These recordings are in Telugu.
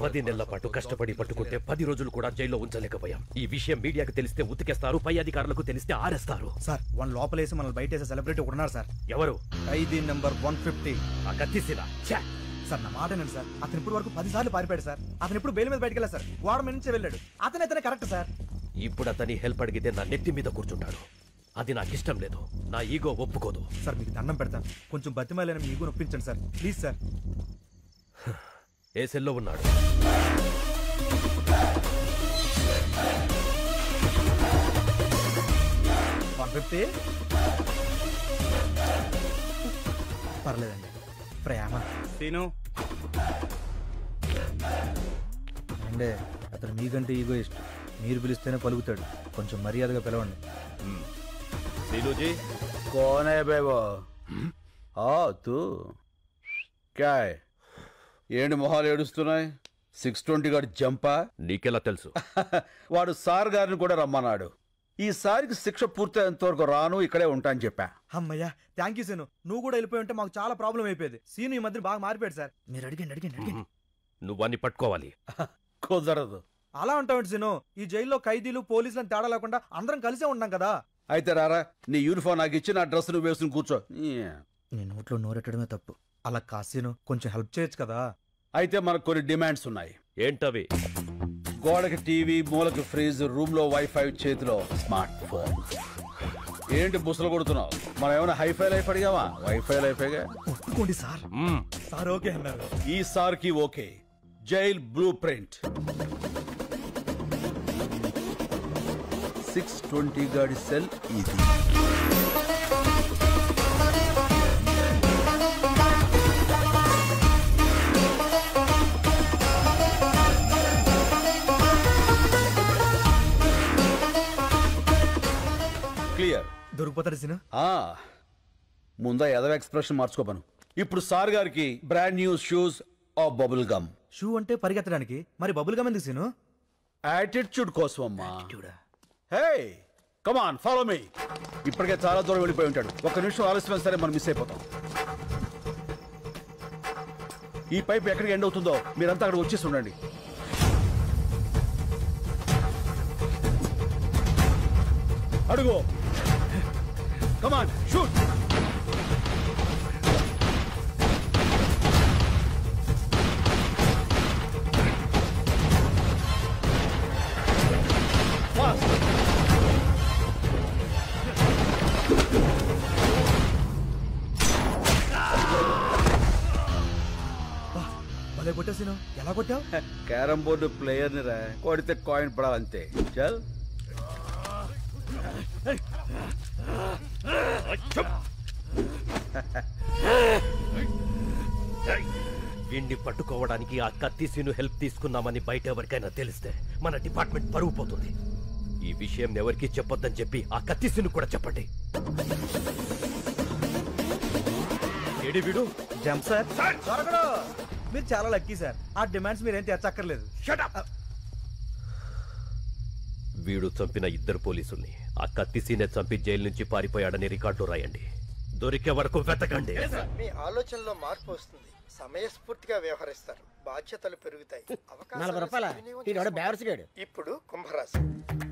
పది నెలల పాటు కష్టపడి పట్టుకుంటే 10 రోజులు కూడా జైల్లో ఉంచలేకపోయాం. ఈ విషయం మీడియాకు తెలిస్తే ఉతికేస్తారు, పై అధికారులకు తెలిస్తే ఆరేస్తారు. సార్ వన్ లోపలేసి మనల్ని బయటేసే సెలబ్రిటీ ఒకడున్నారు సార్. ఎవరు? ఖైదీ నెంబర్ 150. ఆ కత్తిసీల. సార్ నా మాట ఏంటి సార్, అతను ఇప్పుడు వరకు 10 సార్లు పారిపోయాడు సార్. అతను ఇప్పుడు బెయిల్ మీద బయటకు వెళ్ళారు సార్. గోడ మీద నుంచే వెళ్ళాడు. అతనే కరెక్ట్ సార్. ఇప్పుడు అతని హెల్ప్ అడిగితే నా నెత్తి మీద కూర్చుంటాడు. అది నాకు ఇష్టం లేదు. నా ఈగో ఒప్పుకోదు. సార్ మీకు దండం పెడతాను, కొంచెం బతిమాలని మీ ఈగో నొప్పించండి సార్, ప్లీజ్ సార్. ఏ సెల్లో ఉన్నాడు? పర్లేదండి. ప్రేమ సీను అంటే అతను మీకంటే ఈగో ఇష్టం. మీరు పిలిస్తేనే పలుకుతాడు. కొంచెం మర్యాదగా పిలవండి. सीनूजी कौन है बे वो? हाँ तू क्या है? ఏంటి మొహాలు ఏడుస్తున్నాయి? 620 గారి జంపా? నీకెలా తెలుసు? వాడు సార్ గారిని కూడా రమ్మన్నాడు. ఈసారికి శిక్ష పూర్తయ్యేంత వరకు రాను, ఇక్కడే ఉంటా అని చెప్పా. అమ్మయ్యా థ్యాంక్ యూ సీను. నువ్వు కూడా వెళ్ళిపోయి ఉంటే మాకు చాలా ప్రాబ్లం అయిపోయేది. సీను ఈ మధ్య బాగా మారిపోయాడు సార్. మీరు అడిగండి. నువ్వు అన్ని పట్టుకోవాలి. కుదరదు. అలా ఉంటావు సీను. ఈ జైల్లో ఖైదీలు పోలీసులను తేడా లేకుండా అందరం కలిసే ఉన్నాం కదా. అయితే రారా, నీ యూనిఫామ్ నాకు ఇచ్చి నా డ్రెస్ నువ్వు వేసుకుని కూర్చో. నీ నోట్లో నోరెట్టడమే తప్పు. అలా కాసీను కొంచెం హెల్ప్ చేయొచ్చు కదా. అయితే మనకు కొన్ని డిమాండ్స్ ఉన్నాయి. ఏంటవి? గోడకి టీవీ, మూలకి ఫ్రిడ్జ్, రూమ్ లో వైఫై, చేతిలో స్మార్ట్ ఫోన్. ఏంటి బుసలు కొడుతున్నావు? మనం ఏమైనా హైఫై లైఫ్ అడిగావా? వైఫై లైఫేగా. ఒప్పుకోండి సార్. సార్ ఓకే అన్నారు. ఈ సార్ కి ఓకే. Jail blue print. 620 గాడి సెల్ ఇది. క్లియర్. దొరికిపోతాడు సీను. ముందా ఎదవ ఎక్స్ప్రెషన్ మార్చుకోపను. ఇప్పుడు సార్ గారికి brand new shoes of bubble gum. Shoe అంటే పరిగెత్తడానికి, మరి బబుల్ గమ్ ఎందుకు సీను? యాటిట్యూడ్ కోసం అమ్మా. Hey come on follow me. ఇప్పటికే చాలా దూరం వెళ్ళిపోయి ఉంటాడు. ఒక్క నిమిషం ఆలస్యమైన సరే మనం మిస్ అయిపోతాం. ఈ పైప్ ఎక్కడికి ఎండ్ అవుతుందో మీరంతా అక్కడ వచ్చేసి ఉండండి. అడుగు. Come on shoot. కొట్టేసిను. ఎలా కొట్టావు? క్యారం బోర్డు ప్లేయర్ ని రా, కొడితే కాయిన్ పడాలంతే. చల్. వీణ్ణి పట్టుకోవడానికి ఆ కత్తిసీను హెల్ప్ తీసుకున్నామని బయట ఎవరికైనా తెలిస్తే మన డిపార్ట్మెంట్ పరువు పోతుంది. ఈ విషయం ఎవరికి చెప్పొద్దని చెప్పి ఆ కత్తిసీను కూడా చెప్పండి. ఏడి వీడు? Jump sir. దొరకడు. మీరు చాలా లక్కీ సార్. ఆ డిమాండ్స్ మీరేం తెచ్చక్కర్లేదు. వీడు చంపిన 2 పోలీసుల్ని ఆ కత్తిసీనే చంపి జైలు నుంచి పారిపోయాడని రికార్డులో రాయండి. దొరికే వరకు వెతకండి. మీ ఆలోచనలో మార్పు వస్తుంది. సమయస్ఫూర్తిగా వ్యవహరిస్తారు. బాధ్యతలు పెరుగుతాయి. 40 రూపాయల. ఇప్పుడు కుంభరాశి.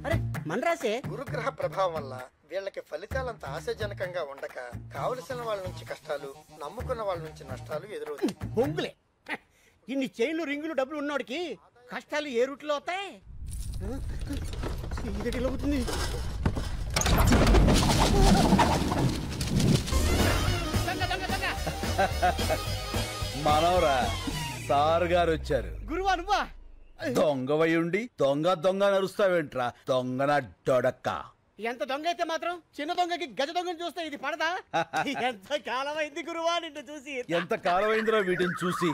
అరే మన రాశి. గురుగ్రహ ప్రభావం వల్ల వీళ్ళకి ఫలితాలంత ఆశాజనకంగా ఉండక కావలసిన వాళ్ళ నుంచి కష్టాలు, నమ్ముకున్న వాళ్ళ నుంచి నష్టాలు ఎదురవుతాయి. బొంగులే. ఇన్ని చైన్లు, రింగులు, డబ్బులు ఉన్నోడికి కష్టాలు ఏ రూట్లో అవుతాయి? అవుతుంది. మనవరా, సార్ గారు వచ్చారు. గురువా నువ్వా? దొంగవయుండి దొంగ దొంగ నరుస్తావేంట్రా? దొంగన డొడక్క. ఎంత దొంగ అయితే మాత్రం చిన్న దొంగకి గజ దొంగని చూస్తే ఇది పడదా? ఎంత కాలం అయింది గురువా నిన్ను చూసి. ఎంత కాలం అయిందిరా వీటిని చూసి.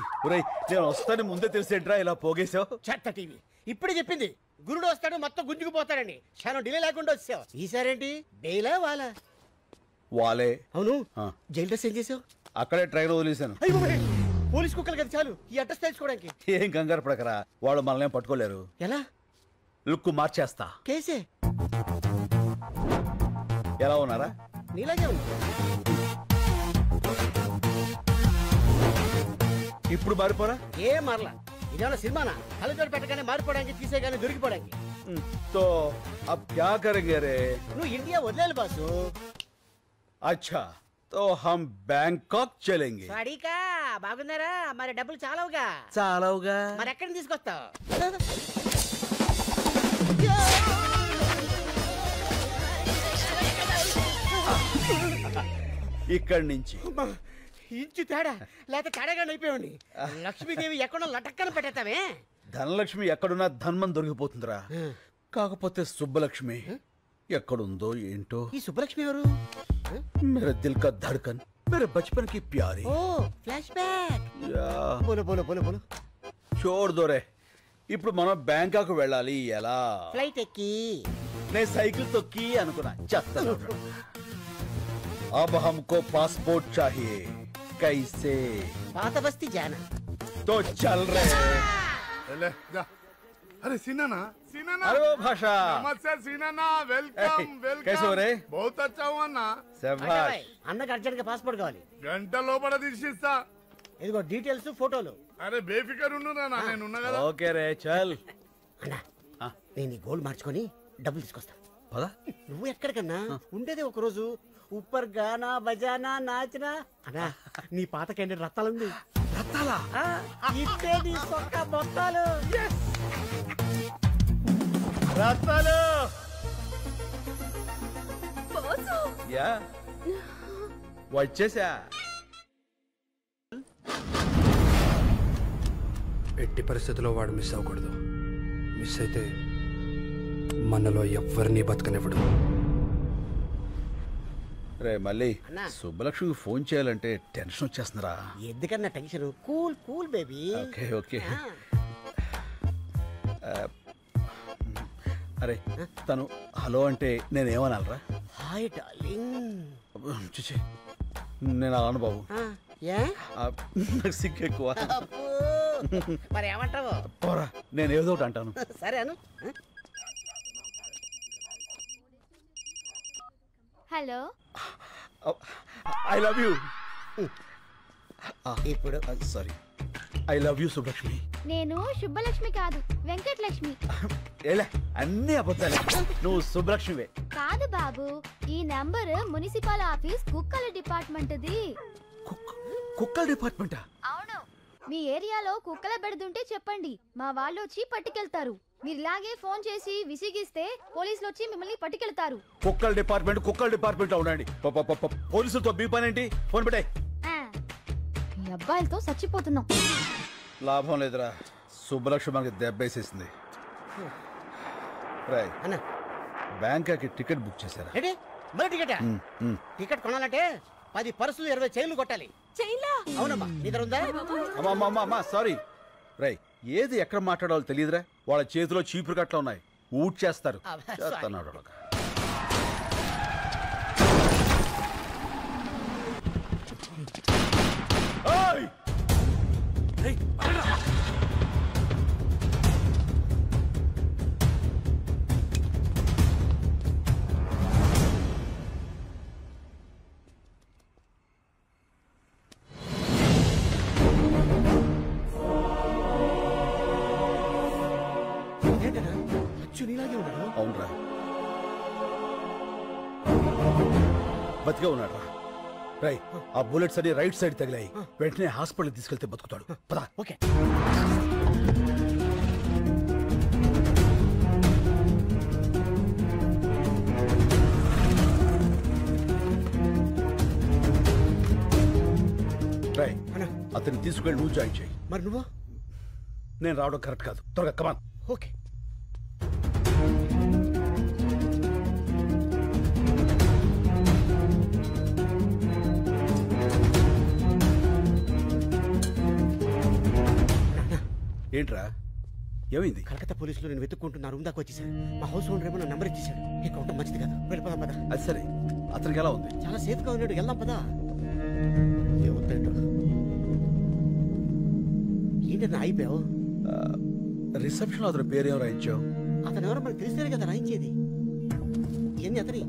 నేను వస్తాను ముందే తెలిసేంట్రా ఇలా పోగేశావు? చెత్త టీవీ. ఇప్పుడే చెప్పింది గురుడు వస్తాడు మొత్తం గుంజుకుపోతాడని. క్షణం డిలే లేకుండా వచ్చావు. ఈసారేంటి బెయిలా వాలా? వాలే. అవును. జైలు డ్రెస్ ఏం చేసావు? అక్కడే ట్రైన్ వదిలేశాను. పోలీస్ కుక్కలు కదా చాలు ఈ అడ్రస్ తెలుసుకోవడానికి. ఏం కంగారు పడకరా, వాళ్ళు మనల్ని ఏం పట్టుకోలేరు. ఎలా? లుక్ మార్చేస్తా. కేసే ఎలా ఉన్నారా? నీలాగే ఉంది. ఇప్పుడు మారిపోరా? ఏం మారలా. ఇదేమన్నా సినిమానా? కళ్ళజోడు పెట్టగానే మారిపోవడానికి, తీసేగానే దొరికిపోవడానికి. तो अब क्या करेंगे रे? నువ్వు ఇండియా వదిలేలు బాసు. अच्छा तो हम बैंकॉक चलेंगे. సాడీకా బాగున్నారా? మరి డబ్బులు చాలవుగా. చాలవుగా. మరి ఎక్కడిని తీసుకొస్తావు? ఇక్కడి నుంచి ఇంచు తేడా లేకపోతే తేడాగా అయిపోయాడి. లక్ష్మీదేవి ఎక్కడో లటక్కన పెట్టేస్తావే. ధనలక్ష్మి ఎక్కడున్నా ధన్మం దొరికిపోతుందిరా. కాకపోతే సుబ్బలక్ష్మి ఎక్కడుందో ఏంటో. ఈ సుబ్బలక్ష్మి ఎవరు? मेरे दिल का धड़कन, मेरे बचपन की प्यारी. ఓ ఫ్లాష్ బ్యాక్. యా బోలో బోలో బోలో బోలో. छोड़ दो रे. ఇప్పుడు మనం బ్యాంకాక్ వెళ్ళాలి. ఎలా? ఫ్లైట్ ఎక్కి. నేను సైకిల్ తొక్కి అనుకున్నా. చెత్తలో अब हमको पासपोर्ट चाहिए. कैसे? పాత బస్తీ జానా. तो चल रहे. ले जा. अरे सीना सीना अरे वो भाषा. नमस्ते सीना वेलकम वेलकम. कैसे हो रे? बहुत अच्छा हुआ ना. శభాష్. అన్నకి అర్జెంట్ గా పాస్పోర్ట్ కావాలి. గంట లోపల తీసిస్తా. ఇదిగో డీటెయిల్స్, ఫోటోలు. అరే బేఫికర్ ఉండురా నా, నేను ఉన్నా కదా. ఓకే రే చల్. అన్నా నేను ఈ గోల్డ్ మార్చుకొని డబ్బులు తీసుకొస్తా. పద. నువ్వు ఎక్కడికన్నా ఉండేది ఒక రోజు. ఉప్పర్ గానా బజానా నాచనా. అన్నా నీ పాత క్యాండిడేట్ రత్తాలుంది. రత్తాలా? ఇట్టే నీ సొక్క మొత్తాలు. రత్తాలు. యా వచ్చేసా. ఎట్టి పరిస్థితుల్లో వాడు మిస్ అవ్వకూడదు. మిస్ అయితే మనలో ఎవ్వరినీ బతకనివ్వడు. రే మళ్ళీ అన్నా. సుబ్బలక్ష్మికి ఫోన్ చేయాలంటే టెన్షన్ వచ్చేస్తుందిరా. ఎందుకన్నా tension? Cool cool baby. Okay okay. అరే తను హలో అంటే నేనేమనాలరా? Hi darling. చూచి నేను అలాను బాబు. ఏ నాకు సిగ్గు ఎక్కువ. అబ్బో. మరి ఏమంటావు? పోరా, నేను ఏదో ఒకటి అంటాను. సరే అను. Hello, I love you. ఇప్పుడు sorry, I love you Subbalakshmi. నేను శుభలక్ష్మి కాదు, వెంకటలక్ష్మి. ఏలే అన్ని అబద్ధాలే. నువ్వు సుబ్బలక్ష్మివే. కాదు బాబు, ఈ నంబర్ మున్సిపల్ ఆఫీస్ కుక్కల డిపార్ట్మెంట్ది. కుక్కల డిపార్ట్మెంటా? అవును. మీ ఏరియాలో కుక్కల బెడదుంటే చెప్పండి, మా వాళ్ళు వచ్చి పట్టుకెళ్తారు. మీరు ఇలాగే ఫోన్ చేసి విసిగిస్తే పోలీసులు వచ్చి మిమ్మల్ని పట్టుకెళ్తారు. కుక్కల డిపార్ట్మెంట్ ఉండండి. పోలీసులతో మీ పని ఏంటి? ఫోన్ పెట్టాయి. మీ అబ్బాయిలతో చచ్చిపోతున్నాం. లాభం లేదురా, సుబ్బలక్ష్మి మనకి దెబ్బేసేసింది. రాయ్ అన్న బ్యాంకాకి టికెట్ బుక్ చేశారా? ఏంటి మరి టికెట్? టికెట్ కొనాలంటే 10 పర్సులు 20 చైన్లు కొట్టాలి. చైన్లా? అవునమ్మా, నీ దగ్గర ఉందా? అమ్మా సారీ. రై ఏది ఎక్కడ మాట్లాడాలో తెలియదురా. వాళ్ళ చేతిలో చీపురు కట్ల ఉన్నాయి, ఊట్ చేస్తారు. చేస్తున్నాడు. అవునరా, బతికే ఉన్నాడు రా. రై ఆ బుల్లెట్స్ అన్ని రైట్ సైడ్ తగిలాయి. వెంటనే హాస్పిటల్ తీసుకెళ్తే బతుకుతాడు. పదా. ఓకే. రై అతన్ని తీసుకెళ్ళి నువ్వు జాయిన్ చేయి. మరి నువ్వు? నేను రావడం కరెక్ట్ కాదు. త్వరగా కమాన్. ఓకే. ఏంట్రా ఏమైంది? కలకత్తా పోలీసులు నేను వెతుక్కుంటున్నా రూమ్ దాకా వచ్చేసారు. మా హౌస్ ఓనర్ ఏమో నా నంబర్ ఇచ్చేసాడు. ఇక ఉండడం మంచిది కాదు. వెళ్ళిపోదాం పదా. అది సరే, అతనికి ఎలా ఉంది? చాలా సేఫ్ గా ఉన్నాడు. వెళ్దాం పదా. ఏమవుతాయంటో. ఏంటన్నా అయిపోయావు? రిసెప్షన్ అతని పేరేం రాయించావు? అతను ఎవరో మనకు తెలిస్తేనే కదా రాయించేది. ఏంది అతని?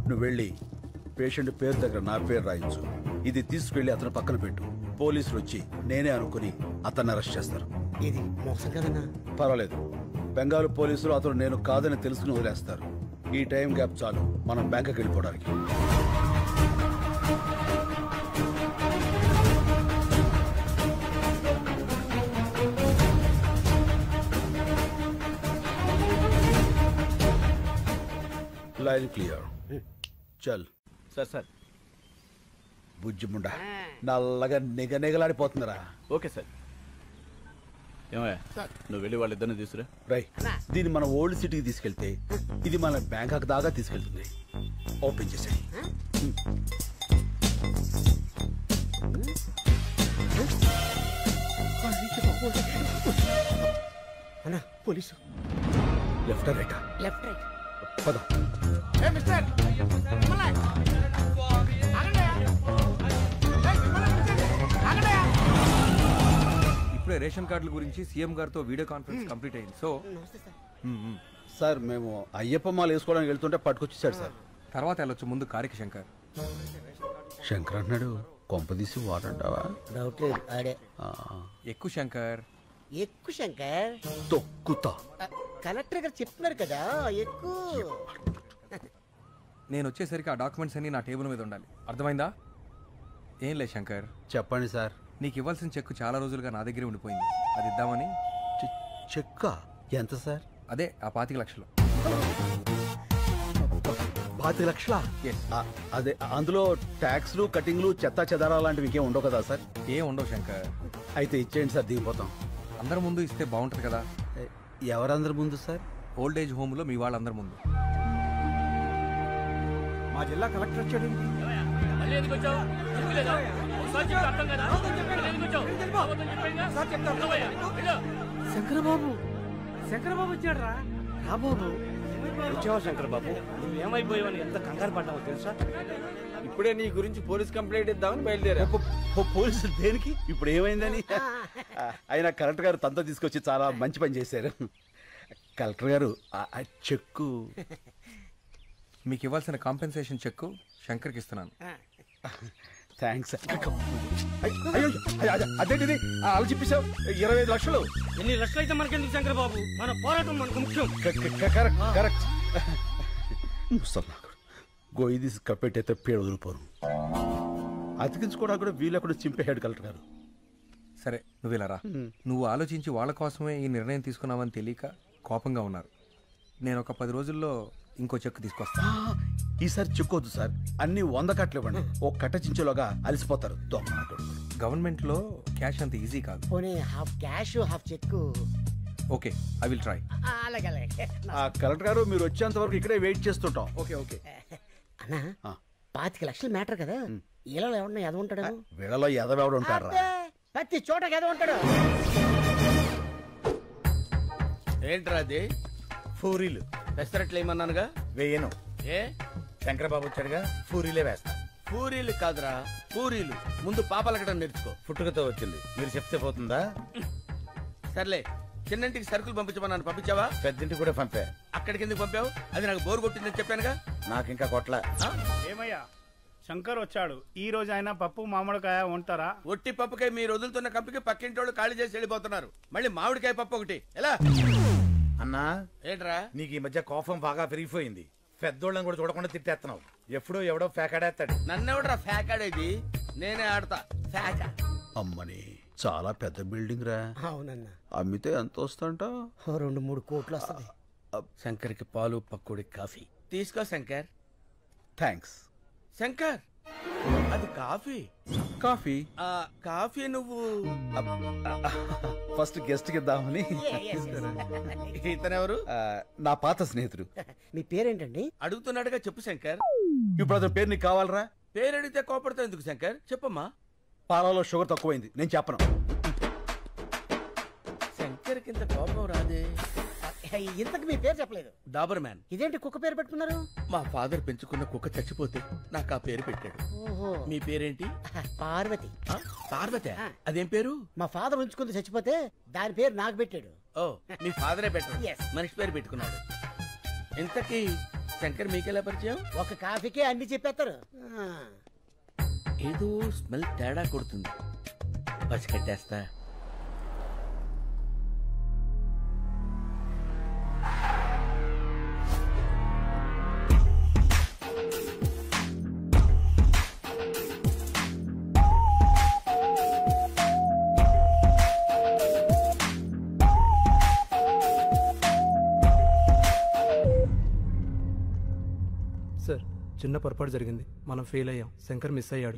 నువ్వు వెళ్ళి పేషెంట్ పేరు దగ్గర నా పేరు రాయించు. ఇది తీసుకెళ్లి అతను పక్కన పెట్టు. పోలీసులు వచ్చి నేనే అనుకుని అతన్ని అరెస్ట్ చేస్తారు. ఇది మోసం కదన్నా. పర్వాలేదు, బెంగాల్ పోలీసులు అతను నేను కాదని తెలుసుకుని వదిలేస్తారు. ఈ టైం గ్యాప్ చాలు మనం బ్యాంకుకి వెళ్ళిపోవడానికి. Line clear. చల్. Sir sir. బుజ్జిముండా నల్లగా నిగనిగలాడిపోతుందిరా. Okay sir. ఏమయ్యా, నువ్వు వెళ్ళి వాళ్ళిద్దరిని తీసుకురా. రై, దీన్ని మన ఓల్డ్ సిటీకి తీసుకెళ్తే ఇది మన బ్యాంకాక్ దాకా తీసుకెళ్తుంది. ఓపెన్ చేసాయి. అన్నా police. Left right? Left right. పద. ఇప్పుడే రేషన్ కార్డుల గురించి సీఎం గారితో వీడియో కాన్ఫరెన్స్ కంప్లీట్ అయింది. సో సార్ మేము అయ్యప్ప మాల వేసుకోవడానికి వెళ్తుంటే పట్టుకొచ్చేసాడు సార్. తర్వాత వెళ్ళొచ్చు, ముందు కారికి శంకర్. శంకర్ అన్నాడు, కొంపదీసి వాడంటావా? డౌట్ లేదు, ఆడే. ఎక్కువ శంకర్. ఎక్కువ శంకర్. తొక్కుతా. కలెక్టర్ గారు చెప్తున్నారు కదా ఎక్కువ. నేను వచ్చేసరికి ఆ డాక్యుమెంట్స్ అన్ని నా టేబుల్ మీద ఉండాలి, అర్థమైందా? ఏం లేదు శంకర్. చెప్పండి సార్. నీకు ఇవ్వాల్సిన చెక్కు చాలా రోజులుగా నా దగ్గరే ఉండిపోయింది, అది ఇద్దామని. చెక్క ఎంత సార్? అదే ఆ 25 లక్షలు. 25 లక్షలా? అదే అందులో ట్యాక్స్లు కటింగ్లు చెత్త చెదారా లాంటివి ఇంకేం ఉండవు కదా సార్? ఏం ఉండవు శంకర్. అయితే ఇచ్చేయండి సార్, దిగిపోతాం. అందరి ముందు ఇస్తే బాగుంటుంది కదా. ఎవరందరి ముందు సార్? ఓల్డ్ ఏజ్ హోమ్లో మీ వాళ్ళందరి ముందు. మా జిల్లా కలెక్టర్ వచ్చాడు. శంకరబాబు, శంకరబాబు వచ్చాడు రా. బాబు వచ్చావా శంకరబాబు? నువ్వు ఏమైపోయావని ఎంత కంగారు పడ్డావో తెలుసా? ఇప్పుడే నీ గురించి పోలీస్ కంప్లైంట్ ఇద్దామని బయలుదేరా. పోలీసులు దేనికి? ఇప్పుడు ఏమైందని? అయినా కలెక్టర్ గారు తనతో తీసుకొచ్చి చాలా మంచి పని చేశారు. కలెక్టర్ గారు ఆ చెక్కు మీకు ఇవ్వాల్సిన కాంపెన్సేషన్ చెక్కు శంకర్కి ఇస్తున్నాను. థ్యాంక్స్. అదేంటిది అలా చెప్పేశావు? 25 లక్షలు. ఎన్ని లక్షలు అయితే మనకెందుకు శంకరబాబు, మన పోరాటం మనకు ముఖ్యం. కరెక్ట్. గొయ్యి తీసి కప్పెట్టయితే పేరు వదిలిపోరు. అతికించుకోవడానికి కూడా వీళ్ళెక్కడ చింపేశాడు కలెక్టర్ గారు. సరే నువ్వు ఇలా రా. నువ్వు ఆలోచించి వాళ్ళ కోసమే ఈ నిర్ణయం తీసుకున్నావని తెలియక కోపంగా ఉన్నారు. నేను ఒక 10 రోజుల్లో ఇంకో చెక్కు తీసుకొస్తా. ఈసారి చెక్కొద్దు సార్, అన్ని 100 కట్టలు ఇవ్వండి. ఓ కట్ట చించేలోగా అలసిపోతారు. గవర్నమెంట్ లో క్యాష్ అంత ఈజీ కాదు. పోనీ half cash half cheque. Okay, I will try. అలాగే. కలెక్టర్ గారు మీరు వచ్చేంత వరకు ఇక్కడే వెయిట్ చేస్తుంటాం. ఓకే. అన్నా 25 లక్షలు మ్యాటర్ కదా, ఇలా ఎవడన్నా ఎద ఉంటాడు? వీళ్ళలో ఎదవెవడు ఉంటారా? ప్రతి చోట ఎద ఉంటాడు. ఏంట్రా అది? పూరీలు పెసరట్లు ఏమన్నానుగా? వేయను. ఏ? శంకరబాబు వచ్చాడుగా, పూరీలే వేస్తా. పూరీలు కాదురా, పూరీలు. ముందు పాపలకడం నేర్చుకో. పుట్టుకతో వచ్చింది, మీరు చెప్తే పోతుందా? సర్లే, చిన్నంటికి సరుకులు పంపించమన్నాను, పంపించావా? పెద్దింటికి కూడా పంపా. అక్కడికి ఎందుకు పంపావు? అది నాకు బోర్ కొట్టిందని చెప్పానుగా. నాకు ఇంకా కొట్ల. ఏమయ్యా, శంకర్ వచ్చాడు. ఈ రోజు ఆయన పప్పు మామిడికాయ ఉంటారా? ఒట్టి పప్పుకాయ మీరు వదులుతున్న కంపికి పక్కింటి వాళ్ళు ఖాళీ చేసి వెళ్ళిపోతున్నారు. మళ్ళీ మామిడికాయ పప్పు ఒకటి ఎలా? అన్నా ఏంట్రా నీకు ఈ మధ్య కోపం బాగా పెరిగిపోయింది. పెద్దోళ్ళని కూడా చూడకుండా తిట్టేస్తున్నావు. ఎప్పుడో ఎవడో ఫేకాడేస్తాడు. నన్నెవడరా ఫేకాడేది? నేనే ఆడతా ఫేకా. అమ్మని చాలా పెద్ద బిల్డింగ్ రా. అవునన్నా. అమ్మితే ఎంత వస్తుంట? 2-3 కోట్లు వస్తుంది. శంకర్కి పాలు, పక్కుడి కాఫీ తీసుకో శంకర్. థ్యాంక్స్ శంకర్. అది కాఫీ. కాఫీ? కాఫీ నువ్వు ఫస్ట్ గెస్ట్ కి ఇద్దామని. ఇతనెవరు? నా పాత స్నేహితుడు. మీ పేరేంటండి? అడుగుతున్నాడుగా, చెప్పు శంకర్. ఇప్పుడు అతని పేరు నీకు కావాలరా? పేరు అడిగితే కోపడతావు ఎందుకు శంకర్? చెప్పమ్మా. పాలలో షుగర్ తక్కువైంది, నేను చెప్పను. శంకర్ కింద కోపం రాదే. ఇంతకు మీ పేరు చెప్పలేదు. డాబర్ మ్యాన్. ఇదేంటి కుక్క పేరు పెట్టుకున్నారు? మా ఫాదర్ పెంచుకున్న కుక్క చచ్చిపోతే నాకు ఆ పేరు పెట్టాడు. ఓహో. మీ పేరేంటి? పార్వతి. పార్వతి? అదేం పేరు? మా ఫాదర్ ఉంచుకుంది చచ్చిపోతే దాని పేరు నాకు పెట్టాడు. ఓ, మీ ఫాదరే పెట్టాడు. Yes. మనిషి పేరు పెట్టుకున్నాడు. ఇంతకీ శంకర్ మీకెలా పరిచయం? ఒక కాఫీకే అన్ని చెప్పేస్తారు. ఏదో స్మెల్ తేడా కొడుతుంది. పసి కట్టేస్తా. సార్, చిన్న పొరపాటు జరిగింది. మనం ఫెయిల్ అయ్యాం. శంకర్ మిస్ అయ్యాడు.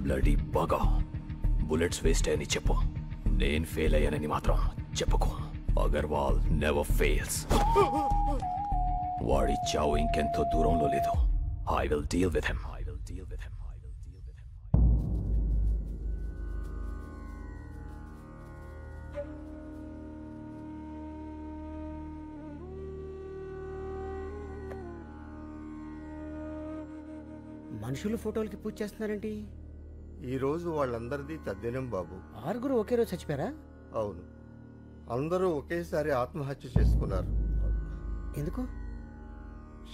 బ్లడీ బాగా బుల్లెట్స్ వేస్ట్ అని చెప్పు. నేను ఫెయిల్ అయ్యానని మాత్రం చెప్పుకో. Agarwal never fails. వాడి చావు ఇంకెంతో దూరంలో లేదు. I will deal with him. మనుషులు ఫోటోలకి పూజ చేస్తున్నారేంటి? ఈ రోజు వాళ్ళందరిది తద్దినం బాబు. 6 ఒకే రోజు చచ్చిపోయారా? అవును, అందరూ ఒకేసారి ఆత్మహత్య చేసుకున్నారు. ఎందుకు?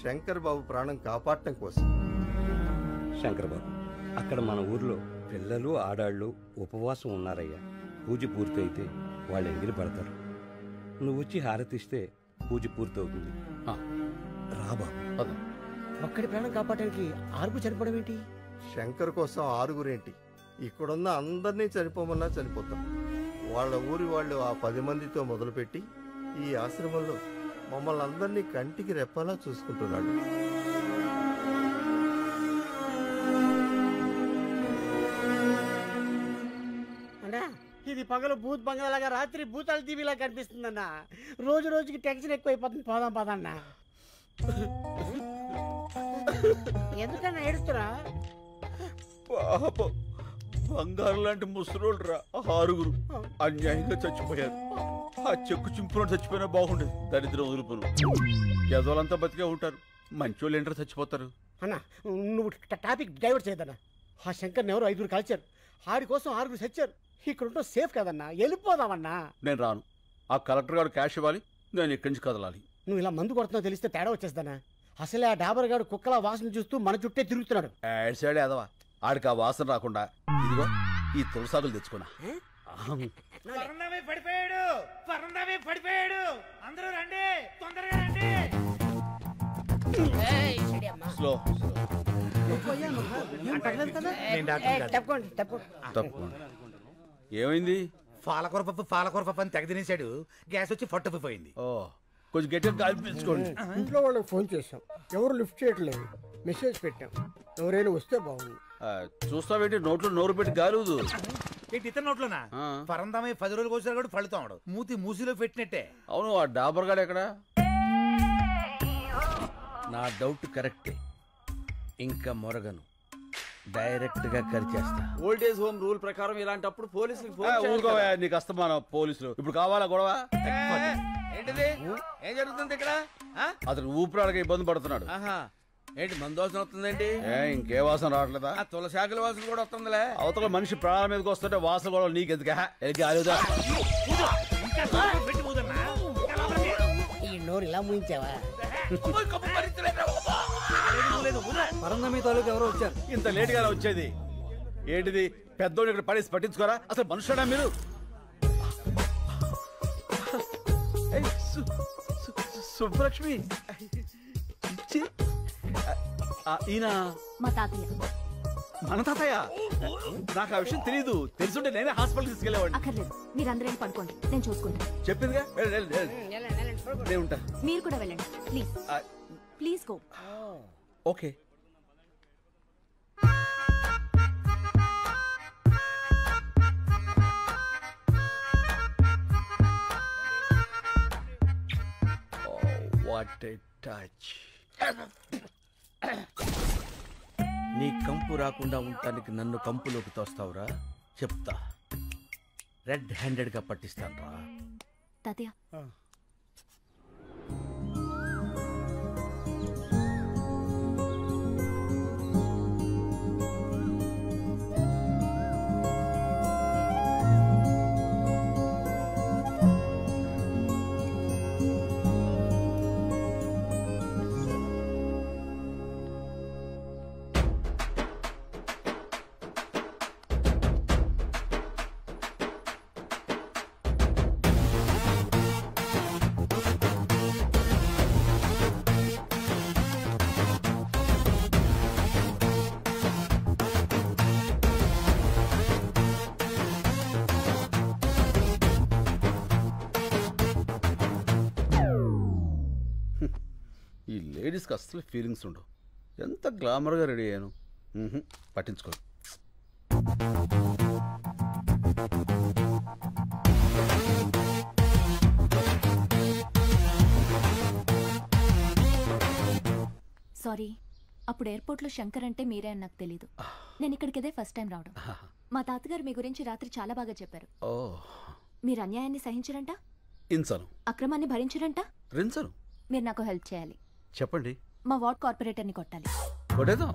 శంకర్ బాబు ప్రాణం కాపాడటం కోసం. శంకర్ బాబు, అక్కడ మన ఊర్లో పిల్లలు ఆడాళ్ళు ఉపవాసం ఉన్నారయ్యా. పూజ పూర్తయితే వాళ్ళు ఎంగిలి పడతారు. నువ్వు వచ్చి హారతిస్తే పూజ పూర్తవుతుంది. రా బాబు. ఒక్కడి ప్రాణం కాపాడడానికి 6 చనిపోవడం ఏంటి? శంకర్ కోసం 6 ఇక్కడున్న అందరినీ చనిపోమన్నా చనిపోతాం. వాళ్ళ ఊరి వాళ్ళు ఆ 10 మందితో మొదలుపెట్టి ఈ ఆశ్రమంలో మమ్మల్ని అందరినీ కంటికి రెప్పలా చూసుకుంటున్నాడు. అన్నా, ఇది పగలు భూత్ బంగాలాగా రాత్రి భూతాల టీవీలా కనిపిస్తుందన్నా. రోజు రోజుకి టెన్షన్ ఎక్కువైపోతుంది. పోదాం పదన్నా. ఎందుకన్నా ఏడుస్తురా? పాపం, బంగారు లాంటి ముసలోళ్ళు రా 6 అన్యాయంగా చచ్చిపోయారు. ఆ చెక్కు చింపులో చచ్చిపోయినా బాగుండేది. దరిద్రం వదులుపులు యదవులంతా బతికే ఉంటారు. మంచోళ్ళు ఏంటారు చచ్చిపోతారు. అన్నా, నువ్వు టాపిక్ డైవర్ట్ చేయదన్నా. ఆ శంకర్ని ఎవరు 5 కాల్చారు. ఆడి కోసం 6 చచ్చారు. ఇక్కడ ఉంటే సేఫ్ కదన్నా. వెళ్ళిపోదామన్నా. నేను రాను. ఆ కలెక్టర్ గారు క్యాష్ ఇవ్వాలి. నేను ఇక్కడి నుంచి కదలాలి. నువ్వు ఇలా మందు కొడుతున్నావు తెలిస్తే తేడా వచ్చేస్తానా? అసలే ఆ డాబర్ గారు కుక్కల వాసన చూస్తూ మన చుట్టే తిరుగుతున్నాడు. సైడ్ ఎదవా, ఆడికి ఆ వాసన రాకుండా ఇదిగో ఈ తులసాకులు తెచ్చుకున్నా. పడిపోయాడు. అందరూ రండి, తొందరగా రండి. స్లో. ఏమైంది? పాలకూర పప్పు అని తెగ తినేశాడు. గ్యాస్ వచ్చి ఫట్టుపోయింది. ఓ, కొంచెం గట్టిగా గాలి పీల్చుకోండి. ఇంట్లో వాళ్ళకి ఫోన్ చేశాం, ఎవరు లిఫ్ట్ చేయట్లేదు. మెసేజ్ పెట్టాం, ఎవరైనా వస్తే బాగుంది. చూస్తావేంటి? నోట్లో నోరు పెట్టి గాలుదు. ఇతర నోట్లోనా? పరందామై 10 రోజులు కోసారు కూడా పడుతాడు. మూతి మూసిలో పెట్టినట్టే. అవును, ఆ డాబర్ గాడు ఎక్కడ? నా డౌట్ కరెక్టే. ఇంకా మొరగను, డైరెక్ట్ గా కరిచేస్తా. ఓల్డేజ్ హోమ్ రూల్ ప్రకారం ఇలాంటప్పుడు పోలీసులకు ఊరుకోవా, నీకు అస్తమానం పోలీసులు. ఇప్పుడు కావాలా గొడవ? ఏంటిది? ఏం జరుగుతుంది ఇక్కడ? అతను ఊపిరాడగా ఇబ్బంది పడుతున్నాడు. ఏంటి మందోసన వస్తుందేంటి? ఇంకే వాసన రావట్లేదా? తులసాకుల వాసన కూడా వస్తుందిలే. అవతల మనిషి ప్రాణాల మీదకి వస్తుంటే వాసన కూడా నీకెందుక? ఈ నోరు ఇలా ముయించావా? ఎవరో వచ్చారు. ఇంత లేట్ గా వచ్చేది ఏంటిది? పెద్దోడు ఇక్కడ పడేసి పట్టించుకోరా? అసలు మనుషుడా మీరు? సుబ్బలక్ష్మి, ఈయన మా తాతయ్య. మన తాతయ్య? నాకు ఆ విషయం తెలీదు. తెలుసుంటే నేనే హాస్పిటల్ తీసుకెళ్లేవాడిని. అక్కర్లేదు, మీరందరూ పడుకోండి, నేను చూసుకుంటాను. చెప్పిందిగా, నేను ఉంటా. మీరు కూడా వెళ్ళండి please. Please go. Okay. What a touch. నీ కంపు రాకుండా ఉండటానికి నన్ను కంపులోకి తోస్తావురా? చెప్తా. రెడ్ హ్యాండెడ్ గా పట్టిస్తాను రా. తాతయ్య ఈ లేడీస్కి అస్సలు ఫీలింగ్స్ ఉండవు. ఎంత గ్లామర్గా రెడీ అయ్యాను. పట్టించుకో. సారీ, అప్పుడు ఎయిర్పోర్ట్లో శంకర్ అంటే మీరే అని నాకు తెలీదు. నేను ఇక్కడికిదే ఫస్ట్ టైం రావడం. మా తాతగారు మీ గురించి రాత్రి చాలా బాగా చెప్పారు. మీరు అన్యాయాన్ని సహించరంట, ఇంచను. అక్రమాన్ని భరించరంట. రించను. మీరు నాకు హెల్ప్ చేయాలి. చెప్పండి. మా వార్డ్ కార్పొరేటర్ని కొట్టాలి. కొట్టేద్దాం.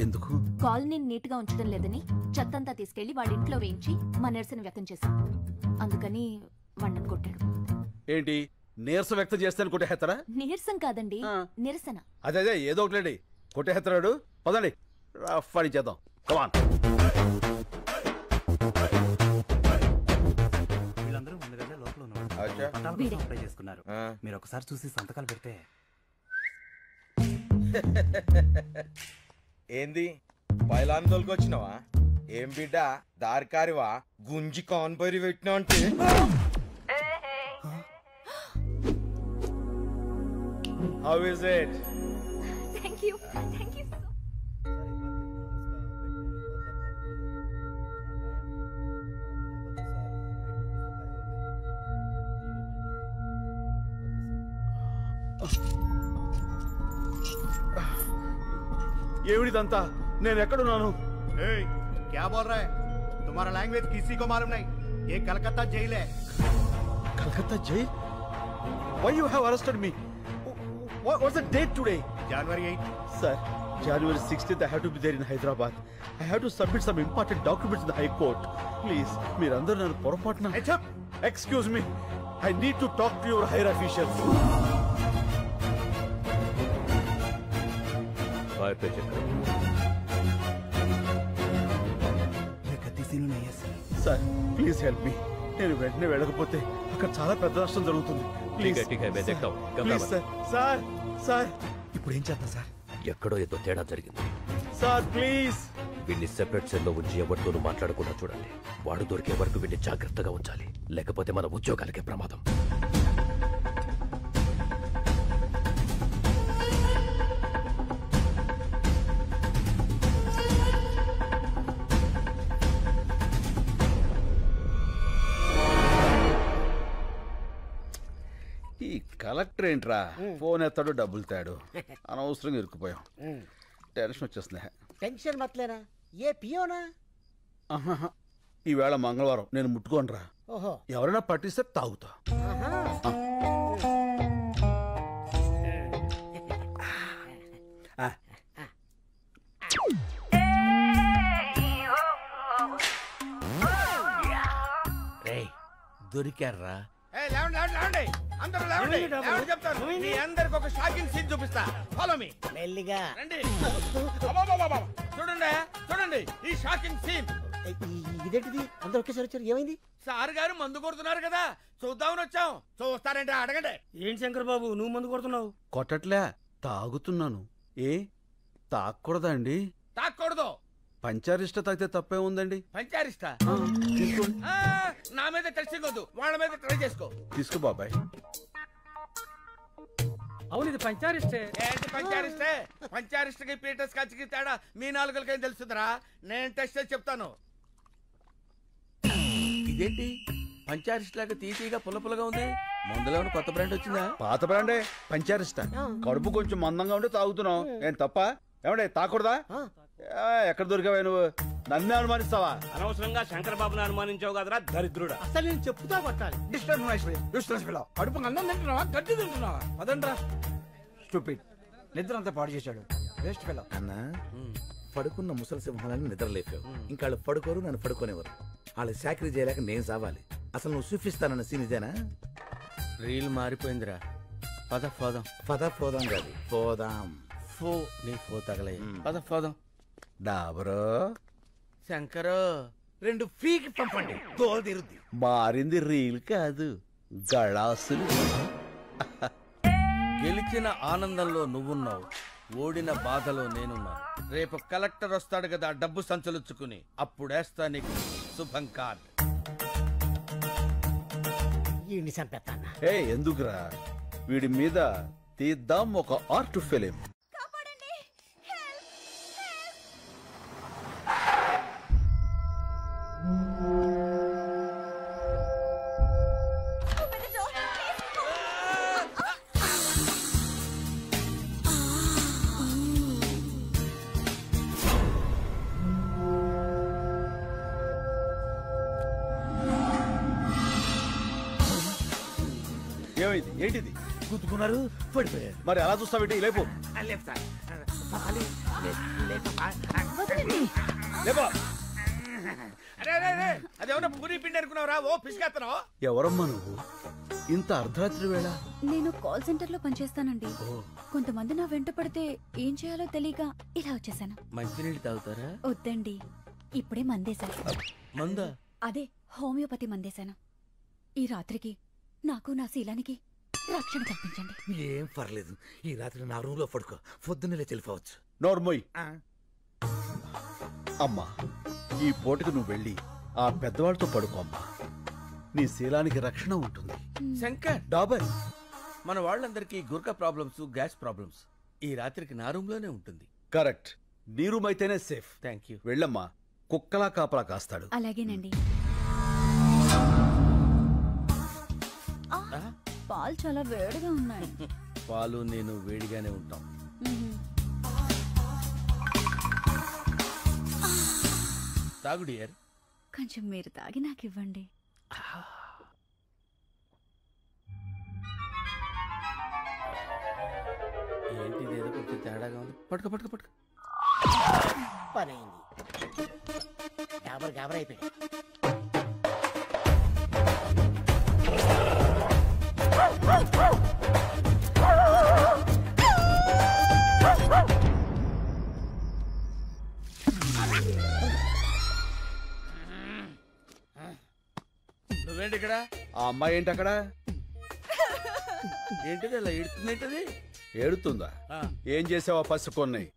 ఎందుకు? కాలనీని నీట్గా ఉంచడం లేదని చెత్తంతా తీసుకెళ్లి వాడి ఇంట్లో వేయించి మా నిరసన వ్యక్తం చేశాం. అందుకని వాడిని కొట్టాడు. ఏంటి నీరసం వ్యక్తం చేస్తాను కొట్టేస్తారా? నీరసం కాదండి, నిరసన. అదే ఏదో ఒకటి కొట్టేస్తాడు. పదండి రఫ్ చేద్దాం. కమాన్. వీళ్ళందరూ ముందుగానే లోపల ఉన్నారు. అప్లై చేసుకున్నారు. మీరు ఒకసారి చూసి సంతకాలు పెడితే. ఏంది పైలాన్ తోలుకొచ్చినావా? ఏం బిడ్డ దారికారివా? గుంజి కాన్పరి పెట్టినా అంటే హౌ ఇస్ ఇట్? థాంక్యూ. ఏమిడిదంతా? నేను ఎక్కడున్నాను? क्या बोल रहा है? तुम्हारा लैंग्वेज किसी को मालूम नहीं. ये कलकत्ता जेल है. Calcutta jail? Why you have arrested me? What's the date today? January 8th. Sir, January 16th I have to be there in Hyderabad. I have to submit some important documents in the High Court. Please, మీరందరూ నన్ను పొరపాటున. Excuse me. I need to talk to your higher officials. Sir please help me. నేను వెంటనే వెళ్ళకపోతే అక్కడ చాలా పెద్ద నష్టం జరుగుతుంది. Please sir. సార్ సార్ ఇప్పుడు ఏం చేద్దాం సార్? ఎక్కడో ఏదో తేడా జరిగింది సార్. ప్లీజ్ వీడిని సెపరేట్ సెల్లో ఉంచి ఎవరితోనూ మాట్లాడకుండా చూడండి. వాడు దొరికే వరకు వీడిని జాగ్రత్తగా ఉంచాలి, లేకపోతే మన ఉద్యోగాలకే ప్రమాదం. ఈ కలెక్టర్ ఏంట్రా ఫోన్ ఎత్తాడు డబ్బులు తాడు. అనవసరంగా ఇరుక్కుపోయాం. టెన్షన్ వచ్చేస్తుంది. టెన్షన్ మతలేనా? ఏ పియోనా? ఈవేళ మంగళవారం నేను ముట్టుకోనరా. ఓహో, ఎవరైనా పట్టిస్తే తాగుతా. దొరికారా? అందరికి ఒక షాకింగ్ సీన్ చూపిస్తా. Follow me. మెల్లిగా రండి. చూడండి చూడండి ఈ షాకింగ్ సీన్. ఇదేంటిది? అందరూ ఒకేసారి వచ్చారు. ఏమైంది? సార్ గారు మందు కొడుతున్నారు కదా, చూద్దామని వచ్చాం. చూస్తారంటే అడగండి. ఏంటి శంకర్ బాబు నువ్వు మందు కొడుతున్నావు? కొట్టట్లే, తాగుతున్నాను. ఏ తాగకూడదా అండి? తాగకూడదు. పంచారిష్ట తాగితే తప్పే ఉందండి. పంచారిష్ట? నా మీద టెస్టింగ్ వద్దు, వాళ్ళ మీద ట్రై చేసుకో. తీసుకో బాబాయ్. అవును ఇది పంచారిష్టే. ఏంటి పంచారిష్టే? పంచారిష్టకి పీటర్స్ కాచికి తేడా మీ నాలుగులకేం తెలుస్తుందిరా? నేను టెస్ట్ చేసి చెప్తాను. ఇదేంటి పంచారిష్ట లాగా తీసిగా పుల్ల పుల్లగా ఉంది? మందులో కొత్త బ్రాండ్ వచ్చిందా? పాత బ్రాండే పంచారిష్ట. కడుపు కొంచెం మందంగా ఉంటే తాగుతున్నాం. ఏం తప్ప? ఏమంటే తాకూడదా? ఎక్కడ దొరికావా నువ్వు? నన్నే అనుమానిస్తావా? అనవసరంగా శంకర్ బాబుని అనుమానించావు కదరా దరిద్రుడా. అసలు నేను చెప్తా కొట్టాలి. కడుపు అన్నం తింటున్నావా గడ్డి తింటున్నావా? అదండ్రా స్టూపిడ్. నిద్ర అంతా పాడు చేశాడు. Waste fellow. అన్నా పడుకున్న ముసలి సింహాలని నిద్ర లేపావు. ఇంకా వాళ్ళు పడుకోరు, నన్ను పడుకోనేవారు. వాళ్ళు చాకరీ చేయలేక నేను సావాలి. అసలు నువ్వు చూపిస్తానన్న సీన్ ఇదేనా? రీల్ మారిపోయిందిరా. పద పోదాం. పోదాం కాదు, పోదాం. నీ ఫో తగలయ్య. పద పోదాం. డాబరో శంకరు 2 ఫీకి పంపండి, తోలు తీరుద్ది. మారింది రీల్ కాదు, గళాసులు. గెలిచిన ఆనందంలో నువ్వున్నావు, ఓడిన బాధలో నేనున్నాను. రేపు కలెక్టర్ వస్తాడు కదా డబ్బు సంచలుచ్చుకుని, అప్పుడేస్తా నీకు శుభం కార్డ్. ఎందుకురా, వీడి మీద తీద్దాం ఒక ఆర్ట్ ఫిలిం. ఏమైంది? ఏంటిది? గుద్దుకున్నారు, పడిపోయారు. మరి అలా చూస్తావేంటి? లేపు. అదేమన్నా పూరి పిండి అనుకున్నావురా? ఓ పిసికేస్తున్నావు. ఎవరమ్మా నువ్వు? ఇంత అర్ధరాత్రి వేళ? నేను కాల్ సెంటర్ లో పనిచేస్తానండి. కొంతమంది నా వెంట పడితే ఏం చేయాలో తెలియక ఇలా వచ్చేసాను. మంచినీళ్ళు తాగుతారా? వద్దండి, ఇప్పుడే మందేశాను. మందా? అదే హోమియోపతి మందేశాను. ఈ రాత్రికి నాకు నా శీలానికి రక్షణ కల్పించండి. ఏం పర్లేదు, ఈ రాత్రి నా రూమ్ లో పడుకో, పొద్దున్నే చెల్లిపోవచ్చు. నోర్మోయ్. అమ్మా, ఈ పూటకు నువ్వు వెళ్ళి ఆ పెద్దవాళ్ళతో పడుకో అమ్మా. నీ శీలానికి రక్షణ ఉంటుంది. శంకర్, డాబర్, మన వాళ్ళందరికీ గుర్కా ప్రాబ్లమ్స్, గ్యాస్ ప్రాబ్లమ్స్. ఈ రాత్రికి నా రూమ్ లోనే ఉంటుంది. కరెక్ట్. నీ రూమ్ అయితేనే సేఫ్. Thank you. వెళ్ళమ్మా, కుక్కలా కాపలా కాస్తాడు. అలాగేనండి. పాలు చాలా వేడిగా ఉన్నాయి. పాలు నేను వేడిగానే ఉంటాం. తాగు డియర్. కొంచెం మీరు తాగి నాకు ఇవ్వండి. ఏంటి ఏదో కొంచెం తేడాగా ఉంది. పట్టుకో పట్టుకో పట్టుకో. పని అయింది. గాబర్ అయిపోయి. నువ్వేంటి ఇక్కడ? ఆ అమ్మాయి ఏంటి అక్కడ? ఏంటిది అలా ఏడుతుందేంటది? ఏడుతుందా? ఏం చేసావా పసికొన్నాయి?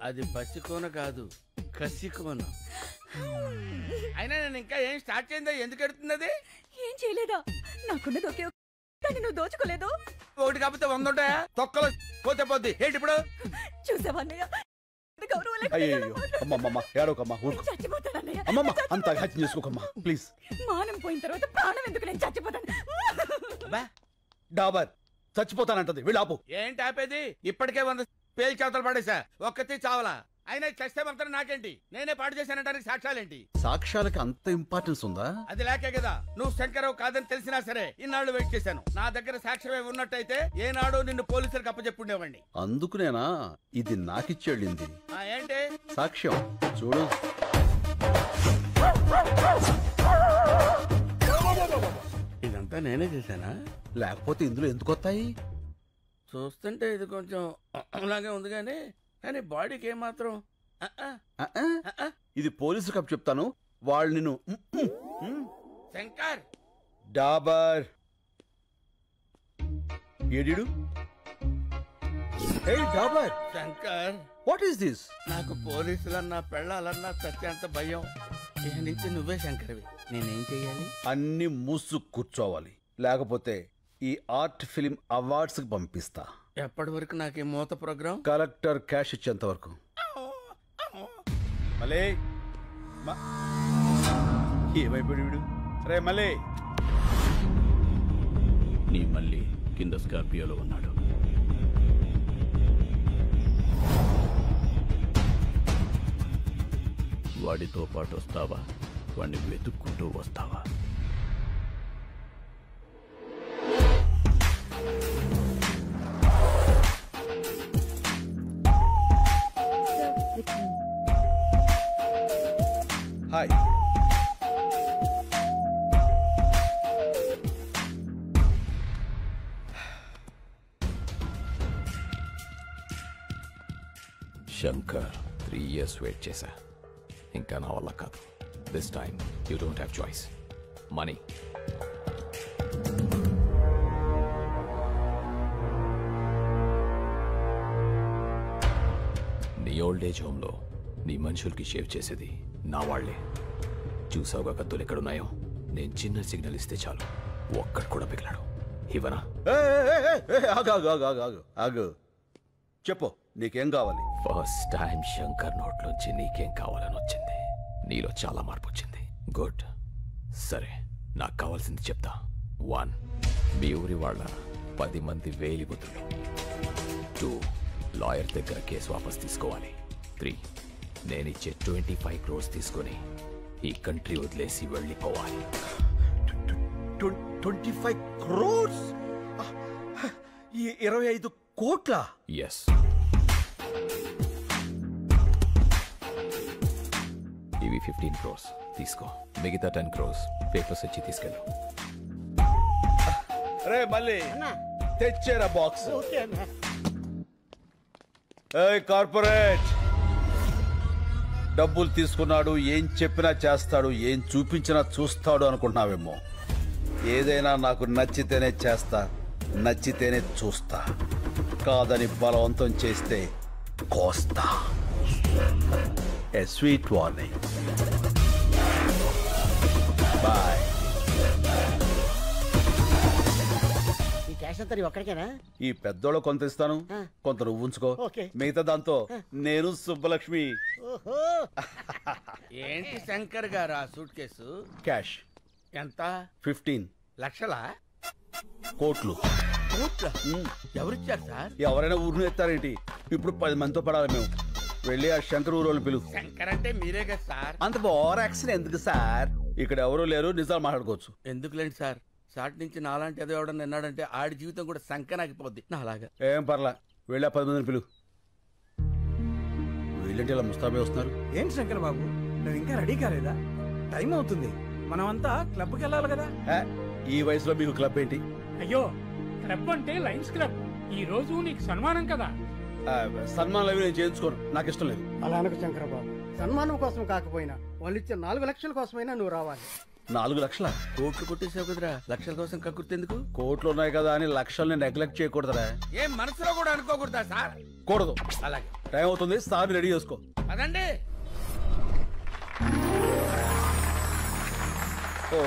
అది పసికోన కాదు, కసికోన. అయినా నేను ఇంకా ఏం స్టార్ట్ చేయందా? ఎందుకు ఎడుతుంది అది? ఏం చేయలేదా? నాకున్నది ఒకే కానీ నువ్వు దోచుకోలేదు. ఒకటి కాకపోతే 100 ఉంటాయా? తొక్కలో పోతే పోద్ది. ఏంటి ఇప్పుడు? చూసావన్నయ్య, అయ్యో అమ్మమ్మ, ఏడవకమ్మా, ఊరుకో. అమ్మమ్మ, అంత హత్య చేసుకోకమ్మా ప్లీజ్. మానం పోయిన తర్వాత ప్రాణం ఎందుకు? నేను చచ్చిపోతాను. డాబర్ చచ్చిపోతానంటది, వెళ్ళాపు. ఏంటి ఆపేది? ఇప్పటికే 100 పేలు చేతలు పడేసా, ఒక్కతి చావలా. అయినా చస్తే మాత్రం నాకేంటి? నేనే పాడు చేశానంటానికి సాక్ష్యాలేంటి? సాక్ష్యాలకి అంత ఇంపార్టెన్స్ ఉందా? అది లేకే కదా నువ్వు శంకరరావు కాదని తెలిసినా సరే ఇన్నాళ్ళు వెయిట్ చేశాను. నా దగ్గర సాక్ష్యమే ఉన్నట్టయితే ఏనాడు నిన్ను పోలీసులకు అప్పచెప్పుండేవాడిని. అందుకునేనా ఇది నాకిచ్చేళ్ళింది? ఏంటి సాక్ష్యం? చూడు. ఇదంతా నేనే చేశానా? లేకపోతే ఇందులో ఎందుకు వస్తాయి? చూస్తుంటే ఇది కొంచెం అలాగే ఉంది కానీ బాడీకి ఏమాత్రం. ఇది పోలీసు కప్ చెప్తాను, వాళ్ళు నిన్ను. శంకర్, డాబర్ ఏడిడు? Hey Dabar. Shankar, what is this? నాకు పోలీసులన్నా పెళ్ళాలన్నా సత్యంత భయం. ఇక నుంచి నువ్వే శంకర్వి. నేనేం చెయ్యాలి? అన్ని మూసు కూర్చోవాలి, లేకపోతే ఈ ఆర్ట్ ఫిలిం అవార్డ్స్ కి పంపిస్తా. ఎప్పటి వరకు నాకు ఈ మూత ప్రోగ్రాం? కలెక్టర్ క్యాష్ ఇచ్చేంత వరకు. మలే ఏమైపోయాడు వీడు? రే మలే. నీ మళ్ళీ కింద స్కార్పియోలో ఉన్నాడు. వాడితో పాటు వస్తావా, వాడిని వెతుక్కుంటూ వస్తావా? హాయ్. శంకర్ 3 years వెయిట్ చేశా. ఇంకా నా వల్ల కాదు. This time you don't have choice. Money. నీ ఓల్డ్ ఏజ్ హోమ్లో నీ మనుషులకి షేవ్ చేసేది నా వాళ్లే. చూసావుగా కత్తులు ఎక్కడున్నాయో? నేను చిన్న సిగ్నల్ ఇస్తే చాలు, ఒక్కడు కూడా పిగలాడు. ఇవనా? ఆగు, చెప్పు, నీకేం కావాలి? ఫస్ట్ టైం శంకర్ నోట్లోంచి నీకేం కావాలని వచ్చింది. నీలో చాలా మార్పు వచ్చింది. గుడ్. సరే, నాకు కావాల్సింది చెప్తా. 1, మీ ఊరి వాళ్ళ 10 మంది వేలిబుతులు. 2, లాయర్ దగ్గర కేసు వాపస్ తీసుకోవాలి. 3, నేనిచ్చే 25 crores తీసుకొని ఈ కంట్రీ వదిలేసి వెళ్ళిపోవాలి. 25 crores? 25 కోట్ల? ఎస్. ఇవి 15 crores తీసుకో. మిగతా 10 crores పేపర్స్ వచ్చి తీసుకెళ్ళు. రే మళ్ళీ తెచ్చేరా బాక్స్. కార్పొరేట్ డబ్బులు తీసుకున్నాడు, ఏం చెప్పినా చేస్తాడు, ఏం చూపించినా చూస్తాడు అనుకుంటున్నావేమో. ఏదైనా నాకు నచ్చితేనే చేస్తా, నచ్చితేనే చూస్తా. కాదని బలవంతం చేస్తే కోస్తా. ఏ స్వీట్ వార్నింగ్. బాయ్. ఈ క్యాష్ అంతా నీ ఒక్కడికేనా? ఈ పెద్దోళ్ళు కొంత ఇస్తాను, కొంత నువ్వు ఉంచుకో. మిగతా దాంతో నేను సుబ్బలక్ష్మి. ఏంటి శంకర్ గారు ఆ సూట్ కేసు? క్యాష్. ఎంత? 15 లక్షలా? కోట్లు. కోట్ల? ఎవరిచ్చారు సార్? ఎవరైనా ఊరిని ఎత్తారేంటి? ఇప్పుడు 10 మందితో పడాలి మేము. వెళ్ళి ఆ శంకర్ ఊరోళ్ళు పిలువు. శంకర్ అంటే మీరే కదా సార్. అంత ఓవర్ యాక్షన్ ఎందుకు సార్? ఇక్కడ ఎవరూ లేరు, నిజాలు మాట్లాడుకోవచ్చు. ఎందుకులేండి సార్, సాటి నుంచి నాలాంటి ఏదో ఎవడన్నా విన్నాడంటే ఆడి జీవితం కూడా సంకనాగిపోద్ది. నా అలాగా. ఏం పర్లా, వెళ్ళి ఆ 10 మందిని పిలువు. వీళ్ళంటే ఇలా ముస్తాబే వస్తున్నారు. ఏంటి శంకర్ బాబు, నువ్వు ఇంకా రెడీ కాలేదా? టైం అవుతుంది, మనమంతా క్లబ్కి వెళ్ళాలి కదా. ఈ వయసులో మీకు క్లబ్ ఏంటి? అయ్యో, క్లబ్ అంటే లయన్స్ క్లబ్. ఈ రోజు నీకు సన్మానం కదా. సన్మానాలు అవి నేను చేయించుకోను, నాకు ఇష్టం లేదు. అలా అనుకు శంకరబాబు, సన్మానం కోసం కాకపోయినా వాళ్ళు ఇచ్చే 4 లక్షల కోసమైనా నువ్వు రావాలి. 4 లక్షల? కోట్లు కొట్టేసావు కదరా, లక్షల కోసం కక్కుర్తెందుకు? కోట్లు ఉన్నాయి కదా అని లక్షల్ని నెగ్లెక్ట్ చేయకూడదురా. ఏం మనసులో కూడా అనుకోకూడదా సార్? కూడదు. అలాగే. టైం అవుతుంది, సార్ రెడీ చేసుకో. అదండి. ఓ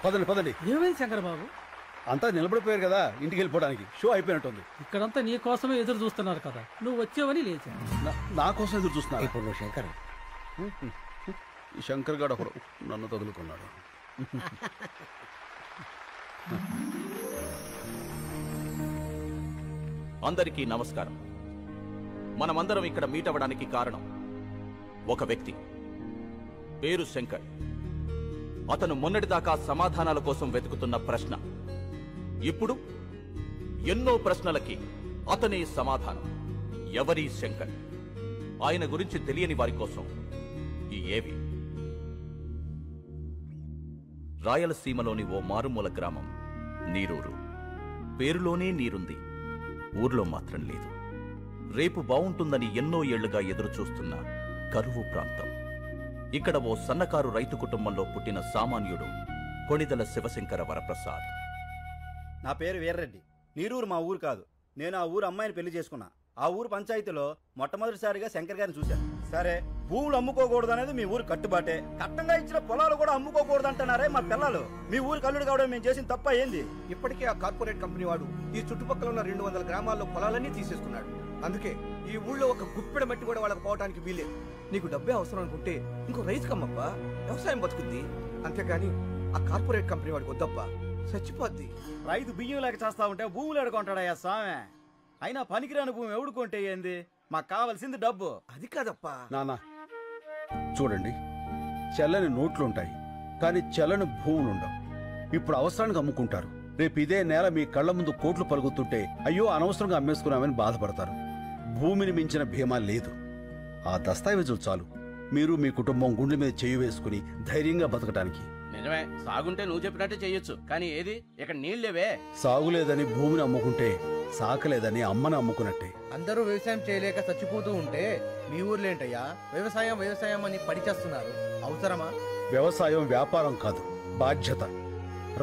పదండి పదండి. ఏమైంది శంకర్ బాబు? అంతా నిలబడిపోయారు కదా, ఇంటికి వెళ్ళిపోవడానికి. షో అయిపోయినట్టుంది. ఇక్కడంతా నీ కోసమే ఎదురు చూస్తున్నారు కదా, నువ్వు వచ్చావని లేచా. నా కోసం ఎదురు చూస్తున్నారు. ఇప్పుడు నువ్వు శంకర్, ఈ శంకర్ గారు ఒకడు నన్ను తగులుకున్నాడు. అందరికీ నమస్కారం. మనమందరం ఇక్కడ మీట్ అవ్వడానికి కారణం ఒక వ్యక్తి, పేరు శంకర్. అతను మొన్నటిదాకా సమాధానాల కోసం వెతుకుతున్న ప్రశ్న, ఇప్పుడు ఎన్నో ప్రశ్నలకి అతనే సమాధానం. ఎవరి శంకర్? ఆయన గురించి తెలియని వారి కోసం ఈ ఏవి. రాయలసీమలోని ఓ మారుమూల గ్రామం నీరూరు. పేరులోనే నీరుంది, ఊర్లో మాత్రం లేదు. రేపు బావుంటుందని ఎన్నో ఏళ్లుగా ఎదురుచూస్తున్న కరువు ప్రాంతం. ఇక్కడ ఓ సన్నకారు రైతు కుటుంబంలో పుట్టిన సామాన్యుడు కొణిదల శివశంకర వరప్రసాద్. నా పేరు వీర్రెడ్డి. నీరూరు మా ఊరు కాదు. నేను ఆ ఊరు అమ్మాయిని పెళ్లి చేసుకున్నా. ఆ ఊరు పంచాయతీలో మొట్టమొదటిసారిగా శంకర్ గారిని చూశాను. సరే, భూములు అమ్ముకోకూడదు అనేది మీ ఊరు కట్టుబాటే. కట్టంగా ఇచ్చిన పొలాలు కూడా అమ్ముకోకూడదు అంటున్నారే మా పిల్లలు. మీ ఊరు కల్లుడు కావడం మేము చేసిన తప్ప ఏంది? ఇప్పటికే ఆ కార్పొరేట్ కంపెనీ వాడు ఈ చుట్టుపక్కల ఉన్న 200 గ్రామాల్లో పొలాలన్నీ తీసేసుకున్నాడు. అందుకే ఈ ఊళ్ళో ఒక గుప్పెడ మట్టి కూడా వాళ్ళకి పోవడానికి వీలేదు. నీకు డబ్బే అవసరం అనుకుంటే ఇంకో రైతు కమ్మప్పా, వ్యవసాయం బతుకుద్ది. అంతేగాని ఆ కార్పొరేట్ కంపెనీ వాడికి వద్దప్పా, చచ్చిపోద్ది. రైతు బియ్యం లేక చేస్తా ఉంటే భూములు ఎడుకుంటాడయ్యా స్వామి. అయినా పనికిరాని భూమి ఎవడుకుంటే ఏంది? మాకు కావాల్సింది డబ్బు. అది కాదప్పా నాన్న, చూడండి, చెల్లని నోట్లుంటాయి కానీ చెల్లని భూములుండవు. ఇప్పుడు అవసరానికి అమ్ముకుంటారు. రేపు ఇదే నేల మీ కళ్ళ ముందు కోట్లు పలుకుతుంటే అయ్యో అనవసరంగా అమ్మేసుకున్నామని బాధపడతారు. భూమిని మించిన భీమా లేదు. ఆ దస్తావేజులు చాలు మీరు మీ కుటుంబం గుండె మీద చేయి వేసుకుని ధైర్యంగా బతకటానికి. నిజమే, సాగుంటే నువ్వు చెప్పినట్టే చెయ్యొచ్చు. కానీ ఏది ఇక్కడ నీళ్లేవే. సాగులేదని భూమిని అమ్ముకుంటే సాకలేదని అమ్మని అమ్ముకున్నట్టే. అందరూ వ్యవసాయం చేయలేక చచ్చిపోతూ ఉంటే మీ ఊర్లో ఏంటయ్యా వ్యవసాయం వ్యవసాయం అని పడిచేస్తున్నారు? అవసరమా? వ్యవసాయం వ్యాపారం కాదు, బాధ్యత.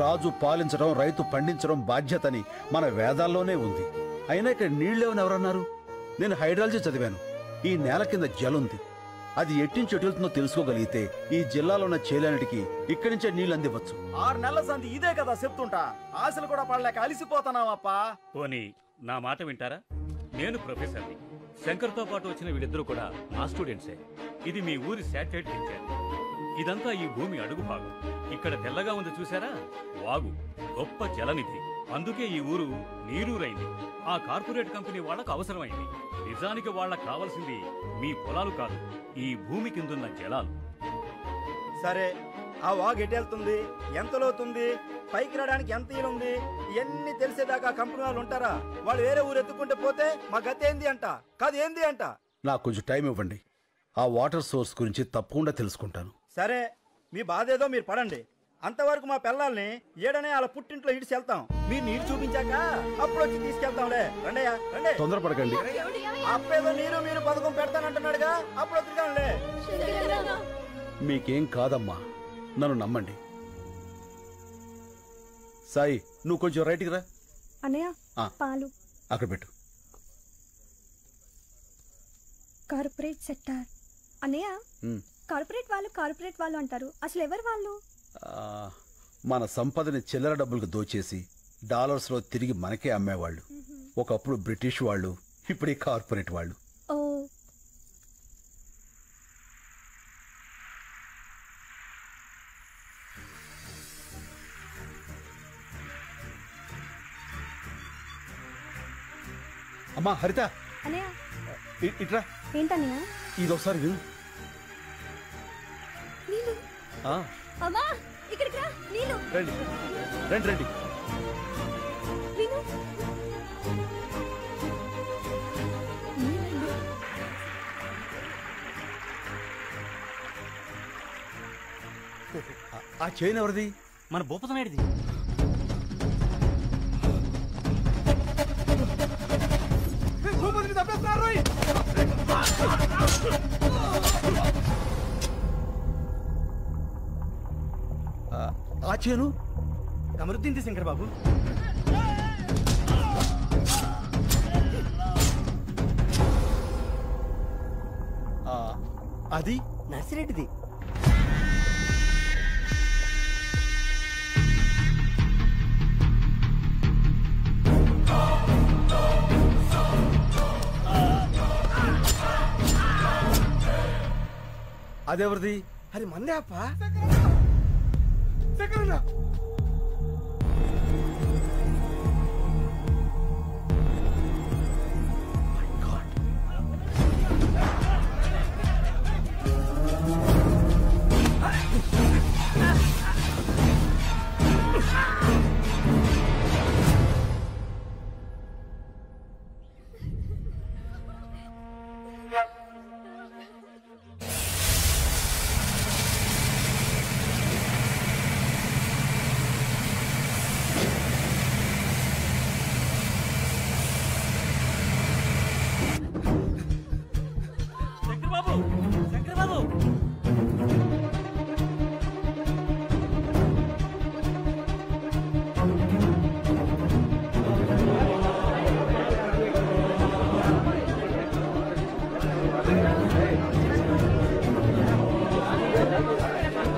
రాజు పాలించడం, రైతు పండించడం బాధ్యతని మన వేదాల్లోనే ఉంది. అయినా ఇక్కడ నీళ్లేవని ఎవరన్నారు? నేను హైడ్రాలజీ చదివాను. ఈ నేల కింద జలుంది. అది ఎట్టించి ఎటుతుందో తెలుసుకోగలిగితే ఈ జిల్లాలో ఉన్న చేలన్నిటికీ ఇక్కడి నుంచే నీళ్ళు అందివచ్చు. 6 నెలల సంధి ఇదే కదా చెప్తుంటా. ఆశలు కూడా పడలేక అలిసిపోతున్నావప్పా. పోనీ నా మాట వింటారా? నేను ప్రొఫెసర్ని. శంకర్తో పాటు వచ్చిన వీళ్ళిద్దరూ కూడా నా స్టూడెంట్సే. ఇది మీ ఊరి శాటిలైట్ పిక్చర్. ఇదంతా ఈ భూమి అడుగు భాగం. ఇక్కడ తెల్లగా ఉంది చూసారా? వాగు, గొప్ప జలనిధి. అందుకే ఈ ఊరు నీరూరైంది. ఆ కార్పొరేట్ కంపెనీ వాళ్లకు అవసరమైంది. నిజానికి వాళ్లకు కావాల్సింది మీ పొలాలు కాదు, ఈ భూమి కిందున్న జలాలు. సరే, ఆ వాగు ఎటెళ్తుంది, ఎంత లోతుంది, పైకి రావడానికి ఎంత ఈలుంది, ఇవన్నీ తెలిసేదాకా కంపెనీ వాళ్ళు ఉంటారా? వాళ్ళు వేరే ఊరు ఎత్తుకుంటే పోతే మా గతి ఏంది అంట, కాదు ఏంది అంట. నాకు కొంచెం టైం ఇవ్వండి. ఆ వాటర్ సోర్స్ గురించి తప్పకుండా తెలుసుకుంటాను. సరే, మీ బాధ ఏదో మీరు పడండి. అంతవరకు మా పిల్లల్ని ఏడనే వాళ్ళ పుట్టింట్లో ఇడిచి వెళ్తాం. మీరు నీరు చూపించాక అప్పుడు వచ్చి తీసుకెళ్తాంలే. రండయ్యా, రండి. తొందరపడకండి. అప్పేదో నీరు మీరు పథకం పెడతానంటున్నాడుగా, అప్పుడు తిరగానులే. మీకేం కాదమ్మా, నన్ను నమ్మండి. సాయి, నువ్వు కొంచెం రైట్కి రా. అన్నయ్య, పాలు అక్కడ పెట్టు. Corporate sector. అన్నయ్య, కార్పొరేట్ వాళ్ళు అంటారు. అసలు ఎవరు వాళ్ళు? మన సంపదని చిల్లర డబ్బులకు దోచేసి డాలర్స్ లో తిరిగి మనకే అమ్మేవాళ్ళు. ఒకప్పుడు బ్రిటిష్ వాళ్ళు, ఇప్పుడు ఈ కార్పొరేట్ వాళ్ళు. ఓ, అమ్మా హరిత, అన్నయ్య. ఇట్రా. ఏంటన్నయ్య? ఇదొకసారి విను. నీళ్ళు. అమ్మా, ఇక్కడికి రా. నీళ్ళు. రండి రండి రండి. విను. ఆ చైన్ ఎవరిది? మన భూపతనాయుడిది. ఆ చేను కమరుద్దీన్ శంకర్ బాబు. అది నర్సిరెడ్డిది. అదెవరిది? అది మందే అప్ప.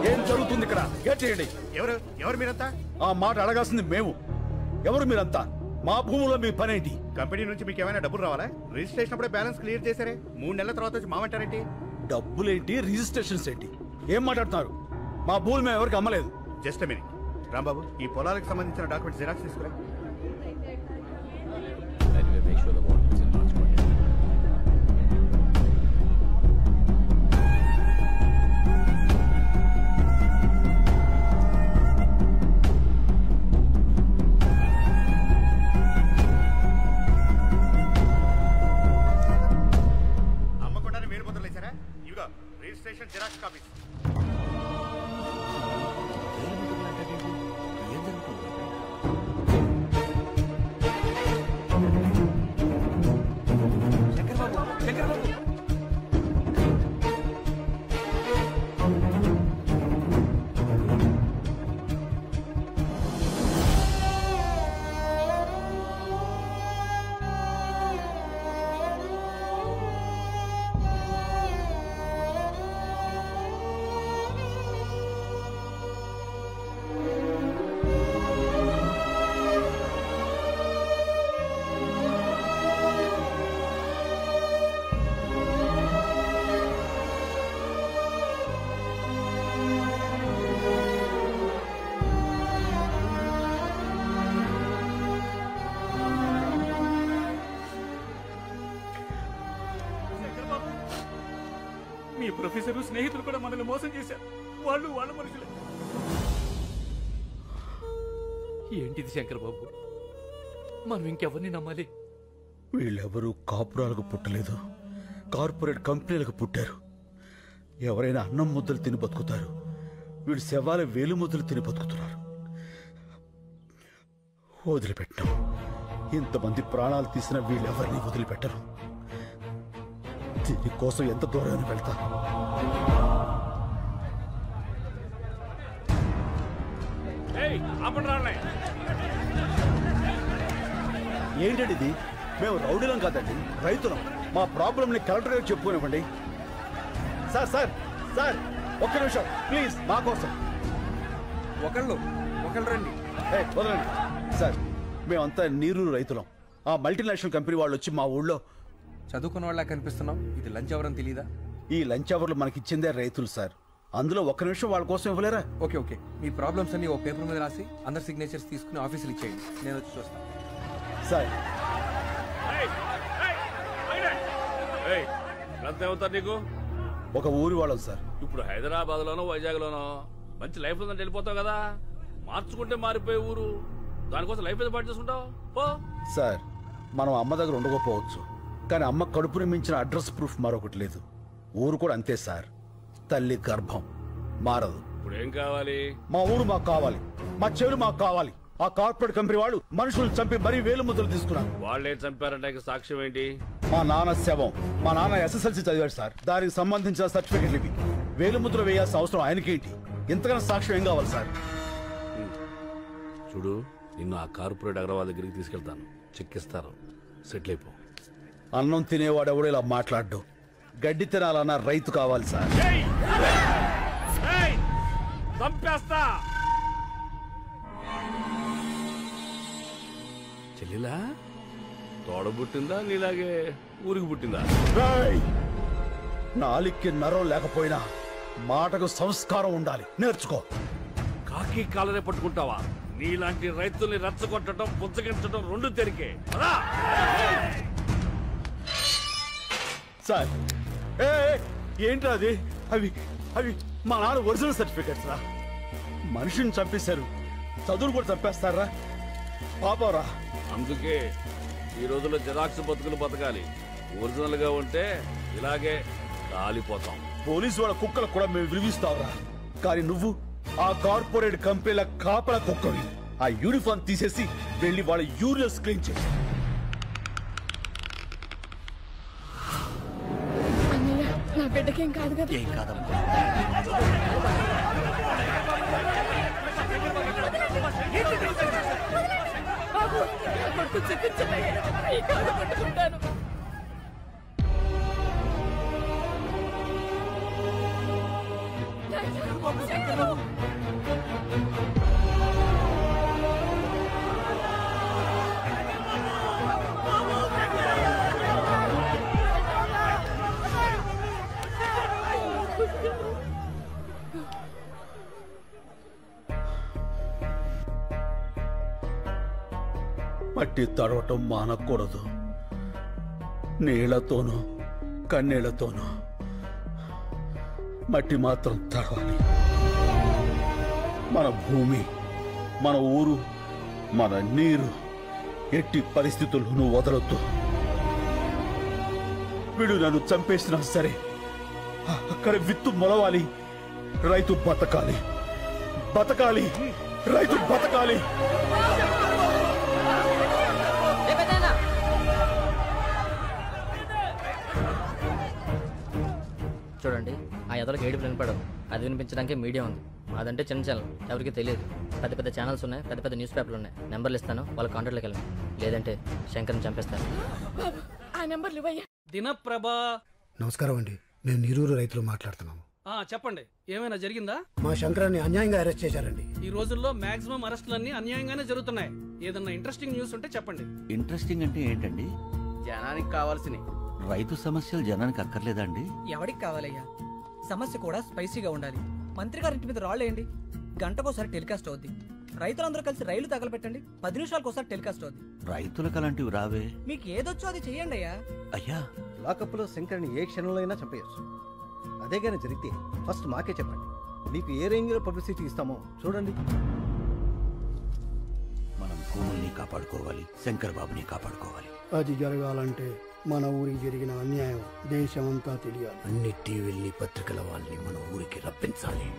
ఏం జరుగుతుంది ఇక్కడ? గట్టియండి. ఎవరు మీరంతా? ఆ మాట అడగాల్సింది మేము. ఎవరు మీరంతా? మా భూములో మీ పనేంటి? కంపెనీ నుంచి మీకు ఏమైనా డబ్బులు రావాలా? రిజిస్ట్రేషన్ అప్పుడే బ్యాలెన్స్ క్లియర్ చేశారే, 3 నెలల తర్వాత వచ్చి మామంటారేంటి? డబ్బులేంటి, రిజిస్ట్రేషన్స్ ఏంటి? ఏం మాట్లాడుతున్నారు? మా భూములు మేము ఎవరికి అమ్మలేదు. జస్ట్ మినిట్ రాంబాబు, ఈ పొలాలకు సంబంధించిన డాక్యుమెంట్స్ జిరాక్స్ తీసుకురా. ప్రొఫెసర్ స్నేహితులు కూడా మనల్ని మోసం చేశారు. వాళ్ళు వాళ్ళ మనుషులే. ఏంటిది శంకర్ బాబు, మనం ఇంకెవరిని నమ్మాలి? వీళ్ళెవరూ కాపురాలకు పుట్టలేదు, కార్పొరేట్ కంపెనీలకు పుట్టారు. ఎవరైనా అన్నం ముద్దలు తిని బతుకుతారు, వీళ్ళు శవాల వేలు ముద్దలు తిని బతుకుతున్నారు. వదిలిపెట్టం. ఇంతమంది ప్రాణాలు తీసిన వీళ్ళెవరిని వదిలిపెట్టరు. దీనికోసం ఎంత దూరాన్ని వెళ్తారు. ఏంటండి ఇది? మేము రౌడీలం కాదండి, రైతులం. మా ప్రాబ్లంని కలెక్టర్ గారికి చెప్పుకోనివ్వండి. సార్ సార్ సార్ ఒక్క నిమిషం ప్లీజ్, మా కోసం ఒకళ్ళు రండి. వదలండి సార్, మేమంతా నీరు రైతులం. ఆ మల్టీనేషనల్ కంపెనీ వాళ్ళు వచ్చి మా ఊళ్ళో చదువుకున్న వాళ్ళ కనిపిస్తున్నాం. ఇది లంచ్ అవర్ అని తెలీదా? ఈ లంచ్ అవర్లు మనకిచ్చిందే రైతులు సార్. అందులో ఒక్క నిమిషం వాళ్ళ కోసం ఇవ్వలేరా? ఓకే ఓకే, మీ ప్రాబ్లమ్స్ అన్ని ఓ పేపర్ మీద రాసి అందరు సిగ్నేచర్స్ తీసుకుని ఆఫీసులు ఇచ్చేయండి. నేను వచ్చి చూస్తాను సార్. ఎంత అవుతారు నీకు? ఒక ఊరి వాళ్ళం సార్. ఇప్పుడు హైదరాబాద్ లోనో వైజాగ్ లోనో మంచి లైఫ్ ఉందని వెళ్ళిపోతావు కదా. మార్చుకుంటే మారిపోయే ఊరు, దానికోసం లైఫ్ ఏదో పాటు చేసుకుంటావు పో. సార్, మనం అమ్మ దగ్గర ఉండకపోవచ్చు, కానీ అమ్మ కడుపుని మించిన అడ్రస్ ప్రూఫ్ మరొకటి లేదు. ఊరు కూడా అంతే సార్, తల్లి గర్భం మారదు. ఇప్పుడు ఏం కావాలి? మా ఊరు మాకు కావాలి, మా చెవులు మాకు కావాలి. ఆ కార్పొరేట్ కంపెనీ వాళ్ళు మనుషులు చంపి మరీ వేలు ముద్దలు తీసుకున్నారు. వాళ్ళే చంపారంటే సాక్ష్యం ఏంటి? మా నాన్న శవం. మా నాన్న SSLC చదివాడు సార్, దానికి సంబంధించిన సర్టిఫికెట్లు ఇవి. వేలు ముద్ర వేయాల్సిన అవసరం ఆయనకేంటి? ఇంతకన్నా సాక్ష్యం ఏం కావాలి సార్? చూడు, నిన్ను ఆ కార్పొరేట్ అగ్రవాల్ దగ్గరికి తీసుకెళ్తాను, చెక్కిస్తారు, సెటిల్ అయిపో. అన్నం తినేవాడు ఎవడు ఇలా మాట్లాడ్డు. గడ్డి తినాలన్న రైతు కావాలి సార్. చంపేస్తా. చెల్లిలా తోడబుట్టిందా నీలాగే ఊరికి పుట్టిందా? నాలిక్కి నరం లేకపోయినా మాటకు సంస్కారం ఉండాలి, నేర్చుకో. కాకి కాలనే పట్టుకుంటావా? నీలాంటి రైతుల్ని రెచ్చగొట్టడం, పుచ్చగించడం రెండు తెరికే. సార్ ఏంట్రా అది? అవి అవి మా నాన్న ఒరిజినల్ సర్టిఫికెట్స్ రా. మనిషిని చంపేశారు, చదువులు కూడా చంపేస్తారా? పాపరా. అందుకే ఈ రోజుల్లో జిరాక్స్ బతుకులు బతకాలి. ఒరిజినల్ గా ఉంటే ఇలాగే కాలిపోతాం. పోలీసు వాళ్ళ కుక్కలకు కూడా మేము విలువిస్తావురా, కానీ నువ్వు ఆ కార్పొరేట్ కంపెనీల కాపల కుక్కవి. ఆ యూనిఫామ్ తీసేసి వెళ్ళి వాళ్ళ యూరియస్ క్లీన్ చేసి. నా బిడ్డకేం కాదు కదా? ఏం కాదమ్మా. మట్టి తడవటం మానకూడదు. నీళ్లతోనూ కన్నీళ్లతోనూ మట్టి మాత్రం తడవాలి. మన భూమి, మన ఊరు, మన నీరు ఎట్టి పరిస్థితుల్లోనూ వదలొద్దు. వీడు నన్ను చంపేసినా సరే అక్కడ విత్తు మొలవాలి, రైతు బతకాలి, బతకాలి, రైతు బతకాలి. చూడండి, ఆ ఎదలకు ఏడుపు వినపడవు. అది వినిపించడానికే మీడియా ఉంది. అదంటే చిన్న ఛానల్, ఎవరికి తెలియదు. పెద్ద పెద్ద ఛానల్స్ ఉన్నాయి, పెద్ద పెద్ద న్యూస్ పేపర్లు ఉన్నాయి. నెంబర్లు ఇస్తాను, వాళ్ళ కాంటాక్ట్లోకి వెళ్ళండి. లేదంటే శంకర్ని చంపేస్తాను. ఆ నెంబర్లు ఇవ్వయ్యా. దినప్రభా. నమస్కారం అండి, మేము నీరూరు రైతులు మాట్లాడుతున్నాము. చెప్పండి, ఏమైనా జరిగిందా? మా శంకరాన్ని అన్యాయంగా అరెస్ట్ చేశారండి. ఈ రోజుల్లో మాక్సిమం అరెస్టులన్నీ అన్యాయంగానే జరుగుతున్నాయి. ఏదన్నా ఇంట్రెస్టింగ్ న్యూస్ ఉంటే చెప్పండి. ఇంట్రెస్టింగ్ అంటే ఏంటండి? జనానికి కావాల్సినవి. రైతు సమస్యలు జనానికి అక్కర్లేదా అండి? ఎవరికి కావాలయ్యా? సమస్య కూడా స్పైసీగా ఉండాలి. మంత్రి గారింటి మీద రాళ్ళేయండి, గంటకోసారి టెలికాస్ట్ అవుద్ది. రైతులందరూ కలిసి రైలు తగలబెట్టండి, 10 నిమిషాలకోసారి టెలికాస్ట్ అవుద్ది. రైతులకు అలాంటివి రావే. మీకు ఏదొచ్చో అది చెయ్యండి అయ్యా. అయ్యా, లాకప్లో శంకర్ని ఏ క్షణంలో అయినా చంపేయచ్చు. అదే కానీ జరిగితే ఫస్ట్ మాకే చెప్పండి. మీకు ఏ రేంజ్లో పబ్లిసిటీ ఇస్తామో చూడండి. మనం భూముల్ని కాపాడుకోవాలి, శంకర్ బాబుని కాపాడుకోవాలి. అది జరగాలంటే మన ఊరికి జరిగిన అన్యాయం దేశమంతా తెలియాలి. అన్ని టీవీల్ని పత్రికల వాళ్ళని మన ఊరికి రప్పించాలి.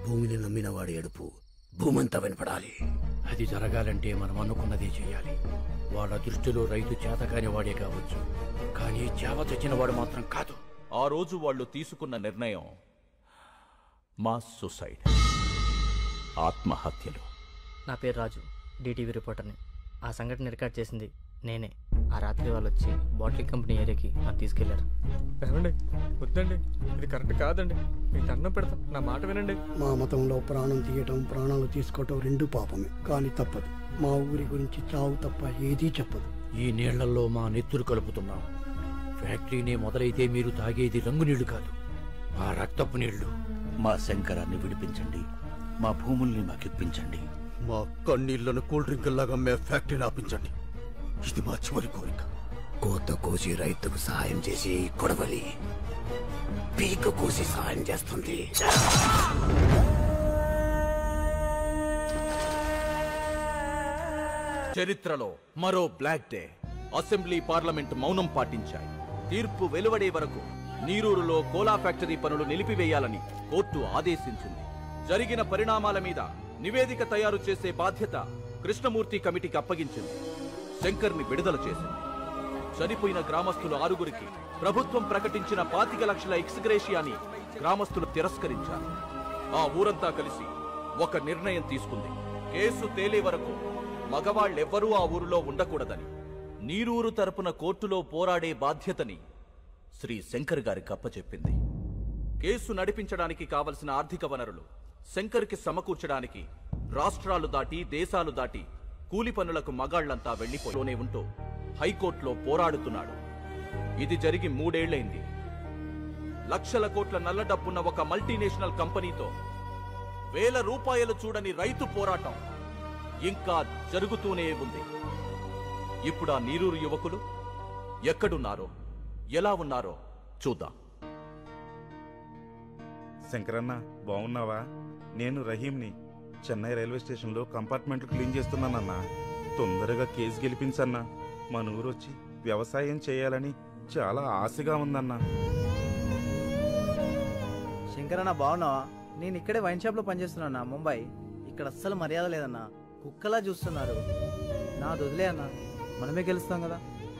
భూమిని నమ్మిన వాడి ఎడుపు భూమంతా వినపడాలి. అది జరగాలంటే మనం అనుకున్నదే చేయాలి. వాళ్ళ దృష్టిలో రైతు చేతకాని వాడే కావచ్చు, కానీ చేవ తెచ్చిన వాడు మాత్రం కాదు. ఆ రోజు వాళ్ళు తీసుకున్న నిర్ణయం మాస్ సూసైడ్, ఆత్మహత్యలు. నా పేరు రాజు, డిటీవీ రిపోర్టర్ని. ఆ సంఘటన రికార్డ్ చేసింది నేనే. ఆ రాత్రి వాళ్ళు వచ్చి బాటిల్ కంపెనీ ఏరియాకి నన్ను తీసుకెళ్లారు. ఏమండి, వద్దండి, ఇది కరెక్ట్ కాదండి. మీకు దండం పెడతా, నా మాట వినండి. మా మతంలో ప్రాణం తీయటం, ప్రాణాలు తీసుకోవటం రెండు పాపమే, కానీ తప్పదు. మా ఊరి గురించి చావు తప్ప ఏదీ చెప్పదు. ఈ నీళ్లలో మా నెత్తురు కలుపుతున్నాం. ఫ్యాక్టరీనే మొదలైతే మీరు తాగేది రంగు నీళ్లు కాదు, ఆ రక్తపు నీళ్లు. మా శంకరాన్ని విడిపించండి, మా భూముల్ని మాకిప్పించండి. మా కన్నీళ్లను కూల్ డ్రింక్ లాగా మే ఫ్యాక్టరీని ఆపించండి. ఇది మా చివరి కోరిక. కోత కోసి రైతుకు సహాయం చేసి కొడవలి పీక కోసి సహాయం చేస్తుంది. చరిత్రలో మరో బ్లాక్ డే. అసెంబ్లీ పార్లమెంట్ మౌనం పాటించాయి. తీర్పు వెలువడే వరకు నీరూరులో కోలా ఫ్యాక్టరీ పనులు నిలిపివేయాలని కోర్టు ఆదేశించింది. జరిగిన పరిణామాల మీద నివేదిక తయారు చేసే బాధ్యత కృష్ణమూర్తి కమిటీకి అప్పగించింది. శంకర్ని విడుదల చేసింది. చనిపోయిన గ్రామస్తులు 6గురికి ప్రభుత్వం ప్రకటించిన 25 లక్షల ఎక్స్గ్రేషియాని గ్రామస్తులు తిరస్కరించారు. ఆ ఊరంతా కలిసి ఒక నిర్ణయం తీసుకుంది. కేసు తేలే వరకు మగవాళ్ళెవ్వరూ ఆ ఊరిలో ఉండకూడదని. నీరూరు తరపున కోర్టులో పోరాడే బాధ్యతని శ్రీ శంకర్ గారికి అప్పచెప్పింది. కేసు నడిపించడానికి కావలసిన ఆర్థిక వనరులు శంకర్కి సమకూర్చడానికి రాష్ట్రాలు దాటి దేశాలు దాటి కూలి పనులకు మగాళ్లంతా వెళ్లిపోతూనే ఉంటూ హైకోర్టులో పోరాడుతున్నాడు. ఇది జరిగి 3 ఏళ్లైంది. లక్షల కోట్ల నల్ల డబ్బున్న ఒక మల్టీనేషనల్ కంపెనీతో వేల రూపాయలు చూడని రైతు పోరాటం ఇంకా జరుగుతూనే ఉంది. ఇప్పుడు ఆ నీరూరు యువకులు ఎక్కడున్నారో, ఎలా ఉన్నారో చూద్దాం. శంకరన్న, బాగున్నావా? నేను రహీంని. చెన్నై రైల్వే స్టేషన్లో కంపార్ట్మెంట్లు క్లీన్ చేస్తున్నానన్నా. తొందరగా కేసు గెలిపించన్నా. మన ఊరు వచ్చి వ్యవసాయం చేయాలని చాలా ఆశగా ఉందన్నా. శంకరన్న, బాగున్నావా? నేను ఇక్కడే వైన్ షాప్లో పనిచేస్తున్నా, ముంబై. ఇక్కడ అస్సలు మర్యాద లేదన్నా. కుక్కలా చూస్తున్నారు. నా వదిలే అన్నా, మనమే గెలుస్తాం కదా.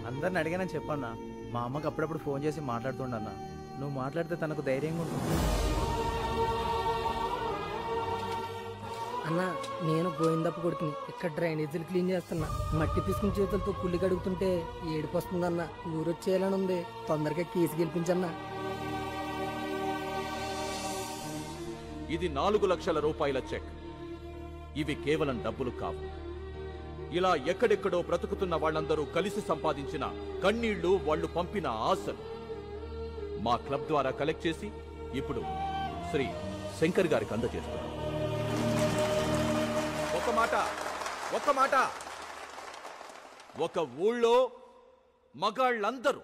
అందరిని అడిగానని చెప్పన్నా. మా అమ్మకి అప్పుడప్పుడు ఫోన్ చేసి మాట్లాడుతుండన్నా. నువ్వు మాట్లాడితే తనకు ధైర్యంగా ఉంటుంది. అన్నా, నేను గోవిందప్ప కొడుకుని. ఇక్కడ డ్రైనేజీలు క్లీన్ చేస్తున్నా. మట్టి తీసుకుని చేతులతో కుళ్ళి కడుగుతుంటే ఏడుపు వస్తుందన్నా. ఊరొచ్చేయాలని ఉంది. తొందరగా కేసు గెలిపించన్నా. ఇది 4 లక్షల రూపాయల చెక్. ఇవి కేవలం డబ్బులు కావు. ఇలా ఎక్కడెక్కడో బ్రతుకుతున్న వాళ్ళందరూ కలిసి సంపాదించిన కన్నీళ్లు, వాళ్ళు పంపిన ఆశలు మా క్లబ్ ద్వారా కలెక్ట్ చేసి ఇప్పుడు శ్రీ శంకర్ గారికి అందజేస్తున్నాం. ఒక మాట, ఒక ఊళ్ళో మగాళ్ళందరూ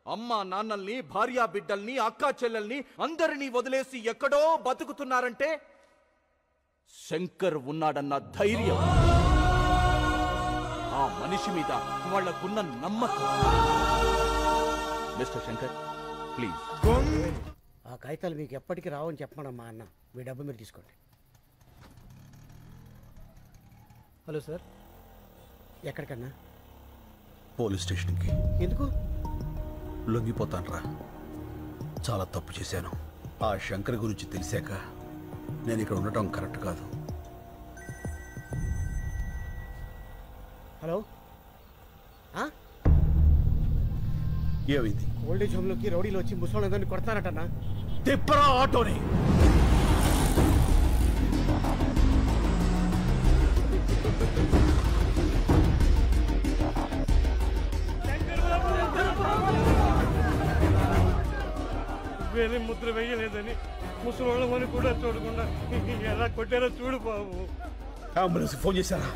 అమ్మా నాన్నల్ని, భార్యా బిడ్డల్ని, అక్కా చెల్లెల్ని అందరినీ వదిలేసి ఎక్కడో బతుకుతున్నారంటే శంకర్ ఉన్నాడన్న ధైర్యం, ఆ మనిషి మీద వాళ్లకున్న నమ్మకం. Mister Shankar, please. ఆ కాగితాలు మీకు ఎప్పటికీ రావని చెప్పమన్నా మా అన్న. మీ డబ్బు మీరు తీసుకోండి. హలో సార్, ఎక్కడికన్నా? పోలీస్ స్టేషన్కి. ఎందుకు? లొంగిపోతాన్రా. చాలా తప్పు చేశాను. ఆ శంకర్ గురించి తెలిసాక నేను ఇక్కడ ఉండటం కరెక్ట్ కాదు. హలో, ఏమైంది? ఓల్డేజ్ హోమ్లోకి రౌడీలు వచ్చి ముసలిందరిని కొడతారటన్నా. తిప్పరా ఆటోని. వేరే ముద్ర వేయలేదని ముసలోళ్ళమని కూడా చూడకుండా ఎలా కొట్టారో చూడు బాబు. అంబులెన్స్ ఫోన్ చేశారా?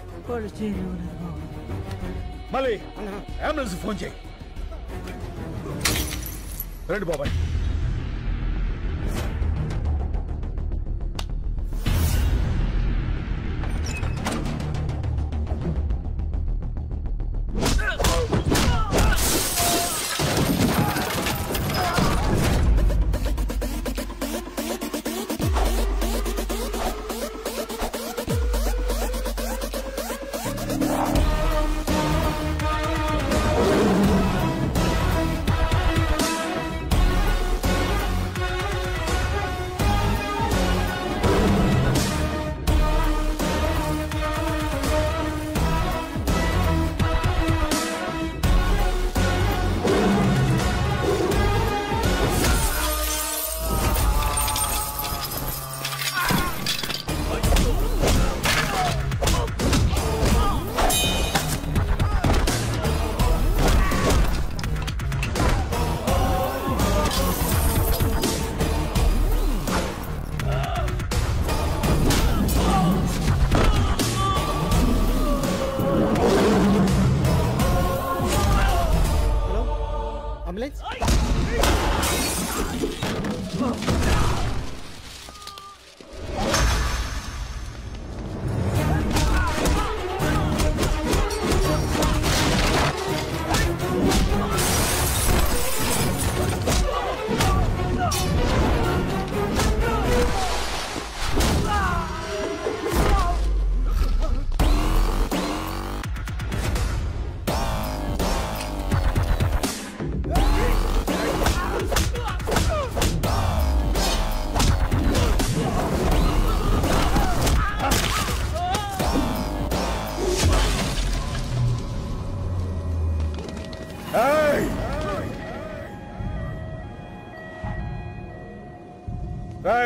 మళ్ళీ అంబులెన్స్ ఫోన్ చేయి. రండి బాబాయ్.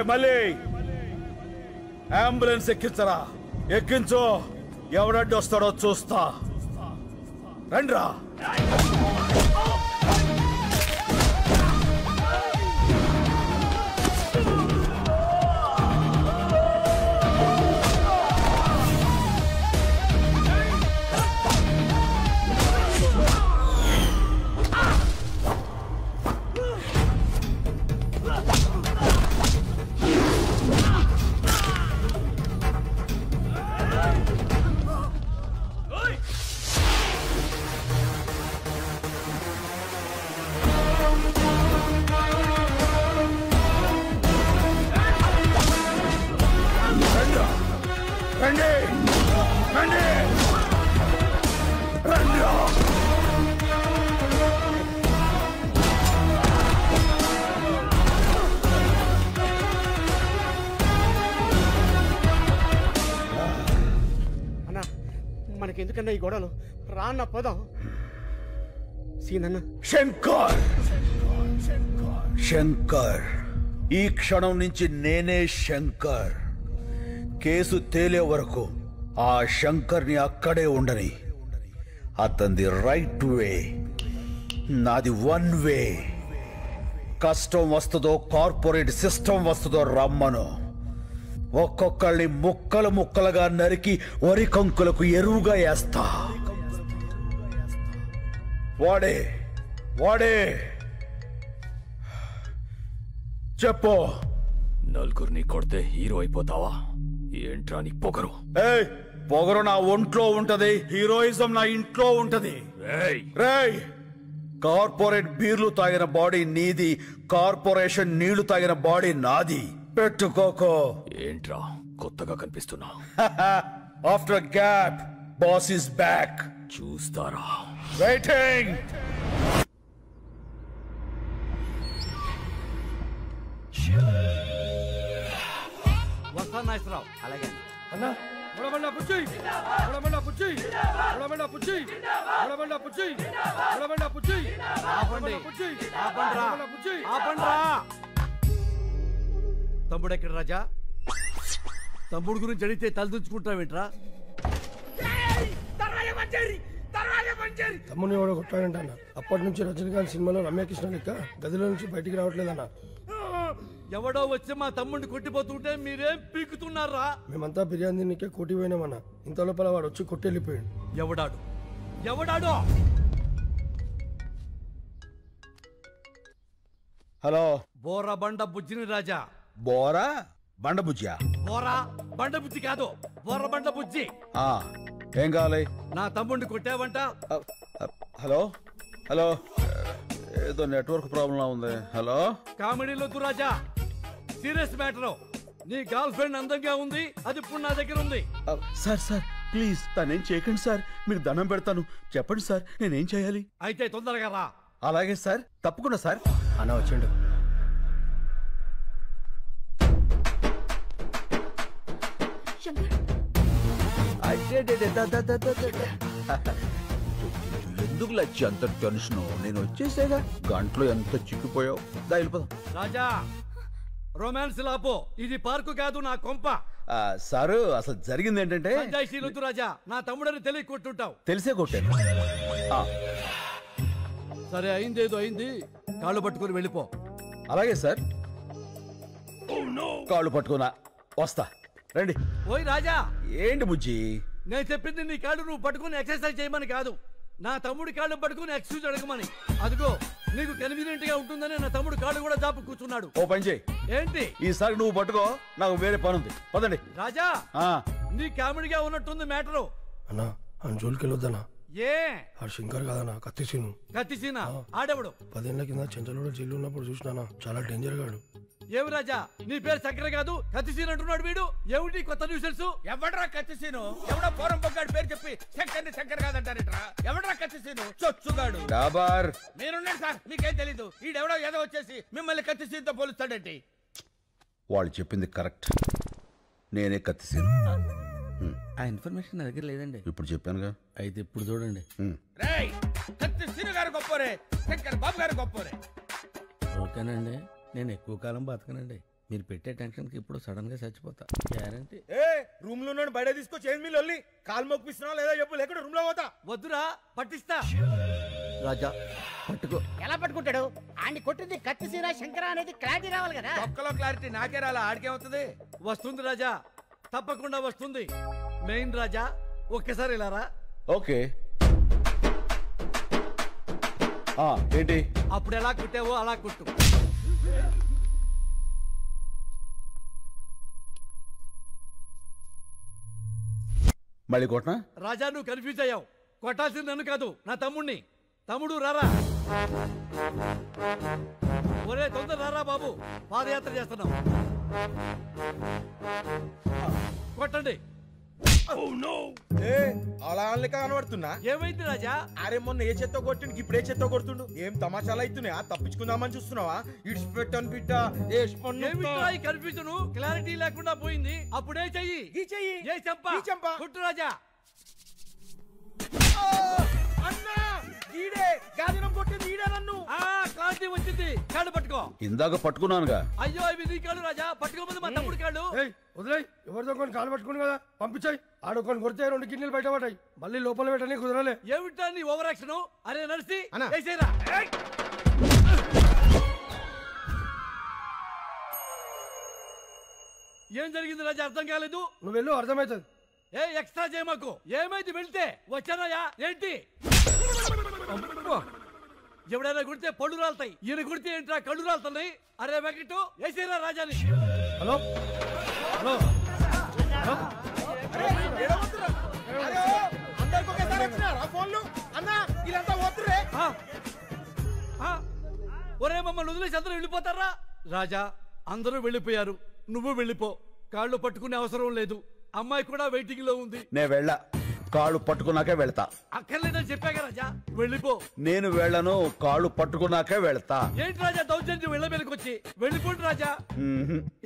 మళ్ళీ అంబులెన్స్ ఎక్కించరా, ఎక్కించు. ఎవడడ్డు వస్తాడో చూస్తా. రండ్రా. మనకెందుకన్నా ఈ గొడవలు? రాన్న పోదాం. సీనన్న. శంకర్, శంకర్, ఈ క్షణం నుంచి నేనే శంకర్. కేసు తేలే వరకు ఆ శంకర్ని అక్కడే ఉండని. అతనిది రైట్ వే, నాది వన్ వే. కష్టం వస్తుందో కార్పొరేట్ సిస్టమ్ వస్తుందో రమ్మను. ఒక్కొక్కళ్ళని ముక్కలు ముక్కలుగా నరికి వరి కంకులకు ఎరువుగా వేస్తా. వాడే వాడే చెప్పు. నలుగురిని కొడితే హీరో అయిపోతావా? ఏంట్రా నీ పొగరు? పొగరు నా ఒంట్లో ఉంటది, హీరోయిజం నా ఇంట్లో ఉంటది. రేయ్, కార్పొరేట్ బీర్లు తాగిన బాడీ నీది, కార్పొరేషన్ నీళ్లు తాగిన బాడీ నాది. పెట్టుకోకో. ఏంట్రా కొత్తగా కనిపిస్తున్నా? After gap boss is back. చూస్తారా? వెయిటింగ్. వస్తా నాగేశ్వరరావు. అలాగే అన్నా. తమ్ముడు ఎక్కడ రాజా? తమ్ముడు గురించి అడిగితే తలదించుకుంటావేంట్రా? తమ్ముని ఎవడో కొట్టాడంట. అప్పటి నుంచి రజనీకాంత్ సినిమాలో రమ్యకృష్ణ లెక్క గదిలో నుంచి బయటికి రావట్లేదన్న. ఎవడో వచ్చి మా తమ్ముడిని కొట్టిపోతుంటే మీరేం పీకుతున్నారా? మేమంతా బిర్యానీ తినకే కోటి పోయినామన్నా. ఇంత లోపల వాడు వచ్చి కొట్టెళ్ళిపోయాడు. ఎవడాడు? ఎవడాడు? హలో, బోరా బండ బుజ్జిని రాజా. బోరా బండ బుజ్జా? బోరా బండ బుజ్జి కాదు, బోరా బండ బుజ్జి. ఏం కావాలి? నా తమ్ముడిని కొట్టావంట. హలో హలో, ఏదో నెట్వర్క్ ప్రాబ్లం ఉంది. హలో, కామెడీలో రాజా, సీరియస్ మ్యాటర్. నీ గర్ల్ ఫ్రెండ్ అందంగా ఉంది, అది ఇప్పుడు నా దగ్గర ఉంది. సార్ సార్ ప్లీజ్ తనేం చేయకండి సార్, మీకు దండం పెడతాను. చెప్పండి సార్, నేనేం చేయాలి? అయితే తొందరగా రా. అలాగే సార్, తప్పకుండా సార్. అన్న వచ్చిండు. ఎందుకు లచ్చి అంత టెన్షన్? నేను వచ్చేసేగా, గంటలో ఎంత చిక్కిపోయావు. వెళ్ళిపోదాం. రాజా, రొమాన్స్ లాపో, ఇది పార్కు కాదు, నా కొంప. సారు, అసలు జరిగింది ఏంటంటే, రాజా, నా తమ్ముడని తెలియ కొట్టుంటావు. తెలిసే కొట్టాను. సరే, అయిందేదో అయింది, కాళ్ళు పట్టుకుని వెళ్ళిపో. అలాగే సార్, కాళ్ళు పట్టుకున్నా వస్తా. రండి. ఓయ్ రాజా. ఏంటి బుజ్జి? నేను చెప్పింది నీ కాళ్ళు నువ్వు పట్టుకుని ఎక్సర్సైజ్ చేయమని కాదు, నా తమ్ముడి కాళ్ళు పట్టుకుని ఎక్సర్సైజ్ అడగమని. అదిగో నీకు కన్వీనియంట్ గా ఉంటుందని నా తమ్ముడు కాళ్ళు కూడా జాపు కూర్చున్నాడు. ఓ పని చేయి. ఏంటి? ఈసారి నువ్వు పట్టుకో, నాకు వేరే పని ఉంది. పదండి. రాజా, నీ కామెడీగా ఉన్నట్టుంది మ్యాటరు. అన్నా అని జోలికి వెళ్ళొద్దనా? ఏ ఆ శంకర్ కాదన్నా, కత్తిసీను. కత్తిసీనా? ఆడెవడు? 10 ఏళ్ల కింద చెంచలోడ జైలు ఉన్నప్పుడు చూసినానా, చాలా డేంజర్ గాడు. ఏమి రాజా, నీ పేరు చక్కెర కాదు కత్తిసీన్ అంటున్నాడు వీడు. ఏమిటి కొత్త న్యూస్? ఎవడ్రా కత్తిసీను? ఎవడో పోరం పొగ్గాడు పేరు చెప్పి శంకర్ని శంకర్ కాదంటారేట్రా? ఎవడ్రా కత్తిసీను? చొచ్చుగాడు. మీరున్నాడు సార్, మీకేం తెలీదు. ఈడెవడో ఏదో వచ్చేసి మిమ్మల్ని కత్తిసీన్తో పోలుస్తాడేంటి? వాళ్ళు చెప్పింది కరెక్ట్, నేనే కత్తిసీను. ఆ ఇన్ఫర్మేషన్ నా దగ్గర లేదండి. ఇప్పుడు చెప్పానుగా. అయితే ఇప్పుడు చూడండి. రేయ్, కత్తిసీను గారు గొప్పోరే, శంకర్ బాబు గారు గొప్పోరే. ఓకేనండి, నేను ఎక్కువ కాలం బతకనండి. మీరు పెట్టే టెన్షన్కి ఇప్పుడు సడన్ గా చచ్చిపోతా గ్యారంటీ. రూమ్ లో ఉన్నాడు బయట తీసుకొచ్చి ఏం మీ లొల్లి కాలు మొక్కిస్తున్నా లేదా చెప్పు లేకుండా రూమ్ లో పోతా. వద్దురా పట్టిస్తా. రాజా పట్టుకో. ఎలా పట్టుకుంటాడు? ఆడిని కొట్టింది కత్తిసీన శంకర అనేది క్లారిటీ రావాలి కదా. ఒక్కలో క్లారిటీ నాకే రాలా, ఆడికేమవుతుంది? వస్తుంది రాజా, తప్పకుండా వస్తుంది. మెయిన్ రాజా ఒక్కసారి ఇలా రా. ఓకే ఏంటి? అప్పుడు ఎలా కుట్టావో అలా కుట్టు. మళ్ళీ కొట్టనా? రాజా నువ్వు కన్ఫ్యూజ్ అయ్యావు. కొట్టాల్సింది నన్ను కాదు, నా తమ్ముణ్ణి. తమ్ముడు రారా. ఒరే తొందర రారా బాబు, పాదయాత్ర చేస్తున్నాం. కొట్టండి. అలా కనబడుతున్నా. ఏమైంది రాజా? అరే మొన్న ఏ చెత్త కొట్టిండు, ఇప్పుడు ఏ చెత్త కొడుతుండు. ఏం తమాషాలు అవుతున్నాయా? తప్పించుకుందామని చూస్తున్నావా? ఇడిచిపెట్టాను బిడ్డ. కన్ఫ్యూజన్ క్లారిటీ లేకుండా పోయింది. అప్పుడే చెయ్యి ఏ చెంప కుట్టు రాజా. క్లారిటీ వచ్చింది. కాళ్ళు పట్టుకో. ఇందాక పట్టుకున్నానుగా. అయ్యో ఇవి నీ కాళ్ళు రాజా, పట్టుకోపోతే మా తమ్ముడు కాళ్ళు. వదిలే, ఎవరితో కొన్ని కాలు పట్టుకుని కదా పంపించాయి. ఆడుకొని కొడితే 2 కిడ్నీలు బయట పడ్డాయి. మళ్ళీ లోపల పెట్టని కుదరలే. ఏమిటా నీ ఓవర్ యాక్షన్? అరే నడిచి వేసేరా. ఏం జరిగింది రాజా? అర్థం కాలేదు. నువ్వు వెళ్ళు, అర్థమవుతుంది. ఎక్స్ట్రా చేయమాకు. ఏమైంది వెళ్తే? వచ్చానయ్యా. ఏంటి? ఎవడైనా కుడితే పళ్ళు రాలుతాయి, ఈయన కుడితే ఏంట్రా కళ్ళు రాలుతున్నాయి? అరే వెంకట్ వేసేరా రాజాని. హలో హలో ఒరే మమ్మల్ని వదిలేసి అందరూ వెళ్ళిపోతారా? రాజా అందరూ వెళ్ళిపోయారు, నువ్వు వెళ్ళిపో. కాళ్ళు పట్టుకునే అవసరం లేదు. అమ్మాయి కూడా వెయిటింగ్ లో ఉంది. నేను వెళ్ళా, కాళ్ళు పట్టుకున్నాకే వెళ్తా. అక్కర్లేదని చెప్పాక రాజా, వెళ్ళిపో. నేను వెళ్ళను, కాళ్ళు పట్టుకున్నాకే వెళ్తా. ఏంటి రాజా దౌర్జన్యం? వెళ్ళ మీదకి వచ్చి వెళ్ళిపోండి రాజా.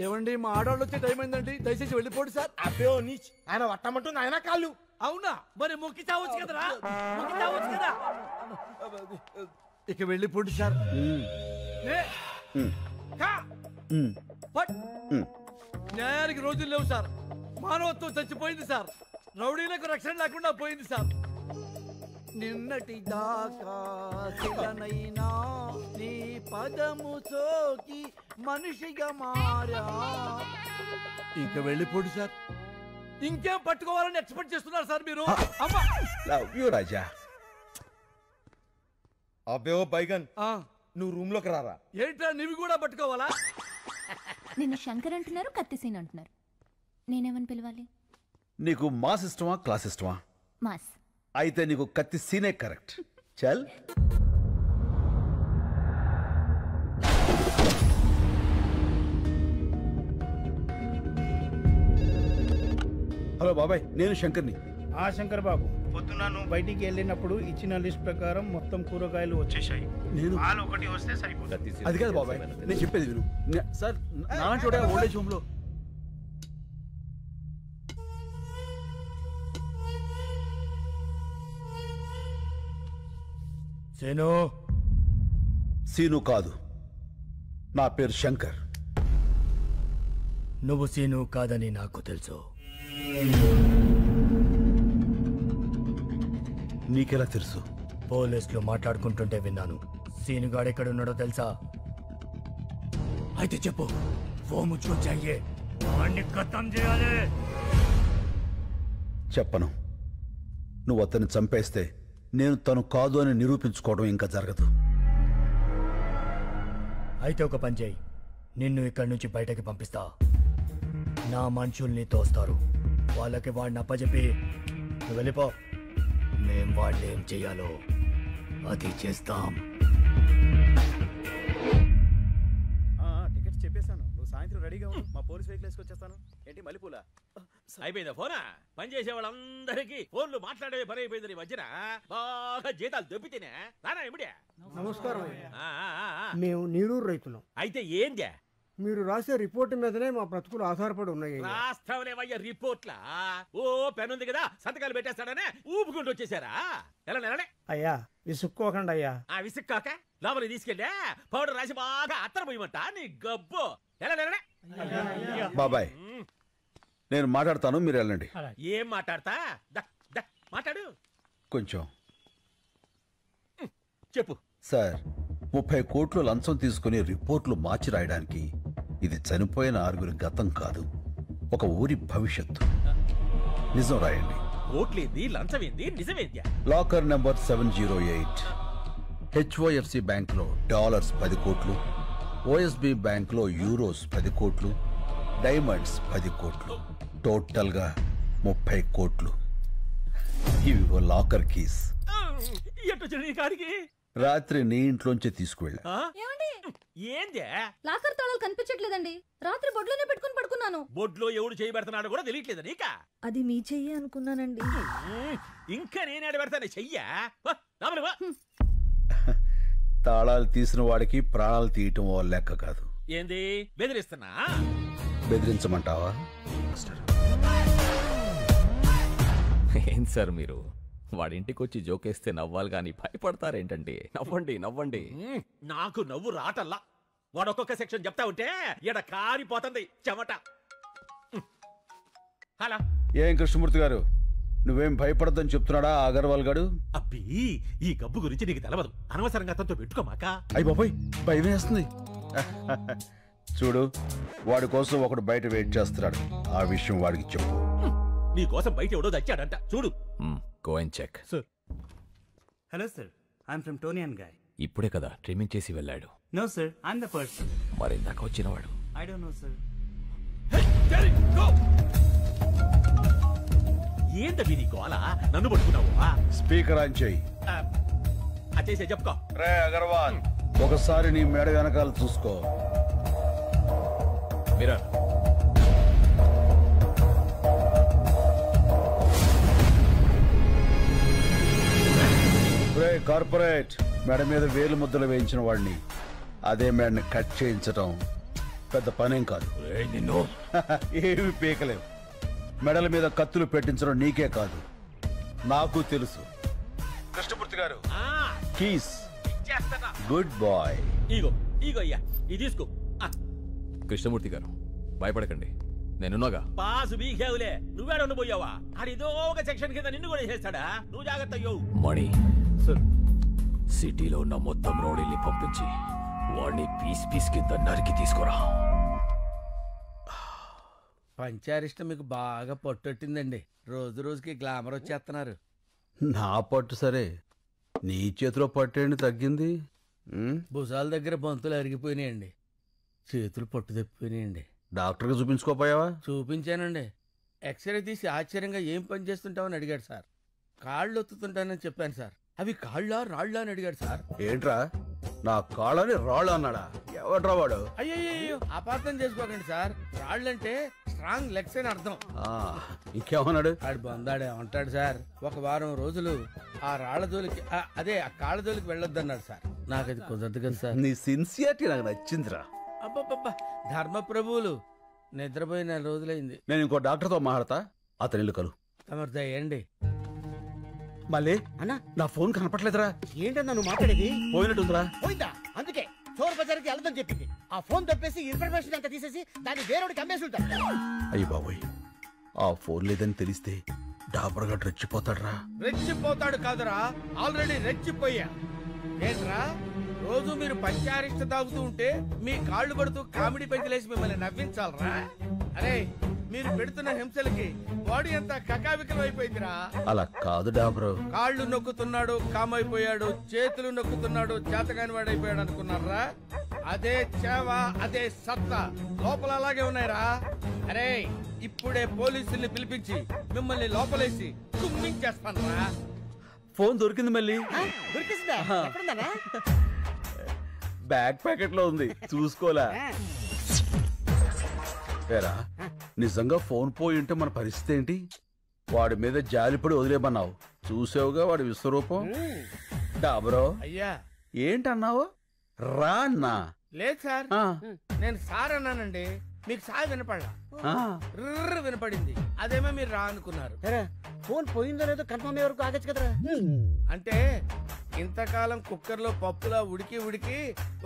ఏమండి మా ఆడవాళ్ళు వచ్చే టైం అయిందండి, దయచేసి వెళ్ళిపోండి సార్. అబ్బో నీచ్, ఆయన వట్టమంటుంది ఆయన కాళ్ళు. అవునా? మరి మొక్కి చావచ్చు కదరా, మొక్కి చావచ్చు కదా. ఇక వెళ్ళిపోండి సార్. న్యాయానికి రోజులు లేవు సార్. మానవత్వం చచ్చిపోయింది సార్. రౌడీలకు రక్షణ లేకుండా పోయింది సార్. నిన్నటి దాకా శిలనైనా నీ పదము సోకి మనిషిగా మారా. ఇంక వెళ్ళిపోండి సార్. ఇంకేం పట్టుకోవాలని ఎక్స్పెక్ట్ చేస్తున్నారు సార్ మీరు? అమ్మా లవ్ యూ రాజా. అబ్బో బైగన్, నువ్వు రూమ్ లోకి రారా. ఏంట్రా నీవి కూడా పట్టుకోవాలా? నిన్ను శంకర్ అంటున్నారు, కత్తిసీన్ అంటున్నారు. నేనేమని పిలవాలి? నీకు మాస్ ఇష్టమా క్లాస్ ఇష్టమా? మాస్. అయితే నీకు కత్తి సీనే కరెక్ట్. చల్. హలో బాబాయ్, నేను శంకర్ని. శంకర్ బాబు, పొద్దున నువ్వు బయటికి వెళ్ళినప్పుడు ఇచ్చిన లిస్ట్ ప్రకారం మొత్తం కూరగాయలు వచ్చేసాయి. నేను పాలు ఒకటి వస్తే సరిపోతుంది. అది కాదు బాబాయ్, నేను చెప్పేది విను. సార్ నాలాంటి ఓల్డేజ్ హోమ్ లో సీను కాదు, నా పేరు శంకర్. నువ్వు సీను కాదని నాకు తెలుసు. నీకెలా తెలుసు? పోలీసులు మాట్లాడుకుంటుంటే విన్నాను. సీనుగాడు ఎక్కడున్నాడో తెలుసా? అయితే చెప్పు. ఫోన్ వచ్చాయే, వాణ్ణి ఖతం చేయాలి. చెప్పను. నువ్వు అతన్ని చంపేస్తే నేను తను కాదు అని నిరూపించుకోవడం ఇంకా జరగదు. అయితే ఒక పని చేయి, నిన్ను ఇక్కడి నుంచి బయటకి పంపిస్తా. నా మనుషుల్ని తోస్తారు. వాళ్ళకి వాడిని అప్పచెప్పి నువ్వు వెళ్ళిపో. మేం వాళ్ళు ఏం చెయ్యాలో అది చేస్తాం. టికెట్స్ చెప్పేశాను. నువ్వు సాయంత్రం రెడీగా ఉండు. మా పోలీస్ వెహికల్ వేసుకొచ్చేస్తాను. ఏంటి మల్లెపూల అయిపోయిందా ఫోనా? పనిచేసే వాళ్ళందరికీ ఫోన్లు మాట్లాడే పని అయిపోయింది. మధ్యన బాగా జీతాలు దొబ్బితేనే రానా ఇమిడియా. నమస్కారం. మేము నీరూరు రైతులం. అయితే ఏంది? మీరు రాసే రిపోర్ట్ మీదనే మా బ్రతుకులు ఆధారపడి ఉన్నాయి. రాస్తావులేవయ్యా రిపోర్ట్లా? ఓ పెన్ ఉంది కదా, సంతకాలు పెట్టేస్తాడనే ఊపుకుంటూ వచ్చేసారా? ఎలా అయ్యా విసుక్కోకండి అయ్యా. విసుక్కాక లోపలికి తీసుకెళ్ళా పౌడర్ రాసి బాగా అత్తర పోయమంట. నీ గబ్బు బాబాయ్ నేను మాట్లాడతాను, మీరు వెళ్ళండి. ఏం మాట్లాడతా? మాట్లాడు కొంచెం చెప్పు. సార్, 30 కోట్లు లంచం తీసుకుని రిపోర్ట్లు మార్చి రాయడానికి ఇది చనిపోయిన 6 గతం కాదు, ఒక ఊరి భవిష్యత్తు. నిజం రాయండి. ఓట్లేంది, లంచమేంది, నిజమేంద్యా? లాకర్ నెంబర్ 708 HOFC బ్యాంక్లో డాలర్స్ 10 కోట్లు, OSB బ్యాంక్లో యూరోస్ 10 కోట్లు, డైమండ్స్ 10 కోట్లు, టోటల్గా 30 కోట్లు. ఇవి లాకర్ కీస్. రాత్రి నీ ఇంట్లోంచి తీసుకువెళ్ళా. ఏందే? లాకర్ తాళాలు కనిపించట్లేదండి. రాత్రి బొడ్లోనే పెట్టుకుని పడుకున్నాను. బొడ్లో ఎవడు చేయబెడుతున్నాడు కూడా తెలియట్లేదు నీకా? అది మీ చెయ్యి అనుకున్నానండి. ఇంకా నేనేడ పెడతాను చెయ్యా? తాళాలు తీసిన వాడికి ప్రాణాలు తీయటం ఓ లెక్క కాదు. ఏంది బెదిరిస్తున్నా? బెదిరించమంటావా? ఏం సార్ మీరు వాడింటికి వచ్చి జోకేస్తే నవ్వాలి గాని భయపడతారేంటండి? నవ్వండి నవ్వండి. నాకు నవ్వు రాటల్లా. వాడొక్కొక్క సెక్షన్ చెప్తా ఉంటే ఎడ కారిపోతుంది చెమట. హలో, ఏం కృష్ణమూర్తి గారు, నువ్వేం భయపడద్దని చెప్తున్నాడా అగర్వాల్ గారు? అబ్బి, ఈ గబ్బు గురించి నీకు తెలవదు. అనవసరంగా అతనితో పెట్టుకోమాక. అయ్య బాబాయ్, భయం వేస్తుంది. చూడు, వాడి కోసం ఒకడు బయట వెయిట్ చేస్తున్నాడు. ఆ విషయం వాడికి చెప్పు. నీ కోసం బయట ఎవడో దచ్చాడంట, చూడు. Go and check. Hello sir, I'm from Toni and guy. ఇప్పుడే కదా ట్రిమ్మింగ్ చేసి వెళ్ళాడు. No sir, I'm the person. మరి ఇందాక వచ్చినవాడు? I don't know sir. ఏంటవి నీ గోల? నన్ను పట్టుకున్నావా? స్పీకర్ ఆన్ చేయి. అచ్చేసే చెప్పుకో. రే అగర్వాల్, ఒకసారి నీ మేడ వెనకాల చూసుకో. మీరా కార్పొరేట్ మేడ మీద వేలు ముద్దలు వేయించిన వాడిని అదే మేడని కట్ చేయించడం పెద్ద పనేం కాదు. ఏమి పీకలేవు. మెడల మీద కత్తులు పెట్టించడం నీకే కాదు, నాకు తెలుసు. కృష్ణమూర్తి గారు, కీస్. Good boy. ఇగో ఇగో అయ్యా, ఇది తీసుకో. కృష్ణమూర్తి గారు, భయపడకండి, నేనున్నాగా. పాసు బీకేవులే, నువ్వేడ ఉండిపోయావా? ఆడిదో ఒక సెక్షన్ కింద నిన్ను కూడా చేస్తాడా? నువ్వు జాగ్రత్త అయ్యో. మణి, సిటీలో ఉన్న మొత్తం రౌడీల్ని పంపించి వాడిని పీస్ పీస్ కింద నరికి తీసుకురా. పంచారిష్ట మీకు బాగా పట్టొట్టిందండి. రోజు రోజుకి గ్లామర్ వచ్చేస్తున్నారు. నా పట్టు సరే, నీ చేతిలో పట్టేండి తగ్గింది. భుజాల దగ్గర బంతులు అరిగిపోయినాయండి, చేతులు పట్టు తప్పిపోయినాయండి. డాక్టర్కి చూపించుకోపోయావా? చూపించానండి. ఎక్స్రే తీసి ఆశ్చర్యంగా ఏం పని చేస్తుంటావని అడిగాడు సార్. కాళ్ళు ఒత్తుతుంటానని చెప్పాను సార్. అవి కాళ్ళ రాళ్ళ అని అడిగాడు సార్. ఏంట్రా, నా కాళ్ళని రాళ్ళు అన్నాడా? ఎవడ్రా వాడు? అయ్యో, అపార్థం చేసుకోకండి సార్. రాళ్ళంటే స్ట్రాంగ్ లెగ్స్ అని అర్థం. ఇంకేమన్నాడు? ఆడు బందాడే ఉంటాడు సార్. ఒక వారం రోజులు ఆ రాళ్ల జోలికి, అదే ఆ కాళ్ళ జోలికి వెళ్ళొద్దన్నాడు సార్. నాకు అది కుదరదు కదా సార్. నీ సిన్సియారిటీ నాకు నచ్చిందిరా. అబ్బబ్బబ్బా, ధర్మప్రభువులు నిద్రపోయి 4 రోజులైంది. నేను ఇంకో డాక్టర్తో మాట్లాడతా, అతని ఇల్లు కలు. తమరు దయండి. మళ్ళీ అన్నా, నా ఫోన్ కనపట్లేదురా. ఏంటన్నా నువ్వు మాట్లాడేది? పోయినట్టుందిరా. పోయిందా? అందుకే చోర్ బజార్కి వెళ్ళదని చెప్పింది. ఆ ఫోన్ తప్పేసి ఇన్ఫర్మేషన్ అంతా తీసేసి దాన్ని వేరేవాడికి అమ్మేసి ఉంటారు. అయ్యి బాబోయ్, ఆ ఫోన్ లేదని తెలిస్తే డాబర్గా రెచ్చిపోతాడురా. రెచ్చిపోతాడు కాదురా, ఆల్రెడీ రెచ్చిపోయా. ఏంట్రా, రోజు మీరు పంచారిష్ట తాగుతూ ఉంటే మీ కాళ్ళు పడుతూ కామెడీ పెంచలేసి మిమ్మల్ని నవ్వించాలరా? అరే, మీరు పెడుతున్న హింసలకి బాడీ అంతా కకావికలం అయిపోయిందిరా. అలా కాదు డాబ్రో. కాళ్ళు నొక్కుతున్నాడు కామైపోయాడు, చేతులు నొక్కుతున్నాడు చేతకాని వాడైపోయాడు అనుకున్నారా? అదే చేవ, అదే సత్తా లోపల అలాగే ఉన్నాయిరా. అరే, ఇప్పుడే పోలీసుల్ని పిలిపించి మిమ్మల్ని లోపలేసి కుమ్మించేస్తానరా. ఫోన్ దొరికింది. మళ్ళీ దొరికిందా? ఎక్కడుందన్నా? బ్యాక్ ప్యాకెట్ లో ఉంది, చూసుకోలే. ఏరా, నిజంగా ఫోన్ పోయి ఉంటే మన పరిస్థితి ఏంటి? వాడి మీద జాలిపడి వదిలేమన్నావు, చూసావుగా వాడి విశ్వరూపం. డాబ్రో అయ్యా, ఏంటన్నావు? రా అన్నా. లేదు సార్, నేను సార్ అన్నానండి. మీకు సార్ వినపడలా, వినపడింది. అదేమో మీరు రా అనుకున్నారు. ఫోన్ పోయిందో లేదో కన్ఫర్మ్ అయ్యే వరకు ఆగచ్చు కదరా. అంటే ఇంతకాలం కుక్కర్లో పప్పులా ఉడికి ఉడికి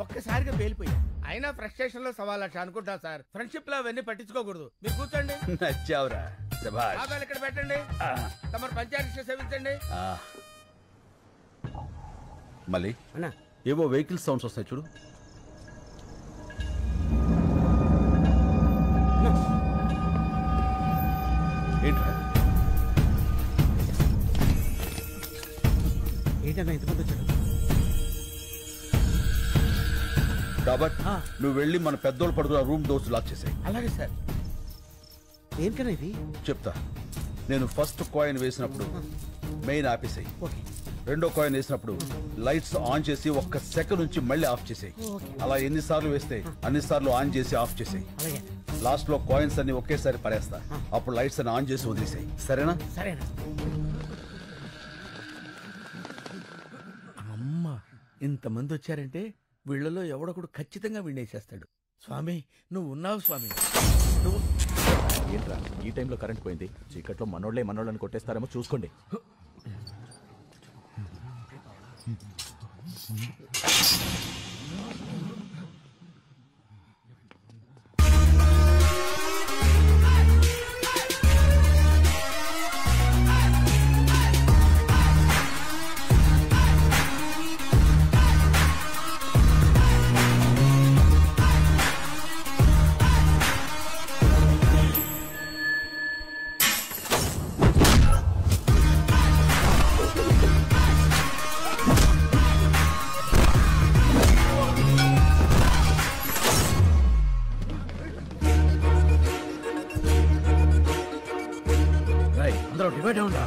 ఒక్కసారిగా పేలిపోయా. అయినా ఫ్రస్ట్రేషన్ లో 1.25 అనుకుంటా సార్. ఫ్రెండ్షిప్ లో అవన్నీ పట్టించుకోకూడదు. మీరు కూర్చోండి. నచ్చావురా శభాష్. బాబాలు ఇక్కడ పెట్టండి. తమరు పంచాయతీ సేవించండి. మళ్ళీ ఏవో వెహికల్ సౌండ్స్ వస్తాయి చూడు. ఏంట్రా ఏంటన్నా ఇంతమంది వచ్చాడు? కాబట్టి నువ్వు వెళ్ళి మన పెద్దోళ్ళు పడుకున్న రూమ్ డోర్స్ లాక్ చేసాయి. అలాగే సార్. ఏంటన్నా ఇది? చెప్తా. నేను ఫస్ట్ కాయిన్ వేసినప్పుడు మెయిన్ ఆపేసాయి. రెండో కాయిన్ వేసినప్పుడు లైట్స్ ఆన్ చేసి 1 సెకండ్ నుంచి మళ్ళీ ఆఫ్ చేసాయి. అలా ఎన్నిసార్లు వేస్తే అన్నిసార్లు ఆన్ చేసి ఆఫ్ చేసాయి. లాస్ట్ లో కాయిన్స్ అన్ని ఒకేసారి పడేస్తా. అప్పుడు లైట్స్ అన్ని ఆన్ చేసి వదిలేసాయి. సరేనా? సరేనా. అమ్మ, ఇంతమంది వచ్చారంటే వీళ్ళలో ఎవడొకడు ఖచ్చితంగా వినేసేస్తాడు. స్వామి నువ్వు ఉన్నావు స్వామి. నువ్వు ఏంట్రా ఈ టైంలో కరెంట్ పోయింది? చీకట్లో మనోళ్ళని కొట్టేస్తారేమో చూసుకోండి. డివైడ్ అవునా?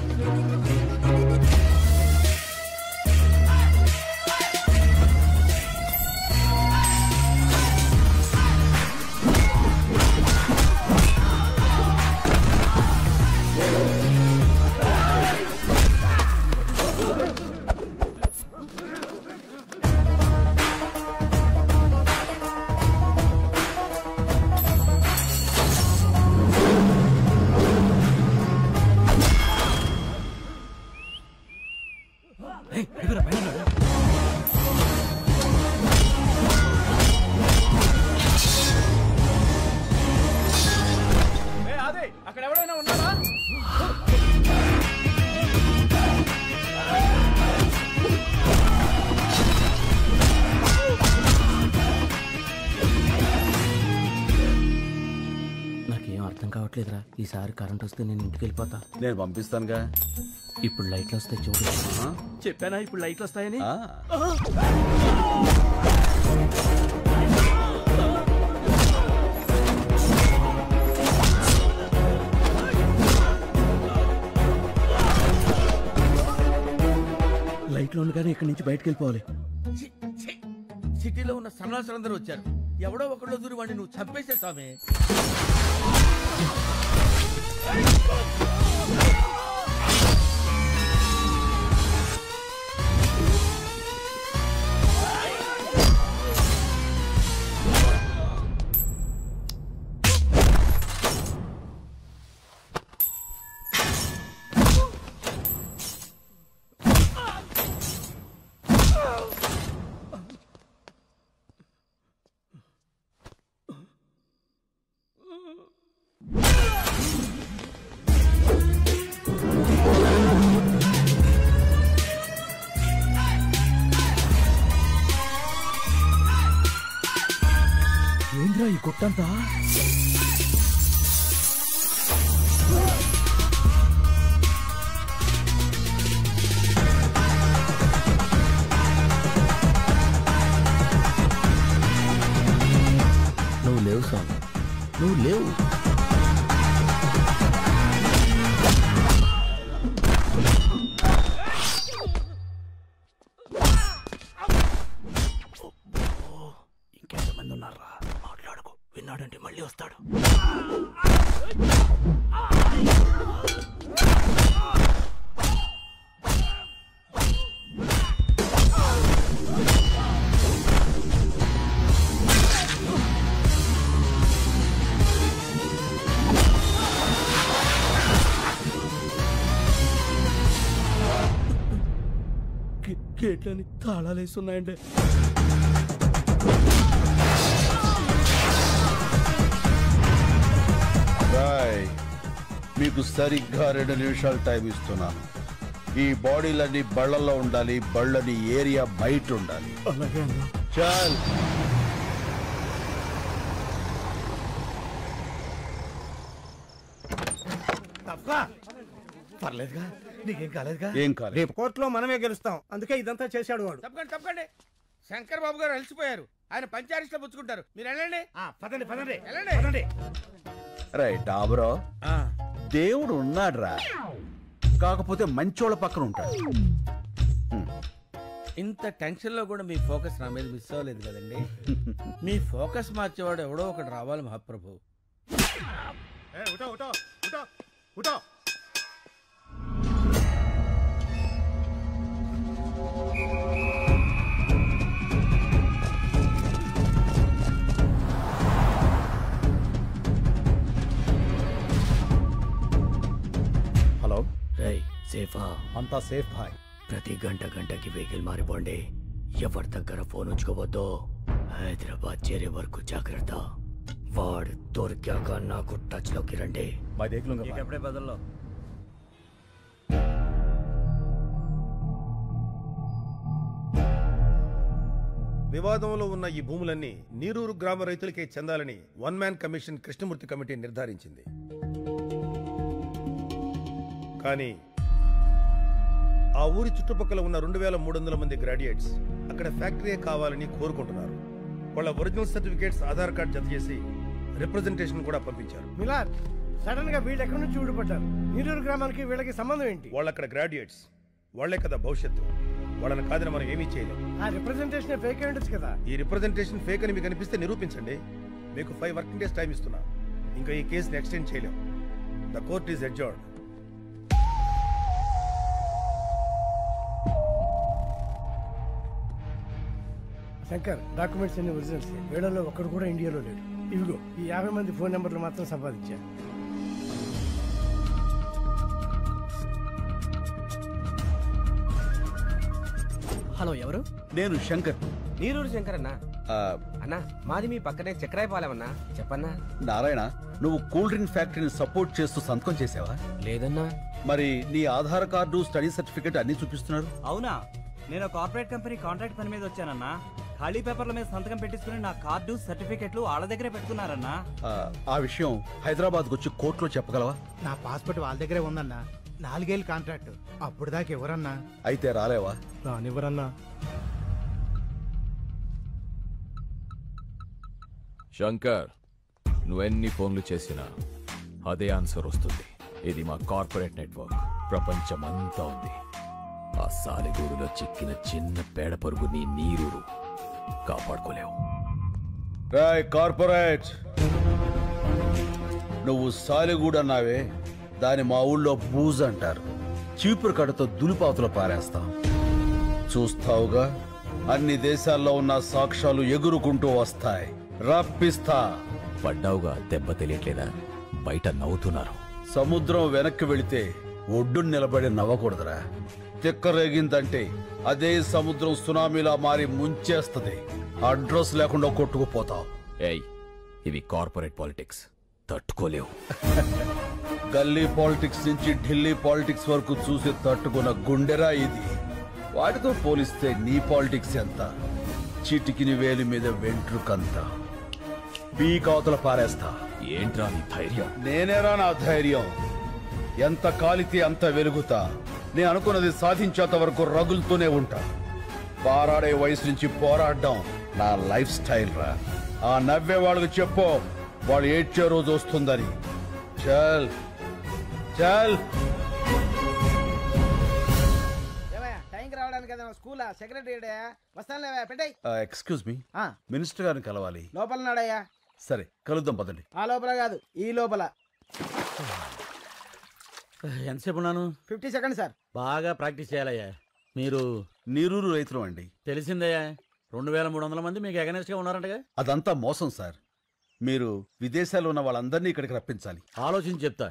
అక్కడ ఎవరైనా ఉన్నారా? నాకేం అర్థం కావట్లేదురా. ఈసారి కరెంట్ వస్తే నేను ఇంటికి వెళ్ళిపోతా. నేను పంపిస్తానుగా. ఇప్పుడు లైట్లు వస్తాయి చూడు. చెప్పానా ఇప్పుడు లైట్లు వస్తాయని? లైట్లో ఉండగానే ఇక్కడి నుంచి బయటకు వెళ్ళిపోవాలి. సిటీలో ఉన్న సన్నాసులందరూ వచ్చారు. ఎవడో ఒకళ్ళు దూరి వాడిని నువ్వు చంపేసే స్వామి. ఏంద్రా ఈ కొట్టంతా? నువ్వు లేవు స్వామి, నువ్వు లేవు. ఇంకెంతమంది ఉన్నారా? మాట్లాడుకో, విన్నాడంటే మళ్ళీ వస్తాడు. గేట్లని తాళాలేస్తున్నాయండి. రాయ్ మీకు సరిగ్గా 2 నిమిషాలు టైం ఇస్తున్నాను. ఈ బాడీలన్నీ బళ్ళల్లో ఉండాలి, బళ్ళని ఏరియా బయట ఉండాలి. అలాగే అన్నా. చాల్ పర్లేదుగా, నీకేం కాలేదుగా? ఏం కాలేదు. రేపు కోర్టులో మనమే గెలుస్తాం, అందుకే ఇదంతా చేశాడు వాడు. తప్పకండి తప్పకండి, శంకర్ బాబు గారు అలసిపోయారు, ఆయన పంచారిస్ట్లో పుచ్చుకుంటారు. మీరు వెళ్ళండి. పదండి పదండి వెళ్ళండి పదండి. రైట్ డాబరో, దేవుడు ఉన్నాడ్రా, కాకపోతే మంచోళ్ళ పక్కన ఉంటాడు. ఇంత టెన్షన్ లో కూడా మీ ఫోకస్ నా మీద మిస్ అవ్వలేదు కదండి. మీ ఫోకస్ మార్చేవాడు ఎవడో ఒకటి రావాలి మహాప్రభు. హలో రై సేఫా? అంతా సేఫ్ భాయ్. ప్రతి గంటకి వెహికల్ మారిపోండి. ఎవరి దగ్గర ఫోన్ ఉంచుకోవద్దు. హైదరాబాద్ చేరే వరకు జాగ్రత్త. వాడు దొరికాక నాకు టచ్ లోకి రండి. ఎప్పుడే బదుల్లో వివాదంలో ఉన్న ఈ భూములన్నీ నీరూరు గ్రామ రైతులకే చెందాలని 1 మ్యాన్ కమిషన్ కృష్ణమూర్తి కమిటీ నిర్ధారించింది. కానీ ఆ ఊరి చుట్టుపక్కల ఉన్న 2300 మంది గ్రాడ్యుయేట్స్ అక్కడ ఫ్యాక్టరీ కావాలని కోరుకుంటున్నారు. వాళ్ళ ఒరిజినల్ సర్టిఫికేట్స్, ఆధార్ కార్డ్ జత చేసి రిప్రజెంటేషన్ కూడా పంపించారు. మిలాద్, సడన్ గా వీళ్ళు ఎక్కడి నుంచి ఊడిపడ్డారు? నీరూరు గ్రామానికి వీళ్ళకి సంబంధం ఏంటి? వాళ్ళు అక్కడ గ్రాడ్యుయేట్స్, వాళ్లే కదా భవిష్యత్తు. వాళ్ళని కాదని మనం ఏమీ చేయలేం. ఆ రిప్రజెంటేషన్ ఫేక్ అయి ఉండొచ్చు కదా. ఈ రిప్రజెంటేషన్ ఫేక్ అని మీకు అనిపిస్తే నిరూపించండి. మీకు 5 వర్కింగ్ డేస్ టైం ఇస్తున్నా. ఇంకా ఈ కేసుని ఎక్స్టెండ్ చేయలేం. The court is adjourned. Shankar, documents అన్ని ఒరిజినల్స్. వీళ్ళలో ఒక్కడు కూడా ఇండియాలో లేడు. ఇవిగో ఈ 50 మంది ఫోన్ నెంబర్లు మాత్రం సంపాదించా. హలో, ఎవరు? నేను శంకర్. నీరూరు శంకర్ అన్నా. అన్నా, మాది మీ పక్కనే చక్రాయపాలెమన్నా. చెప్పన్నా. నారాయణ, నువ్వు కూల్ డ్రింక్ ఫ్యాక్టరీని సపోర్ట్ చేస్తూ సంతకం చేసావా? లేదన్నా. మరి నీ ఆధార్ కార్డు, స్టడీ సర్టిఫికేట్ అన్ని చూపిస్తున్నారు. అవునా? నేను కార్పొరేట్ కంపెనీ కాంట్రాక్ట్ పని మీద వచ్చానన్నా. ఖాళీ పేపర్ల మీద సంతకం పెట్టించుకుని నా కార్డు, సర్టిఫికెట్లు వాళ్ళ దగ్గరే పెట్టుకున్నారన్నా. ఆ విషయం హైదరాబాద్కు వచ్చి కోర్టులో చెప్పగలవా? నా పాస్పోర్ట్ వాళ్ళ దగ్గరే ఉందన్నా. 4 ఏళ్ళు కాంట్రాక్ట్. అప్పుడు దాకా ఎవరన్నా? అయితే రాలేవా? రానివ్వరన్నా. శంకర్, నువ్వెన్ని ఫోన్లు చేసినా అదే ఆన్సర్ వస్తుంది. ఇది మా కార్పొరేట్ నెట్వర్క్, ప్రపంచమంతా ఉంది. ఆ సాలిగూడులో చిక్కిన చిన్న పేడ పరుగు నీ నీరూరు కాపాడుకోలేవు. రాయ్ కార్పొరేట్, నువ్వు సాలిగూడు అన్నావే, దాని మా ఊళ్ళో బూజ్ అంటారు. చీపురు కడతో దులిపాతులు పారేస్తాం. చూస్తావుగా, అన్ని దేశాల్లో ఉన్న సాక్ష్యాలు ఎగురుకుంటూ వస్తాయి. రప్పిస్తా. పడ్డావుగా, దెబ్బ తెలియట్లేదా? బయట నవ్వుతున్నారు. సముద్రం వెనక్కి వెళితే ఒడ్డును నిలబడి నవ్వకూడదురా. తిక్కరేగిందంటే అదే సముద్రం సునామీలా మారి ముంచేస్తుంది. అడ్రస్ లేకుండా కొట్టుకుపోతావు. ఏయ్, ఇవి కార్పొరేట్ పాలిటిక్స్, తట్టుకోలేవు. గల్లీ పాలిటిక్స్ నుంచి ఢిల్లీ పాలిటిక్స్ వరకు చూసి తట్టుకున్న గుండెరా ఇది. వాటితో పోలిస్తే నీ పాలిటిక్స్ ఎంత? చిటికిని వేలి మీద వెంట్రుకంత. పీకావతల పారేస్తా. ఏంట్రా నీ ధైర్యం? నేనేరా నా ధైర్యం. ఎంత కాలితే అంత వెలుగుతా. నేను అనుకున్నది సాధించేంత వరకు రగులుతూనే ఉంటా. పారాడే వయసు నుంచి పోరాడడం నా లైఫ్ స్టైల్ రా. ఆ నవ్వే వాళ్ళకి చెప్పు, వాళ్ళు ఏడ్చే రోజు వస్తుందని. చల్ చల్. టైంకి రావడానికి కదా స్కూల్ సెక్రటరీ వస్తాను. పెట్టాయి. ఎక్స్క్యూజ్ మీ, మినిస్టర్ గారిని కలవాలి. లోపల నాడయ్యా. సరే కలుద్దాం, పదండి. ఆ లోపల కాదు, ఈ లోపల. ఎంతసేపు ఉన్నాను? 50 సెకండ్స్ సార్. బాగా ప్రాక్టీస్ చేయాలయ్యా. మీరు నీరూరు రైతులు అండి. తెలిసిందయ్యా. 2300 మంది మీకు ఎగనెస్ట్ గా ఉన్నారంటగా. అదంతా మోసం సార్. మీరు విదేశాల్లో ఉన్న వాళ్ళందరినీ ఇక్కడికి రప్పించాలి. ఆలోచించి చెప్తా.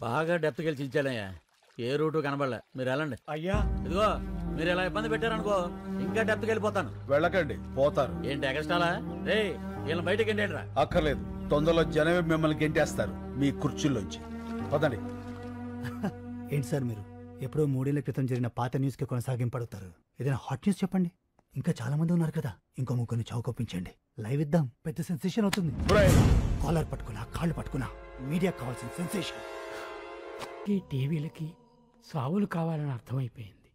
బాగా డెప్త్ గెలిచి ఇచ్చానయ్యా. ఏ రూటు కనబడలే. మీరు వెళ్ళండి. అయ్యా, ఇదిగో మీరు ఇలా ఇబ్బంది పెట్టారనుకో ఇంకా డెప్త్కి వెళ్ళిపోతాను. వెళ్ళకండి, పోతారు. ఏంటి ఎగస్ట్రాలా? రే వీళ్ళని బయటకి ఎండేట్రా. అక్కర్లేదు, తొందరలో జనమే మిమ్మల్ని గెంటేస్తారు మీ కుర్చీల్లోంచి. పదండి. ఏంటి సార్ మీరు ఎప్పుడో 3 ఏళ్ల క్రితం జరిగిన పాత న్యూస్కి కొనసాగింపడుతారు? ఏదైనా హాట్ న్యూస్ చెప్పండి. ఇంకా చాలా మంది ఉన్నారు కదా, ఇంకో ముగ్గురిని చౌకొప్పించండి, లైవ్ ఇద్దాం, పెద్ద సెన్సేషన్ అవుతుంది. కాలర్ పట్టుకున్నా, కాళ్ళు పట్టుకున్నా, మీడియా కావాల్సిన సెన్సేషన్. ఈ టీవీలకి సావులు కావాలని అర్థమైపోయింది.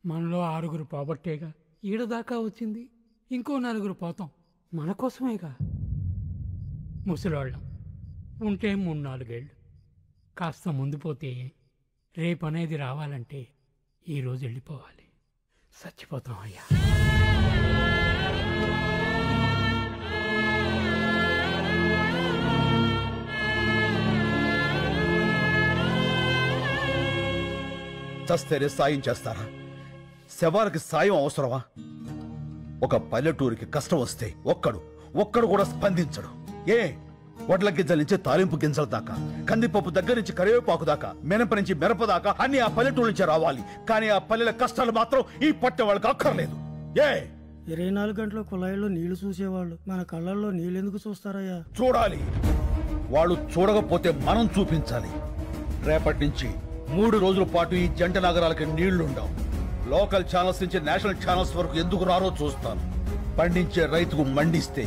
మనలో 6 పోగొట్టేగా ఈడదాకా వచ్చింది. ఇంకో 4 పోతాం, మన కోసమేగా. ముసలోళ్ళం ఉంటే 3-4 ఏళ్ళు, కాస్త ముందు పోతే రేపు అనేది రావాలంటే ఈరోజు వెళ్ళిపోవాలి. చచ్చిపోతాం అయ్యా. చస్తేనే సాయం చేస్తారా? శవాలకి సాయం అవసరమా? ఒక పల్లెటూరికి కష్టం వస్తే ఒక్కడు కూడా స్పందించడు. ఏ వడ్ల గింజల నుంచి తాలింపు గింజల దాకా, కందిపప్పు దగ్గర నుంచి కరివేపాకు దాకా, మినప నుంచి మిరప దాకా అన్ని ఆ పల్లెటూరు నుంచి రావాలి. కానీ ఆ పల్లెల కష్టాలు మాత్రం ఈ పట్టె వాళ్ళకి అక్కర్లేదు. ఏ 24 గంటల కుళాయిలో నీళ్లు చూసేవాళ్ళు మన కళ్ళల్లో నీళ్ళెందుకు చూస్తారయ్యా? చూడాలి. వాళ్ళు చూడకపోతే మనం చూపించాలి. రేపటి నుంచి 3 రోజుల పాటు ఈ జంట నగరాలకి నీళ్లుండవు. లోకల్ ఛానల్స్ నుంచి నేషనల్ ఛానల్స్ వరకు ఎందుకు రారో చూస్తాను. పండించే రైతుకు మండిస్తే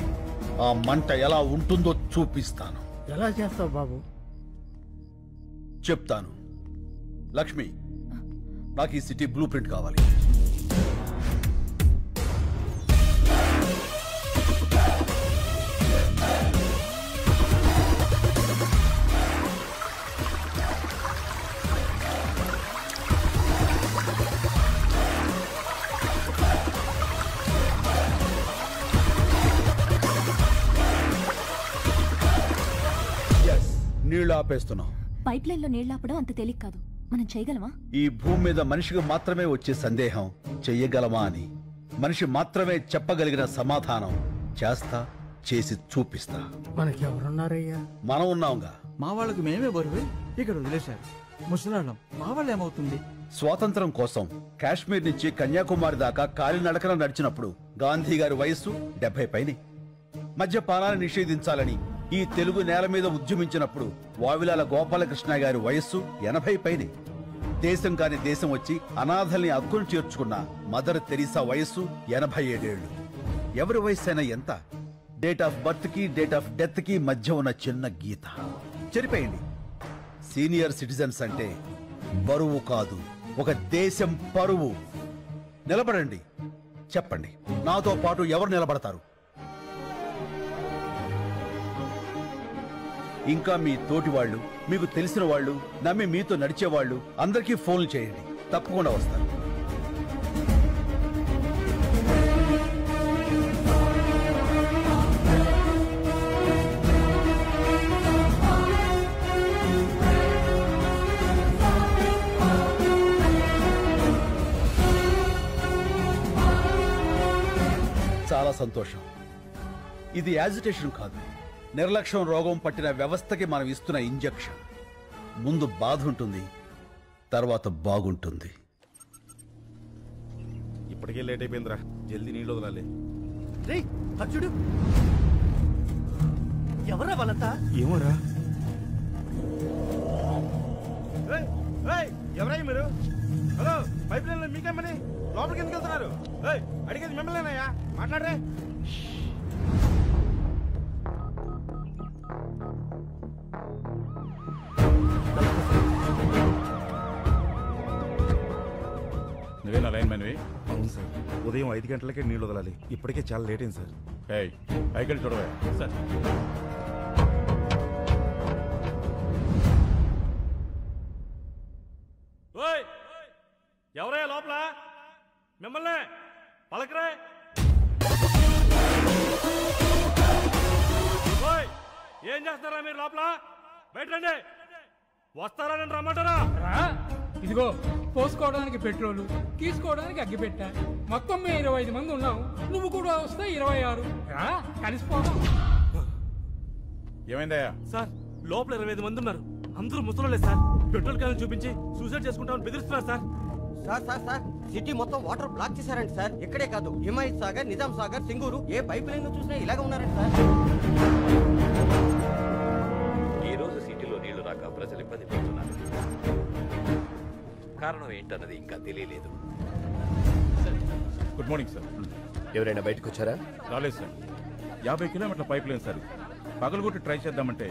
ఆ మంట ఎలా ఉంటుందో చూపిస్తాను. ఎలా చేస్తావు బాబు? చెప్తాను. లక్ష్మి, నాకు ఈ సిటీ బ్లూ ప్రింట్ కావాలి. నీళ్లు ఆపేస్తున్నాం. పైప్ లైన్ లో నీళ్లాపడం అంత తేలిక కాదు. మనం చేయగలమా? ఈ భూమి మీద మనిషికి మాత్రమే వచ్చే సందేహం చెయ్యగలమా అని. మనిషి మాత్రమే చెప్పగలిగిన సమాధానం చేస్తా, చేసి చూపిస్తా. మనకి ఎవరున్నారయ్యా? మనం ఉన్నాంగా. మా వాళ్ళకి మేమే బరువు ఇక్కడ వదిలేశారు. ముసలాళ్ళం మా వాళ్ళు ఏమవుతుంది? స్వాతంత్రం కోసం కాశ్మీర్ నుంచి కన్యాకుమారి దాకా కాలినడకన నడిచినప్పుడు గాంధీ గారి వయస్సు 70 పైనే. మద్యపానాన్ని నిషేధించాలని ఈ తెలుగు నేల మీద ఉద్యమించినప్పుడు వావిలాల గోపాలకృష్ణ గారి వయస్సు 80 పైనే. దేశం కాని దేశం వచ్చి అనాథల్ని అక్కును చేర్చుకున్న మదర్ తెరీసా వయస్సు 87 ఏళ్లు. ఎవరి వయస్సు అయినా ఎంత? డేట్ ఆఫ్ బర్త్ కి డేట్ ఆఫ్ డెత్ కి మధ్య ఉన్న చిన్న గీత చెరిపేయండి. సీనియర్ సిటిజన్స్ అంటే బరువు కాదు, ఒక దేశం పరువు. నిలబడండి, చెప్పండి, నాతో పాటు ఎవరు నిలబడతారు? ఇంకా మీ తోటి వాళ్ళు, మీకు తెలిసిన వాళ్ళు, నమ్మి మీతో నడిచేవాళ్ళు అందరికీ ఫోన్లు చేయండి, తప్పకుండా వస్తారు. చాలా సంతోషం. ఇది యాజిటేషన్ కాదు, నిర్లక్ష్యం రోగం పట్టిన వ్యవస్థకి మనం ఇస్తున్న ఇంజెక్షన్. ముందు బాధ ఉంటుంది, తర్వాత బాగుంటుంది. ఇప్పటికే లేట్ అయిపోయిందిరా, జల్దీ నీళ్ళు వదలాలి. చూడు ఎవరా వాళ్ళంతా? ఏమోరా. ఎవరయ్య మీరు? హలో, పైప్ లైన్ లో మీకేమని లోపలికి ఎందుకు వెళ్తున్నారు? అడిగేది మిమ్మల్నేనయ్యా, మాట్లాడరే. నువ్వేనా లైన్ మ్యాన్వి? అవును సార్, ఉదయం 5 గంటలకే నీళ్ళు వదలాలి. ఇప్పటికే చాలా లేట్ అయింది సార్. పైకి చూడవా సార్. ఎవరయ్యా లోపల? మిమ్మల్ని పలకరే. ఏం చేస్తారా మీరు లోపల? బయట రండి. వస్తారా నేను రమ్మంటారా? ఇదిగో పోసుకోవడానికి పెట్రోలు, తీసుకోవడానికి అగ్గిపెట్ట. మొత్తం మేము 25 మంది ఉన్నాం. నువ్వు కూడా వస్తే 26. కలిసిపోదాం. ఏమైందయ్యా? సార్, లోపల 25 మంది ఉన్నారు. అందరూ ముసలోళ్ళే సార్. పెట్రోల్ క్యాన్ చూపించి సూసైడ్ చేసుకుంటామని బెదిరిస్తున్నారు sir. Sir sir sir city మొత్తం వాటర్ బ్లాక్ చేశారంట సార్. ఇక్కడే కాదు, హిమాయత్ సాగర్, నిజాం సాగర్, సింగూరు ఏ పైప్ లైన్ చూసినా ఇలాగే ఉన్నారంట సార్. ఈ రోజు సిటీలో నీళ్లు రాక ప్రజలు ఇబ్బంది పడుతున్నారు. కారణం ఏంటన్నది ఇంకా తెలియలేదు. Good morning sir. ఎవరైనా బయటకు వచ్చారా? రాలేదు సార్. 50 కిలోమీటర్ల పైప్ లైన్ సార్. పగలగొట్టి ట్రై చేద్దామంటే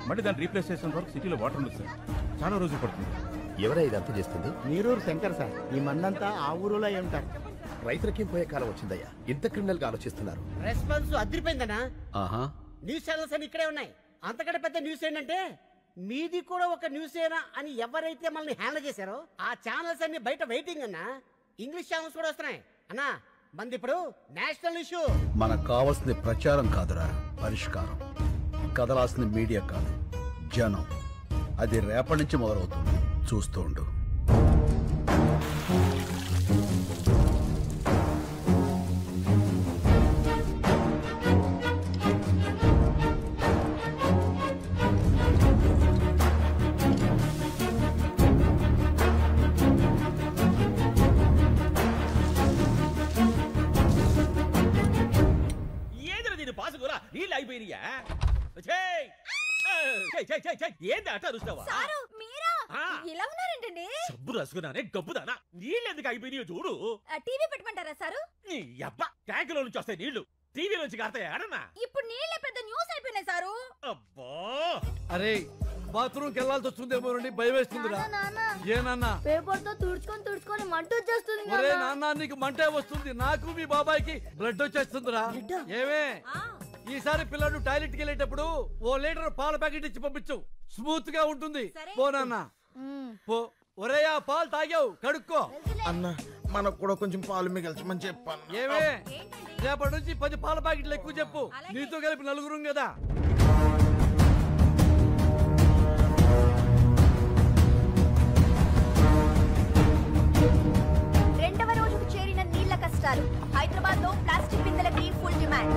మళ్ళీ దాన్ని రీప్లేస్ చేసిన వరకు సిటీలో వాటర్ ఉండదు సార్. చాలా రోజులు పడుతుంది. ఎవరై ఇదంతా చేస్తుంది? నీరూరు శంకర్ సార్. ఈ మందంతా ఆ ఊరులో అయి ఉంటారు. రైతులకి పోయే కాలం వచ్చిందయ్యా. ఇంత క్రిమినల్ గా ఆలోచిస్తున్నారు. రెస్పాన్స్ అదిరిపోయిందనా? ఆహా, న్యూస్ ఛానల్స్ అన్ని ఇక్కడే ఉన్నాయి. అంతకంటే పెద్ద న్యూస్ ఏంటంటే మీది కూడా ఒక న్యూస్ ఏనా అని ఎవరైతే మనల్ని హ్యాండిల్ చేశారో ఆ ఛానల్స్ అన్ని బయట వెయిటింగ్ అన్నా. ఇంగ్లీష్ ఛానల్స్ కూడా వస్తున్నాయి అన్నా. మంది ఇప్పుడు నేషనల్ ఇష్యూ. మనకు కావాల్సింది ప్రచారం కాదురా, పరిష్కారం. కదలాల్సింది మీడియా కాదు, జనం. అది రేపటి నుంచి మొదలవుతుంది, చూస్తూ ఉండు. నీళ్ళు అయిపోయినాయా? ఏంది అట్ట అరుస్తావా? ఇలా ఉన్నారేంటండి? సబ్బు రసుకున్నానే గబ్బుదానా. నీళ్ళు ఎందుకు అయిపోయినాయో చూడు. టీవీ పెట్టమంటారా సారు? నీ అబ్బా, ట్యాంకులో నుంచి వస్తాయి నీళ్లు, టీవీ నుంచి కారుతాయి ఆడన్నా. ఇప్పుడు నీళ్ళే పెద్ద న్యూస్ అయిపోయినాయి సారు. అబ్బా, అరే బాత్రూమ్ కి వెళ్ళాల్సి వస్తుందేమోనండి, భయం వేస్తుందిరా. ఏ నాన్న? పేపర్ తో తుడుచుకొని మంట వచ్చేస్తుంది. ఒరే నాన్న, నీకు మంటే వస్తుంది, నాకు మీ బాబాయ్కి బ్లడ్ వచ్చేస్తుందిరా. ఏమే ఈసారి పిల్లడు టాయిలెట్ కి వెళ్ళేటప్పుడు 1 లీటర్ పాల ప్యాకెట్ ఇచ్చి పంపించు, స్మూత్ గా ఉంటుంది. పో నాన్న పో. ఒరే ఆ పాలు తాగావు, కడుక్కో. అన్న మనకు కూడా కొంచెం పాలు మిగల్చమని చెప్పాను. ఏమే రేపటి నుంచి 10 పాల ప్యాకెట్లు ఎక్కువ చెప్పు, నీతో కలిపి 4 కదా. రెండవ రోజుకు చేరిన నీళ్ల కష్టాలు. హైదరాబాద్ లో ప్లాస్టిక్ బిందెలకి ఫుల్ డిమాండ్.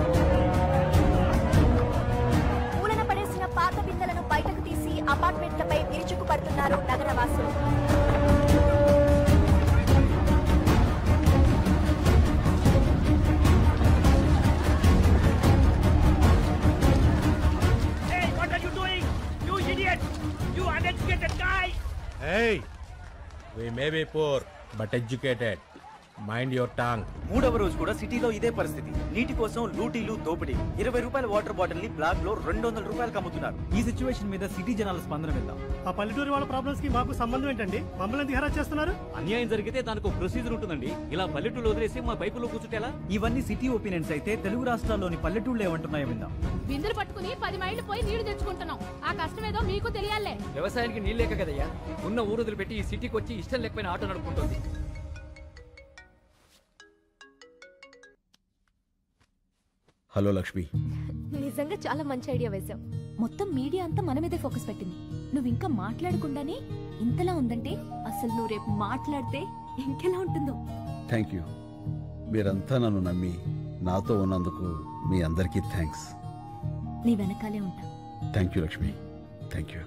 మూలన పడేసిన పాత బిందెలను బయటకు తీసి అపార్ట్మెంట్లపై విరుచుకు పడుతున్నారు నగరవాసులు. Hey, we may be poor, but educated. Mind your Tang. 3వ రోజు కూడా సిటీలో ఇదే పరిస్థితి. నీటి కోసం లూటీలు, దోపిడీ. 20 రూపాయల వాటర్ బాటిల్ ని బ్లాక్ లో 200 రూపాయలకు అమ్ముతున్నారు. ఈ సిచ్యువేషన్ మీద సిటీ జనాల స్పందన విందాం. ఆ పల్లెటూరి వాళ్ళ ప్రాబ్లమ్స్ కి మాకు సంబంధం ఏంటండి? మమ్మల్ని ఎందుకు హెరాస్ చేస్తున్నారు? అన్యాయం జరిగితే దానికి ఒక ప్రొసీజర్ ఉంటుందండి. ఇలా పల్లెటూరు వదిలేసి మా పైపులో కూర్చుంటేలా? ఇవన్నీ సిటీ ఒపీనియన్స్ అయితే తెలుగు రాష్ట్రాల్లోని పల్లెటూళ్ళు ఏమంటున్నాయో విందాం. బిందులు పట్టుకుని 10 మైళ్ళు పోయి నీళ్లు తెచ్చుకుంటున్నాం. ఆ కష్టం ఏదో మీకు తెలియాలే. వ్యవసాయానికి నీళ్ళు లేక కదయ్యా ఉన్న ఊరు వదిలిపెట్టి ఈ సిటీకి వచ్చి ఇష్టం లేకపోయిన ఆటో నడుపుకుంటుంది. హలో లక్ష్మి. నిజంగా చాలా మంచి ఐడియా వేశావు. మొత్తం మీడియా అంతా మన మీదే ఫోకస్ పెట్టింది. నువ్వు ఇంకా మాట్లాడకుండానే ఇంతలా ఉందంటే అసలు నువ్వు రేపు మాట్లాడితే ఇంకెలా ఉంటుందో. Thank you. మీరంతా నన్ను నమ్మి నాతో ఉన్నందుకు మీ అందరికీ థ్యాంక్స్. నీ వెనకాలే ఉంటా. Thank you Lakshmi, thank you.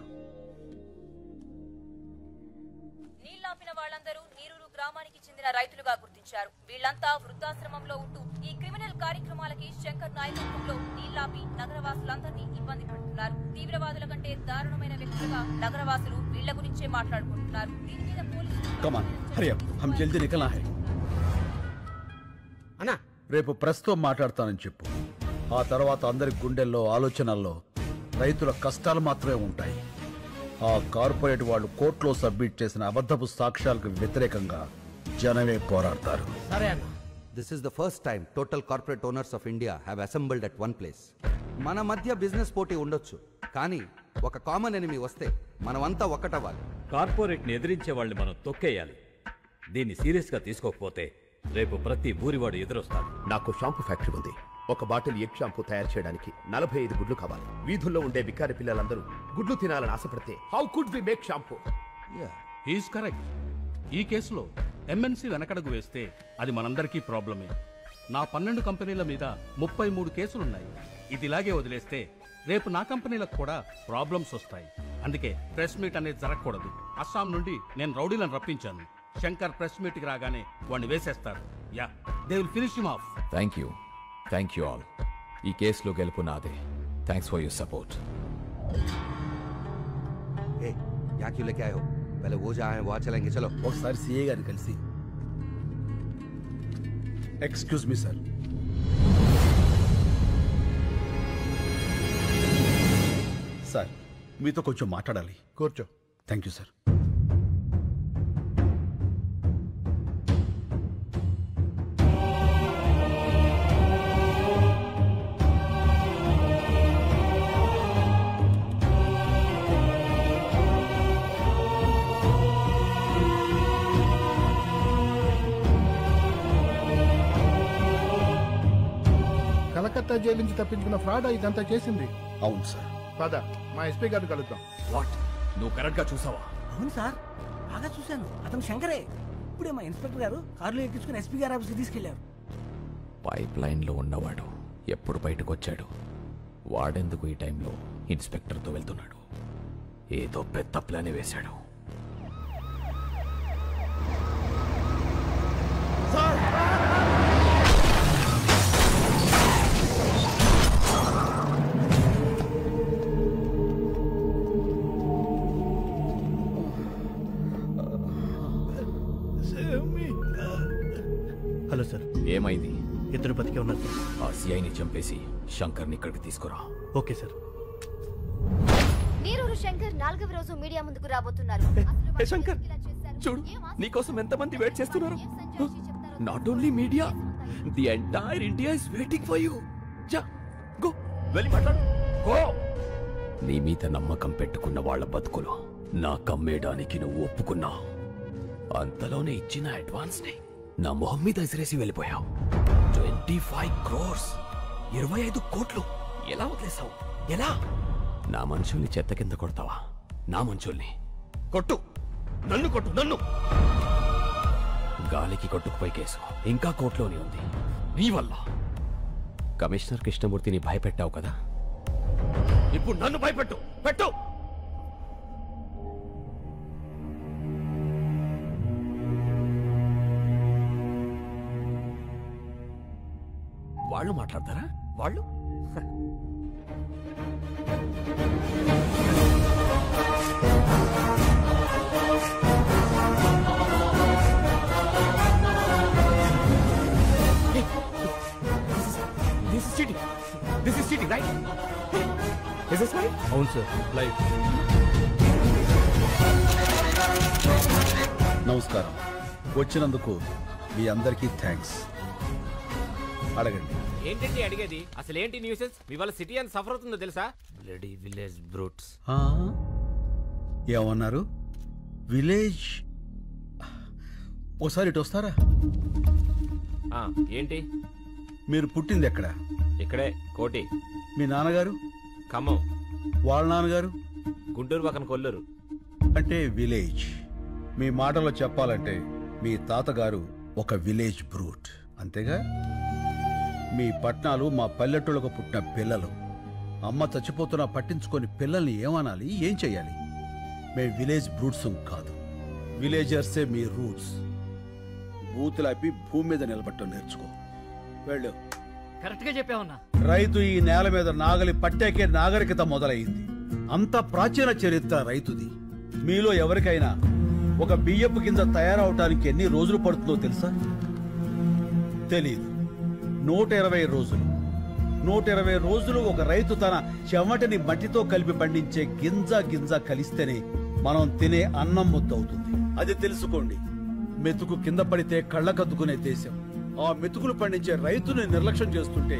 నీళ్లాపిన వాళ్ళందరూ నీరూరు గ్రామానికి చెందిన రైతులుగా గుర్తించారు. వీళ్లంతా వృద్ధాశ్రమంలో ఉంటూ ఈ క్రిమినల్ కార్యక్రమాలకి శంకర్ నాయకత్వంలో నీళ్లాపి నగరవాసులందరినీ ఇబ్బంది పెడుతున్నారు. తీవ్రవాదుల కంటే దారుణమైన వ్యక్తులుగా నగరవాసులు వీళ్ల గురించే మాట్లాడుకుంటున్నారు. దీని మీద రేపు ప్రెస్తో మాట్లాడతానని చెప్పు. ఆ తర్వాత అందరి గుండెల్లో, ఆలోచనల్లో రైతుల కష్టాలు మాత్రమే ఉంటాయి. ఆ కార్పొరేట్ వాళ్ళు కోర్టులో సబ్మిట్ చేసిన అబద్ధపు సాక్ష్యాలకు వ్యతిరేకంగా జనమే పోరాడతారు. సరే అన్న. This is the first time total corporate owners of India have assembled at one place. మన మధ్య బిజినెస్ పోటీ ఉండొచ్చు, కానీ ఒక కామన్ ఎనిమీ వస్తే మనమంతా ఒక్కటవ్వాలి. కార్పొరేట్ని ఎదిరించే వాళ్ళని మనం తొక్కేయాలి. దీన్ని సీరియస్గా తీసుకోకపోతే రేపు ప్రతి ఊరివాడు ఎదురొస్తాడు. నాకు షాంపూ ఫ్యాక్టరీ ఉంది. ఒక బాటిల్ ఎగ్ షాంపూ తయారు చేయడానికి 45 గుడ్లు కావాలి. వీధుల్లో ఉండే బికారి పిల్లలందరూ గుడ్లు తినాలని ఆశపడితే how could we make shampoo? He's correct. ఈ కేసులో ఎంఎన్సీ వెనకడుగు వేస్తే అది మనందరికీ ప్రాబ్లమే. నా 12 కంపెనీల మీద 33 కేసులున్నాయి. ఇది ఇలాగే వదిలేస్తే రేపు నా కంపెనీలకు కూడా ప్రాబ్లమ్స్ వస్తాయి. అందుకే ప్రెస్ మీట్ అనేది జరగకూడదు. అస్సాం నుండి నేను రౌడీలను రప్పించాను. శంకర్ ప్రెస్ మీట్ కి రాగానే వాడిని వేసేస్తారు. Yeah, they will finish him of. Thank you all. ఈ కేసులో గెలుపు నాదే. Thanks for your support. यहाँ क्यों लेके आए हो? पहले वो जहाँ है वहाँ चलेंगे, चलो. ఒకసారి సిఏ గారిని కలిసి. Excuse me sir. సార్ మీతో కొంచెం మాట్లాడాలి. కూర్చో. Thank you sir. Calcutta jail నుంచి తప్పించుకున్న ఫ్రాడ్ ఇదంతా చేసింది. అవును సార్. పద మా ఎస్పీ గారిని కలుద్దాం. వాట్? నువ్వు కరెక్ట్ గా చూసావా? అవును సార్, బాగా చూశాను. అతను శంకరే. ఇప్పుడే మా ఇన్స్పెక్టర్ గారు కారులో ఎక్కించుకుని ఎస్పీ గారి ఆఫీస్కి తీసుకెళ్లారు. పైప్ లైన్ లో ఉన్నవాడు ఎప్పుడు బయటకు వచ్చాడు? వాడెందుకు ఈ టైంలో ఇన్స్పెక్టర్తో వెళ్తున్నాడు? ఏదో పెద్ద ప్లాన్ వేశాడు. Hello sir. ఏమైంది? ఇద్దరు బతికే ఉన్నారు సార్. ఆ సిఐని చంపేసి శంకర్ని ఇక్కడికి తీసుకురా. Okay sir. నీరూరు శంకర్ 4వ రోజు మీడియా ముందుకు రాబోతున్నారు. శంకర్ చూడు, నీకోసం ఎంతమంది వెయిట్ చేస్తున్నారు. Not only media, the entire India is waiting for you. జా గో, వెళ్ళి మాట్లాడు. గో. నీ మీద నమ్మకం పెట్టుకున్న వాళ్ళ బతుకులు నా కమ్మేయడానికి నువ్వు ఒప్పుకున్నావు. అంతలోనే ఇచ్చిన అడ్వాన్స్ ని నా మొహం మీద ఎసిరేసి వెళ్ళిపోయావు. 25 crores, 25 కోట్లు ఎలా వదిలేసావు? ఎలా? నా మనుషుల్ని చెత్త కింద కొడతావా? నా మనుషుల్ని కొట్టు, నన్ను కొట్టు, నన్ను. గాలికి కొట్టుకుపోయి కేసు ఇంకా కోర్టులోనే ఉంది నీ వల్ల. కమిషనర్ కృష్ణమూర్తిని భయపెట్టావు కదా, ఇప్పుడు నన్ను భయపెట్టు. పెట్టు. వాళ్ళు మాట్లాడతారా? వాళ్ళు This is cheating, right? Is this right? అవును సార్, లైవ్. నమస్కారం. వచ్చినందుకు మీ అందరికీ థ్యాంక్స్. అడగండి. ఏంటండి అడిగేది? అసలు ఏంటి న్యూసెన్స్? మీ వాళ్ళ సిటీ అని సఫర్ అవుతుందో తెలుసా? Bloody village brutes. ఏమన్నారు? విలేజ్? ఓసారి ఇటు వస్తారా? ఏంటి? మీరు పుట్టింది ఎక్కడ? ఇక్కడే, కోటి. మీ నాన్నగారు? ఖమ్మం. వాళ్ళ నాన్నగారు? గుంటూరు పక్కన కొల్లూరు. అంటే విలేజ్. మీ మాటలో చెప్పాలంటే మీ తాతగారు ఒక విలేజ్ బ్రూట్, అంతేగా? మీ పట్నాలు మా పల్లెటూళ్ళకు పుట్టిన పిల్లలు. అమ్మ చచ్చిపోతున్నా పట్టించుకొని పిల్లల్ని ఏమనాలి, ఏం చెయ్యాలి? మేము విలేజ్ బ్రూట్స్ కాదు, విలేజర్సే మీ రూట్స్. బూతులాపి భూమి మీద నిలబట్టం నేర్చుకో. వెళ్ళు. కరెక్ట్ గా చెప్పావన్నా. రైతు ఈ నేల మీద నాగలి పట్టాకే నాగరికత మొదలైంది. అంత ప్రాచీన చరిత్ర రైతుది. మీలో ఎవరికైనా ఒక బియ్యపు కింద తయారవటానికి ఎన్ని రోజులు పడుతుందో తెలుసా? తెలీదు. 120 రోజులు. 120 రోజులు ఒక రైతు తన చెమటని మట్టితో కలిపి పండించే గింజ గింజ కలిస్తేనే మనం తినే అన్నం ముద్దవుతుంది. అది తెలుసుకోండి. మెతుకు కింద పడితే కళ్ళకద్దుకునే దేశం. ఆ మెతుకులు పండించే రైతుని నిర్లక్ష్యం చేస్తుంటే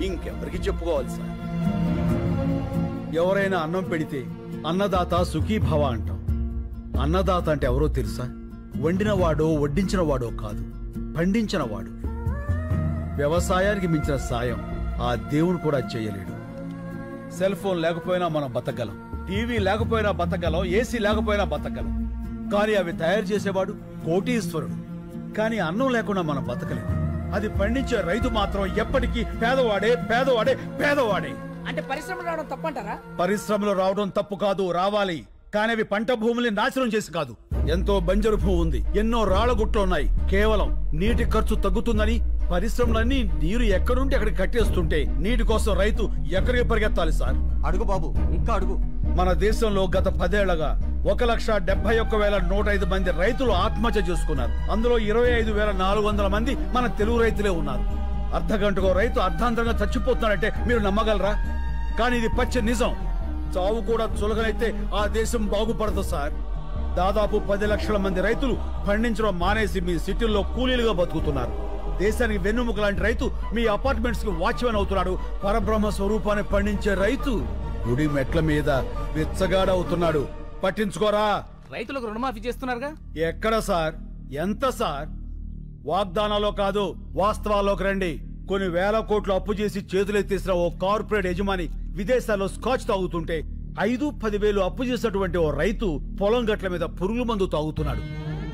ఇంకెవరికి చెప్పుకోవాలి సార్? ఎవరైనా అన్నం పెడితే అన్నదాత సుఖీభవ అంటాం. అన్నదాత అంటే ఎవరో తెలుసా? వండినవాడో వడ్డించినవాడో కాదు, పండించినవాడు. వ్యవసాయానికి మించిన సాయం ఆ దేవుడు కూడా చేయలేడు. సెల్ ఫోన్ లేకపోయినా మనం బతకగలం, టీవీ లేకపోయినా బతకగలం, ఏసీ లేకపోయినా బతకగలం. కానీ అవి తయారు చేసేవాడు కోటీశ్వరుడు. కానీ అన్నం లేకుండా మనం బతకలేము. అది పండించే రైతు మాత్రం ఎప్పటికీ పేదవాడే, పేదవాడే, పేదవాడే. అంటే పరిశ్రమలు రావడం తప్పంటారా? పరిశ్రమలు రావడం తప్పు కాదు, రావాలి. కానీ అవి పంట భూముల్ని నాశనం చేసి కాదు, ఎంతో బంజరు భూమి ఉంది, ఎన్నో రాళ్ల గుట్లు ఉన్నాయి. కేవలం నీటి ఖర్చు తగ్గుతుందని పరిశ్రమలన్నీ నీరు ఎక్కడుంటే అక్కడ కట్టేస్తుంటే నీటి కోసం రైతు ఎక్కడికి పరిగెత్తాలి సార్? అడుగు బాబు, ఇంకా అడుగు. మన దేశంలో గత 10 ఏళ్లగా 1,71,105 మంది రైతులు ఆత్మహత్య చేసుకున్నారు. అందులో 25,400 మంది మన తెలుగు రైతులే ఉన్నారు. అర్ధగంటకో రైతు అర్ధాంతరంగా చచ్చిపోతున్నాడంటే మీరు నమ్మగలరా? కానీ ఇది పచ్చి నిజం. చావు కూడా చులకనైతే ఆ దేశం బాగుపడదు సార్. దాదాపు 10 లక్షల మంది రైతులు పండించడం మానేసి మీ సిటీల్లో కూలీలుగా బతుకుతున్నారు. దేశానికి వెన్నుముక లాంటి రైతు మీ అపార్ట్మెంట్స్ కి వాచ్మెన్ అవుతున్నాడు. పరబ్రహ్మ స్వరూపాన్ని పండించే రైతు గుడి మెట్ల మీద విచ్చగాడవుతున్నాడు. పట్టించుకోరా? రైతులకు రుణమాఫీ చేస్తున్నారుగా. ఎక్కడ సార్? ఎంత సార్? వాగ్దానాల్లో కాదు, వాస్తవాల్లోకి రండి. కొన్ని వేల కోట్లు అప్పు చేసి చేతులెత్తేసిన ఓ కార్పొరేట్ యజమాని విదేశాల్లో స్కాచ్ తాగుతుంటే 5-10 వేలు అప్పు చేసినటువంటి ఓ రైతు పొలం గట్ల మీద పురుగుల మందు తాగుతున్నాడు.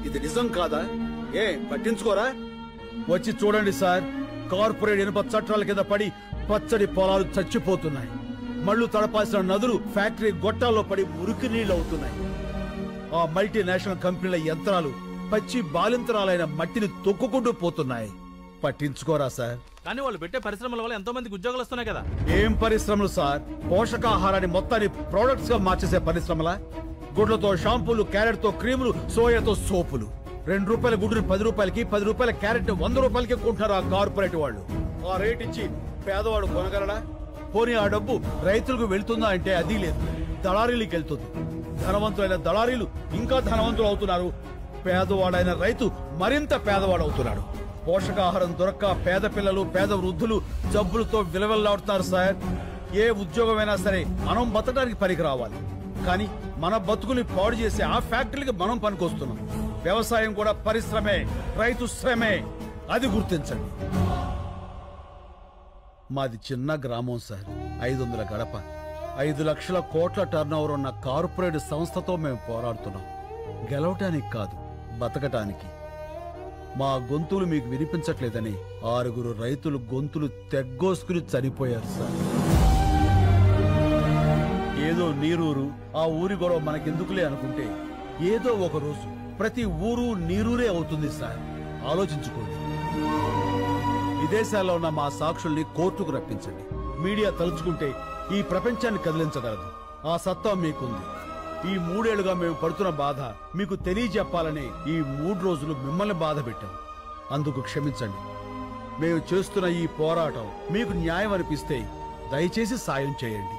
ఇది నిజం కాదా? పట్టించుకోరా? వచ్చి చూడండి సార్. కార్పొరేట్ ఇనుప చట్టాల కింద పడి పచ్చడి పొలాలు చచ్చిపోతున్నాయి. మళ్లు తడపాల్సిన నదులు ఫ్యాక్టరీ గొట్టాల్లో పడి మురికి నీళ్లు అవుతున్నాయి. ఆ మల్టీనేషనల్ కంపెనీల యంత్రాలు పచ్చి బాలింతరాలైన మట్టిని తొక్కుకుంటూ పోతున్నాయి. పట్టించుకోరా సార్? కానీ వాళ్ళు పెట్టే పరిశ్రమల వల్ల ఎంతో మందికి ఉద్యోగాలు వస్తున్నాయి కదా. ఏం పరిశ్రమలు సార్? పోషకాహారాన్ని మొత్తాన్ని ప్రొడక్ట్స్ గా మార్చేసే పరిశ్రమలా? గుడ్లతో షాంపూలు, క్యారెట్ తో క్రీములు, సోయాతో సోపులు. 2 రూపాయల గుడ్డుని 10 రూపాయలకి, 10 రూపాయల క్యారెట్ 100 రూపాయలకి కొంటున్నారు ఆ కార్పొరేట్ వాళ్ళు. ఆ రేట్ ఇచ్చి పేదవాడు కొనగలడా? పోనీ ఆ డబ్బు రైతులకు వెళ్తుందా అంటే అది లేదు, దళారీలకు వెళ్తుంది. ధనవంతులైన దళారీలు ఇంకా ధనవంతులు అవుతున్నారు. పేదవాడైన రైతు మరింత పేదవాడు అవుతున్నాడు. పోషకాహారం దొరక్క పేద పిల్లలు, పేద వృద్ధులు జబ్బులతో విలవెల్లాడుతున్నారు సార్. ఏ ఉద్యోగమైనా సరే మనం బతకడానికి పనికి రావాలి. కానీ మన బతుకుని పాడు చేసి ఆ ఫ్యాక్టరీకి మనం పనికొస్తున్నాం. వ్యవసాయం కూడా పరిశ్రమే, రైతు శ్రమే. అది గుర్తించండి. మాది చిన్న గ్రామం సార్. 500 గడప, 5 లక్షల కోట్ల టర్నోవర్ ఉన్న కార్పొరేట్ సంస్థతో మేము పోరాడుతున్నాం. గెలవటానికి కాదు, బతకటానికి. మా గొంతులు మీకు వినిపించట్లేదని 6 రైతులు గొంతులు తెగ్గోసుకుని చనిపోయారు సార్. ఏదో నీరూరు, ఆ ఊరి గొడవ మనకెందుకులే అనుకుంటే ఏదో ఒక రోజు ప్రతి ఊరు నీరూరే అవుతుంది సార్. ఆలోచించుకోండి. విదేశాల్లో ఉన్న మా సాక్షుల్ని కోర్టుకు రప్పించండి. మీడియా తలుచుకుంటే ఈ ప్రపంచాన్ని కదిలించగలదు. ఆ సత్తా మీకుంది. ఈ 3 ఏళ్లుగా మేము పడుతున్న బాధ మీకు తెలియజెప్పాలని ఈ 3 రోజులు మిమ్మల్ని బాధ పెట్టాం. అందుకు క్షమించండి. మేము చేస్తున్న ఈ పోరాటం మీకు న్యాయం అనిపిస్తే దయచేసి సాయం చేయండి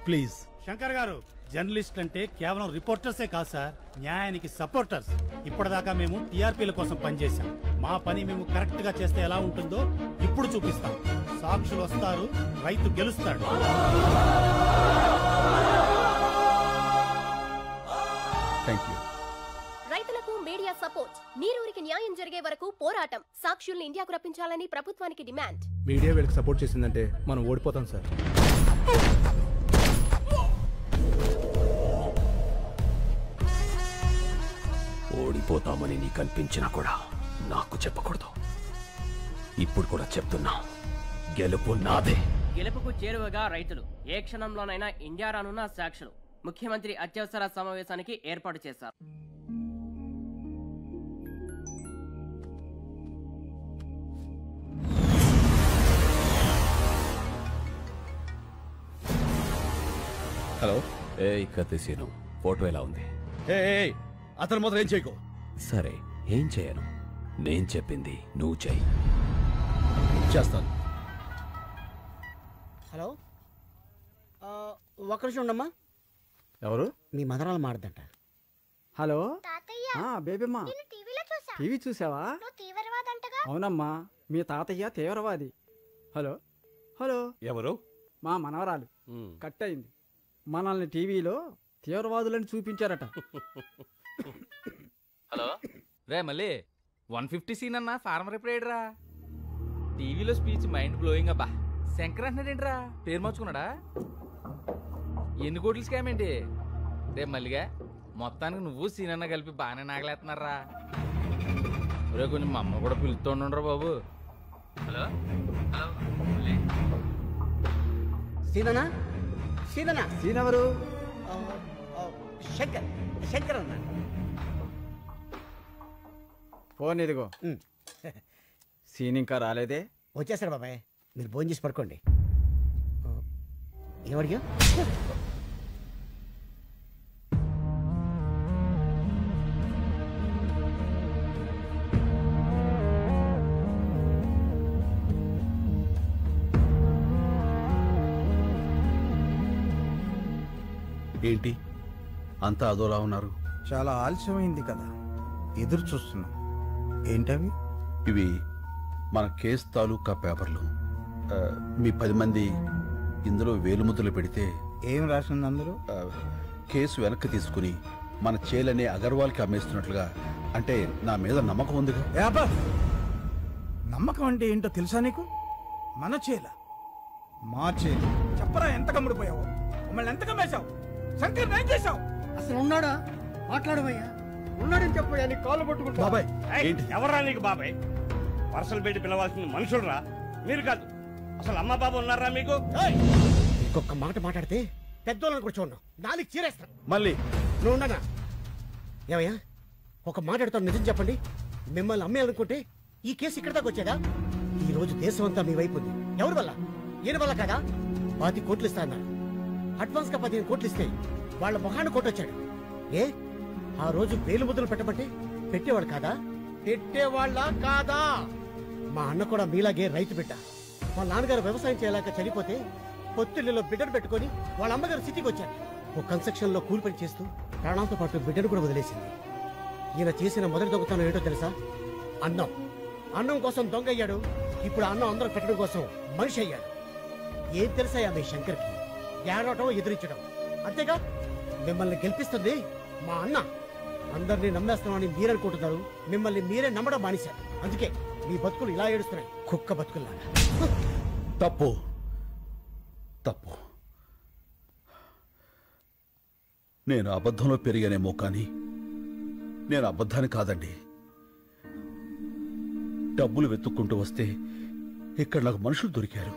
ప్లీజ్. శంకర్ గారు, జర్నలిస్ట్ అంటే కేవలం రిపోర్టర్సే కాదు సార్, న్యాయానికి సపోర్టర్స్. ఇప్పటిదాకా మేము టీఆర్పీల కోసం పనిచేశాం. మా పని మేము కరెక్ట్ గా చేస్తే ఎలా ఉంటుందో ఇప్పుడు చూపిస్తాం. సాక్షులు వస్తారు, రైతు గెలుస్తాడు. రైతులకు మీడియా సపోర్ట్. నీరూరికి న్యాయం జరిగే వరకు పోరాటం. సాక్షుల్ని ఇండియాకు రప్పించాలని ప్రభుత్వానికి డిమాండ్. మీడియా వీళ్ళకి సపోర్ట్ చేసిందంటే మనం ఓడిపోతాం సార్. ఓడిపోతామని నీకు అనిపించినా కూడా నాకు చెప్పకూడదు. ఇప్పుడు కూడా చెప్తున్నా, గెలుపు నాదే. గెలుపుకు చేరువగా రైతులు. ఏ క్షణంలోనైనా ఇండియా రానున్న సాక్షులు. ముఖ్యమంత్రి అత్యవసర సమావేశానికి ఏర్పాటు చేశారు. హలో. కత్తిసీను, ఫోటో ఎలా ఉంది? అతను మాత్రం ఏం చేయకు. సరే, ఏం చేయను. నేను చెప్పింది నువ్వు చెయ్యి. చేస్తాను. హలో, ఒక్క నిమిషం ఉండమ్మా. ఎవరు? మీ మదరాలు మాడదంట. హలో బేబమ్మా, టీవీ చూసావా? అవునమ్మా, మీ తాతయ్య తీవ్రవాది. హలో హలో, ఎవరు? మా మనవరాలు కట్ అయింది. మనల్ని టీవీలో తీవ్రవాదులని చూపించారట. హలో రే మళ్ళీ 150 సీన్ అన్న ఫార్మర్ ఎప్పుడేడ్రా? టీవీలో స్పీచ్ మైండ్ బ్లోయింగ్ అబ్బా. శంకర్ అంటున్నాడేంట్రా? పేరు మార్చుకున్నాడా? ఎన్ని కోట్ల స్కామ్ ఏంటి రే మల్లిగా? మొత్తానికి నువ్వు సీన్ అన్న కలిపి బాగానే నాగలేస్తున్నారా? రే కొంచెం మా అమ్మ కూడా పిలుస్తుండ్రా బాబు. హలో హలో, సీననా? సీననా? సీన్ ఎవరు? శంకర్. శంకర్ అన్న. ఫోన్ ఇదిగో. సీన్ ఇంకా రాలేదే? వచ్చేస్తాడు బాబాయ్, మీరు భోజనం చేసి పడుకోండి. ఏమడిగా? ఏంటి అంతా అదోలా ఉన్నారు? చాలా ఆలస్యమైంది కదా, ఎదురు చూస్తున్నాం. ఏంటవి? ఇవి మన కేసు తాలూకా పేపర్లు. మీ 10 మంది ఇందులో వేలుముద్రలు పెడితే ఏం రాసింది అందులో? కేసు వెనక్కి తీసుకుని మన చేలనే అగర్వాల్కి అమ్మేస్తున్నట్లుగా. అంటే నా మీద నమ్మకం ఉందిగా. నమ్మకం అంటే ఏంటో తెలుసా నీకు? మన చేల, మా చేల. చెప్పరా ఎంత కమ్ముడిపోయావు? మమ్మల్ని ఎంత కమ్మేశావు? శంకర్ ఏం చేశావు? అసలు ఉన్నాడా? మాట్లాడవయ్యా. ఉన్నాడని చెప్పయ్యా, నీ కాళ్ళు పట్టుకుంటా. బాబాయ్ ఎవరా నీకు బాబాయ్? వరుసలు పెట్టి పిలవాల్సిన మనుషులరా మీరు కాదు. అసలు అమ్మ బాబు ఉన్నారా మీకు? ఇంకొక మాట మాట్లాడితే పెద్దోళ్ళని కూడా చూడను, నాలుగు చీరేస్తాను. మళ్ళీ నువ్వు ఉండనా? ఏమయ్యా, ఒక మాట్లాడుతాను, నిజం చెప్పండి. మిమ్మల్ని అమ్మేయాలనుకుంటే ఈ కేసు ఇక్కడ దాకా వచ్చేదా? ఈ రోజు దేశం అంతా మీ వైపు ఉంది. ఎవరి వల్ల? ఈయన వల్ల కదా. 10 కోట్లు ఇస్తా అన్నారు. అడ్వాన్స్ గా 15 కోట్లు ఇస్తే వాళ్ళ మొహాన్ని కొట్టొచ్చాడు. ఏ ఆ రోజు వేలు ముద్రలు పెట్టమంటే పెట్టేవాడు కాదా? పెట్టేవాళ్ళ కాదా? మా అన్న కూడా మీలాగే రైతు బిడ్డ. మా నాన్నగారు వ్యవసాయం చేయలేక చనిపోతే పొత్తిళ్లలో బిడ్డను పెట్టుకుని వాళ్ళ అమ్మగారు సిటీకి వచ్చారు. ఓ కన్స్ట్రక్షన్ లో కూలి పని చేస్తూ ప్రాణాలతో పాటు బిడ్డను కూడా వదిలేసింది. ఈయన చేసిన మొదటి దొంగతనం ఏంటో తెలుసా? అన్నం. అన్నం కోసం దొంగ అయ్యాడు. ఇప్పుడు అన్నం అందరూ పెట్టడం కోసం మనిషి అయ్యాడు. ఏం తెలుసాయా మీ శంకర్కి? ఏడవటం, ఎదిరించడం అంతేగా. మిమ్మల్ని గెలిపిస్తుంది మా అన్న. అందరినీ నమ్మేస్తామని మీరనుకుంటున్నారు, మిమ్మల్ని మీరే నమ్మడం మానేశారు. అందుకే మీ బతుకులు ఇలా ఏడుస్తున్నాయి, కుక్క బతుకుల్లాగా. తప్పు తప్పు. నేను అబద్ధంలో పెరిగానేమో కానీ నేను అబద్ధాన్ని కాదండి. డబ్బులు వెతుక్కుంటూ వస్తే ఇక్కడ నాకు మనుషులు దొరికారు.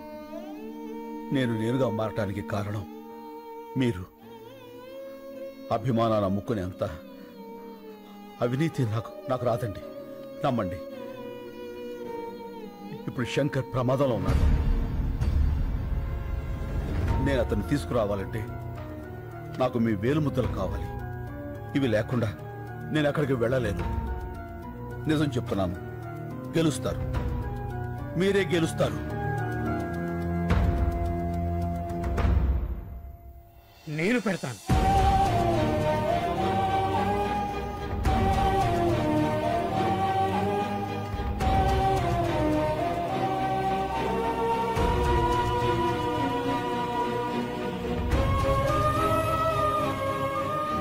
నేనుగా మారటానికి కారణం మీరు. అభిమానాన్ని అమ్ముకునే అంత అవినీతి నాకు రాదండి, నమ్మండి. ఇప్పుడు శంకర్ ప్రమాదంలో ఉన్నాడు. నేను అతన్ని తీసుకురావాలంటే నాకు మీ వేలుముద్దలు కావాలి. ఇవి లేకుండా నేను అక్కడికి వెళ్ళలేను. నిజం చెప్తున్నాను, గెలుస్తారు, మీరే గెలుస్తారు. నేను పెడతాను.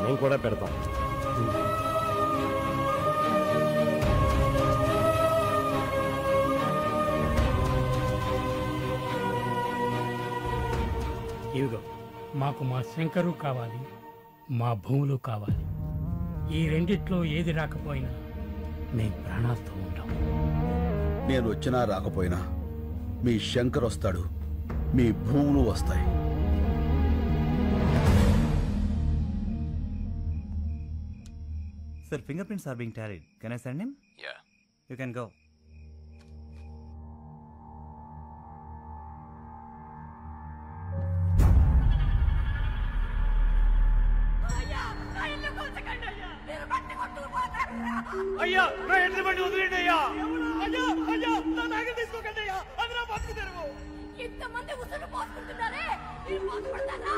మేము కూడా పెడతాం. ఇదిగో, మాకు మా శంకరు కావాలి, మా భూములు కావాలి. ఈ రెండిట్లో ఏది రాకపోయినా మేము ప్రాణాలతో ఉంటాం. నేను వచ్చినా రాకపోయినా మీ శంకర్ వస్తాడు, మీ భూములు వస్తాయి. Sir, fingerprints are being tallied. Can I send him? Yeah. You can go. అయ్యా, నా ఎడ్ల బండి వదిలేండి అయ్యా. అయ్యా అయ్యా, నా బ్యాగ్ తీసుకోకండి అయ్యా. అది నా బతుకు తెరువు. ఇంతమంది ఉసురు పోసుకుంటున్నారే, మీరు బాధపడతారా?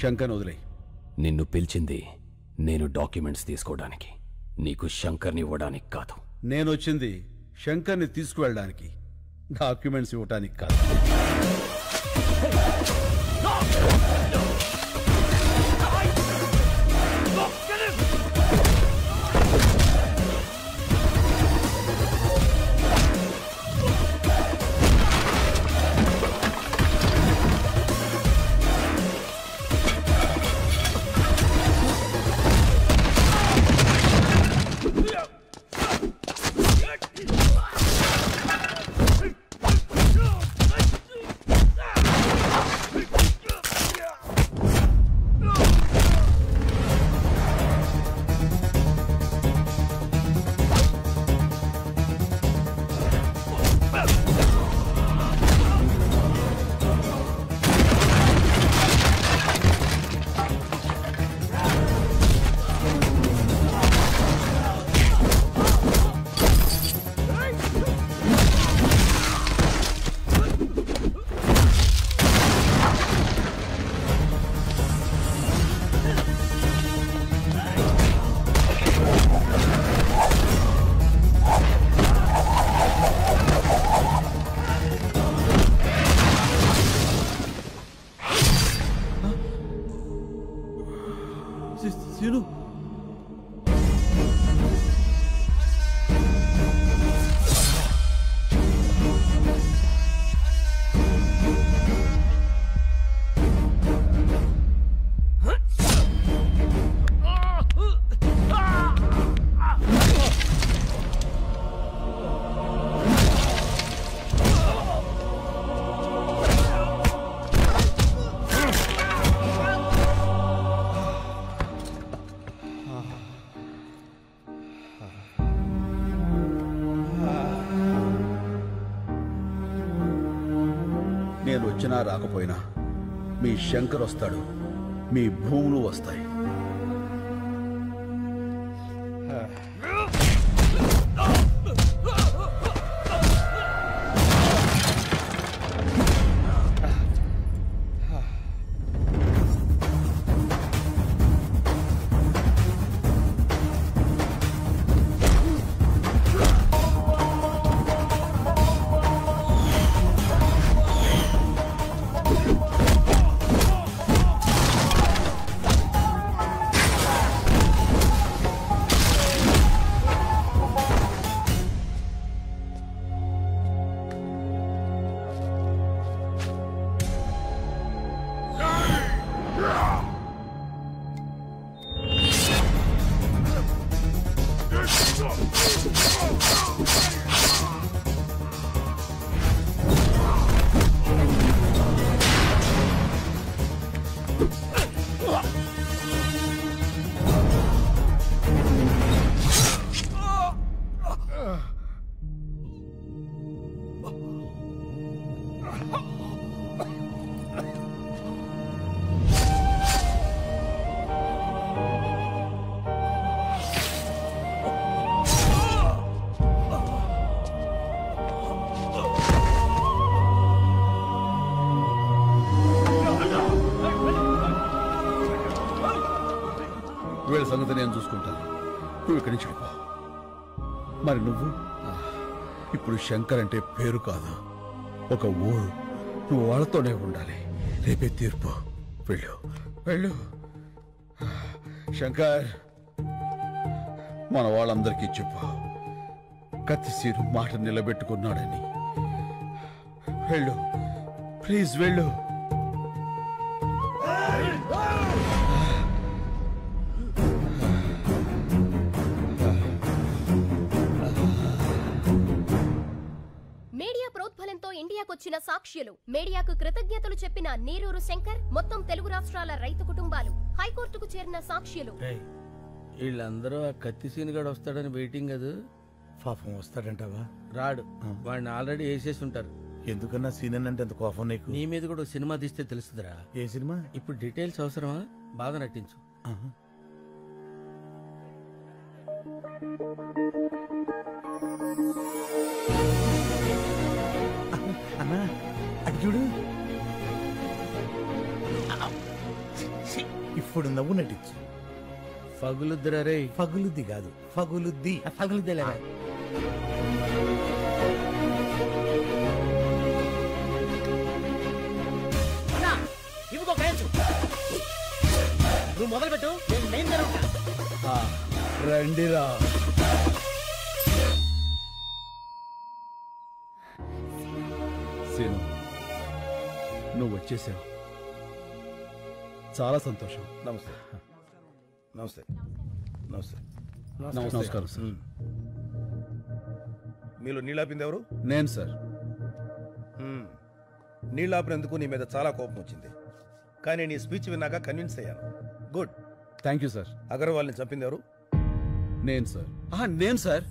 శంకర్ వదిలే. నిన్ను పిలిచింది నేను డాక్యుమెంట్స్ తీసుకోవడానికి, నీకు శంకర్ని ఇవ్వడానికి కాదు. నేను వచ్చింది శంకర్ని తీసుకువెళ్ళడానికి, డాక్యుమెంట్స్ ఇవ్వడానికి కాదు. సీను నేను వచ్చినా రాకపోయినా మీ శంకర్ వస్తాడు, మీ భూములు వస్తాయి. వీళ్ళ సంగతి నేను చూసుకుంటాను, నువ్వు ఇక్కడి నుంచి వెళ్ళిపో. మరి నువ్వు ఇప్పుడు శంకర్ అంటే పేరు కాదు, ఒక ఊరు. నువ్వు వాళ్ళతోనే ఉండాలి. రేపే తీర్పు. వెళ్ళు వెళ్ళు. శంకర్, మన వాళ్ళందరికీ చెప్పు, కత్తిసీరు మాట నిలబెట్టుకున్నాడని. వెళ్ళు ప్లీజ్, వెళ్ళు. మీడియా ప్రోద్బలంతో ఇండియాకొచ్చిన సాక్ష్యాలు. మీడియాకు కృతజ్ఞతలు చెప్పిన నీరూరు శంకర్, మొత్తం తెలుగు రాష్ట్రాల రైతు కుటుంబాలు, హైకోర్టుకు చేరిన సాక్ష్యాలు. వీళ్ళందరూ ఆ కత్తిసీనుగాడు వస్తాడని వెయిటింగ్ కదా. పాపం వస్తాడంటావా? రాడు, వాడిని ఆల్రెడీ వేసేసి ఉంటారు. ఎందుకన్నా సీన్ అంటే ఎంత కోపం నీకు? నీ మీద కూడా సినిమా తీస్తే తెలుస్తుందిరా. ఏ సినిమా? ఇప్పుడు డీటెయిల్స్ అవసరమా? బాగా నటించు. అన్నా అది చూడు, ఇప్పుడు నవ్వు నటించు. ఫగులుద్దిరా రే. ఫగులుద్ది కాదు, ఫగులుద్ది. ఫగులుద్దిలేరా. ఇవిగో కరెన్సు, నువ్వు మొదలు పెట్టు, నేను మెయిన్ జరుగుతా. రండిరా. సీను, నువ్వు వచ్చేసావు, చాలా సంతోషం. నమస్తే నమస్తే నమస్తే. నమస్కారం సార్. మీలో నీళ్ళాపింది ఎవరు? నేను సార్. నీళ్ళాపినందుకు నీ మీద చాలా కోపం వచ్చింది, కానీ నీ స్పీచ్ విన్నాక కన్విన్స్ అయ్యాను. గుడ్. Thank you sir. అగర్వాల్ని చంపింది ఎవరు? నేను సార్. నేను sir.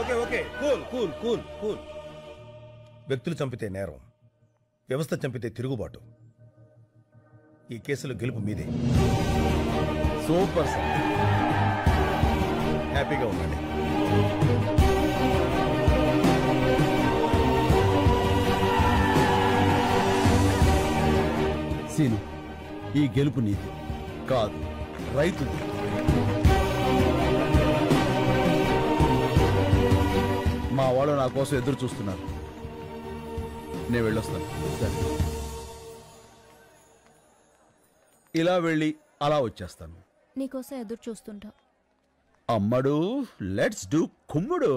Okay okay, cool cool cool cool. వ్యక్తులు చంపితే నేరం, వ్యవస్థ చంపితే తిరుగుబాటు. ఈ కేసులో గెలుపు మీదే. Super sir. హ్యాపీగా ఉండండి. సీను, ఈ గెలుపు నీది కాదు, రైతుది. మా వాళ్ళు నా కోసం ఎదురు చూస్తున్నారు. నేను వెళ్ళొస్తాను. సరే, ఇలా వెళ్ళి అలా వచ్చేస్తాను. నీకోసం ఎదురు చూస్తుంటా. అమ్మడు, లెట్స్ డూ కుమ్ముడు.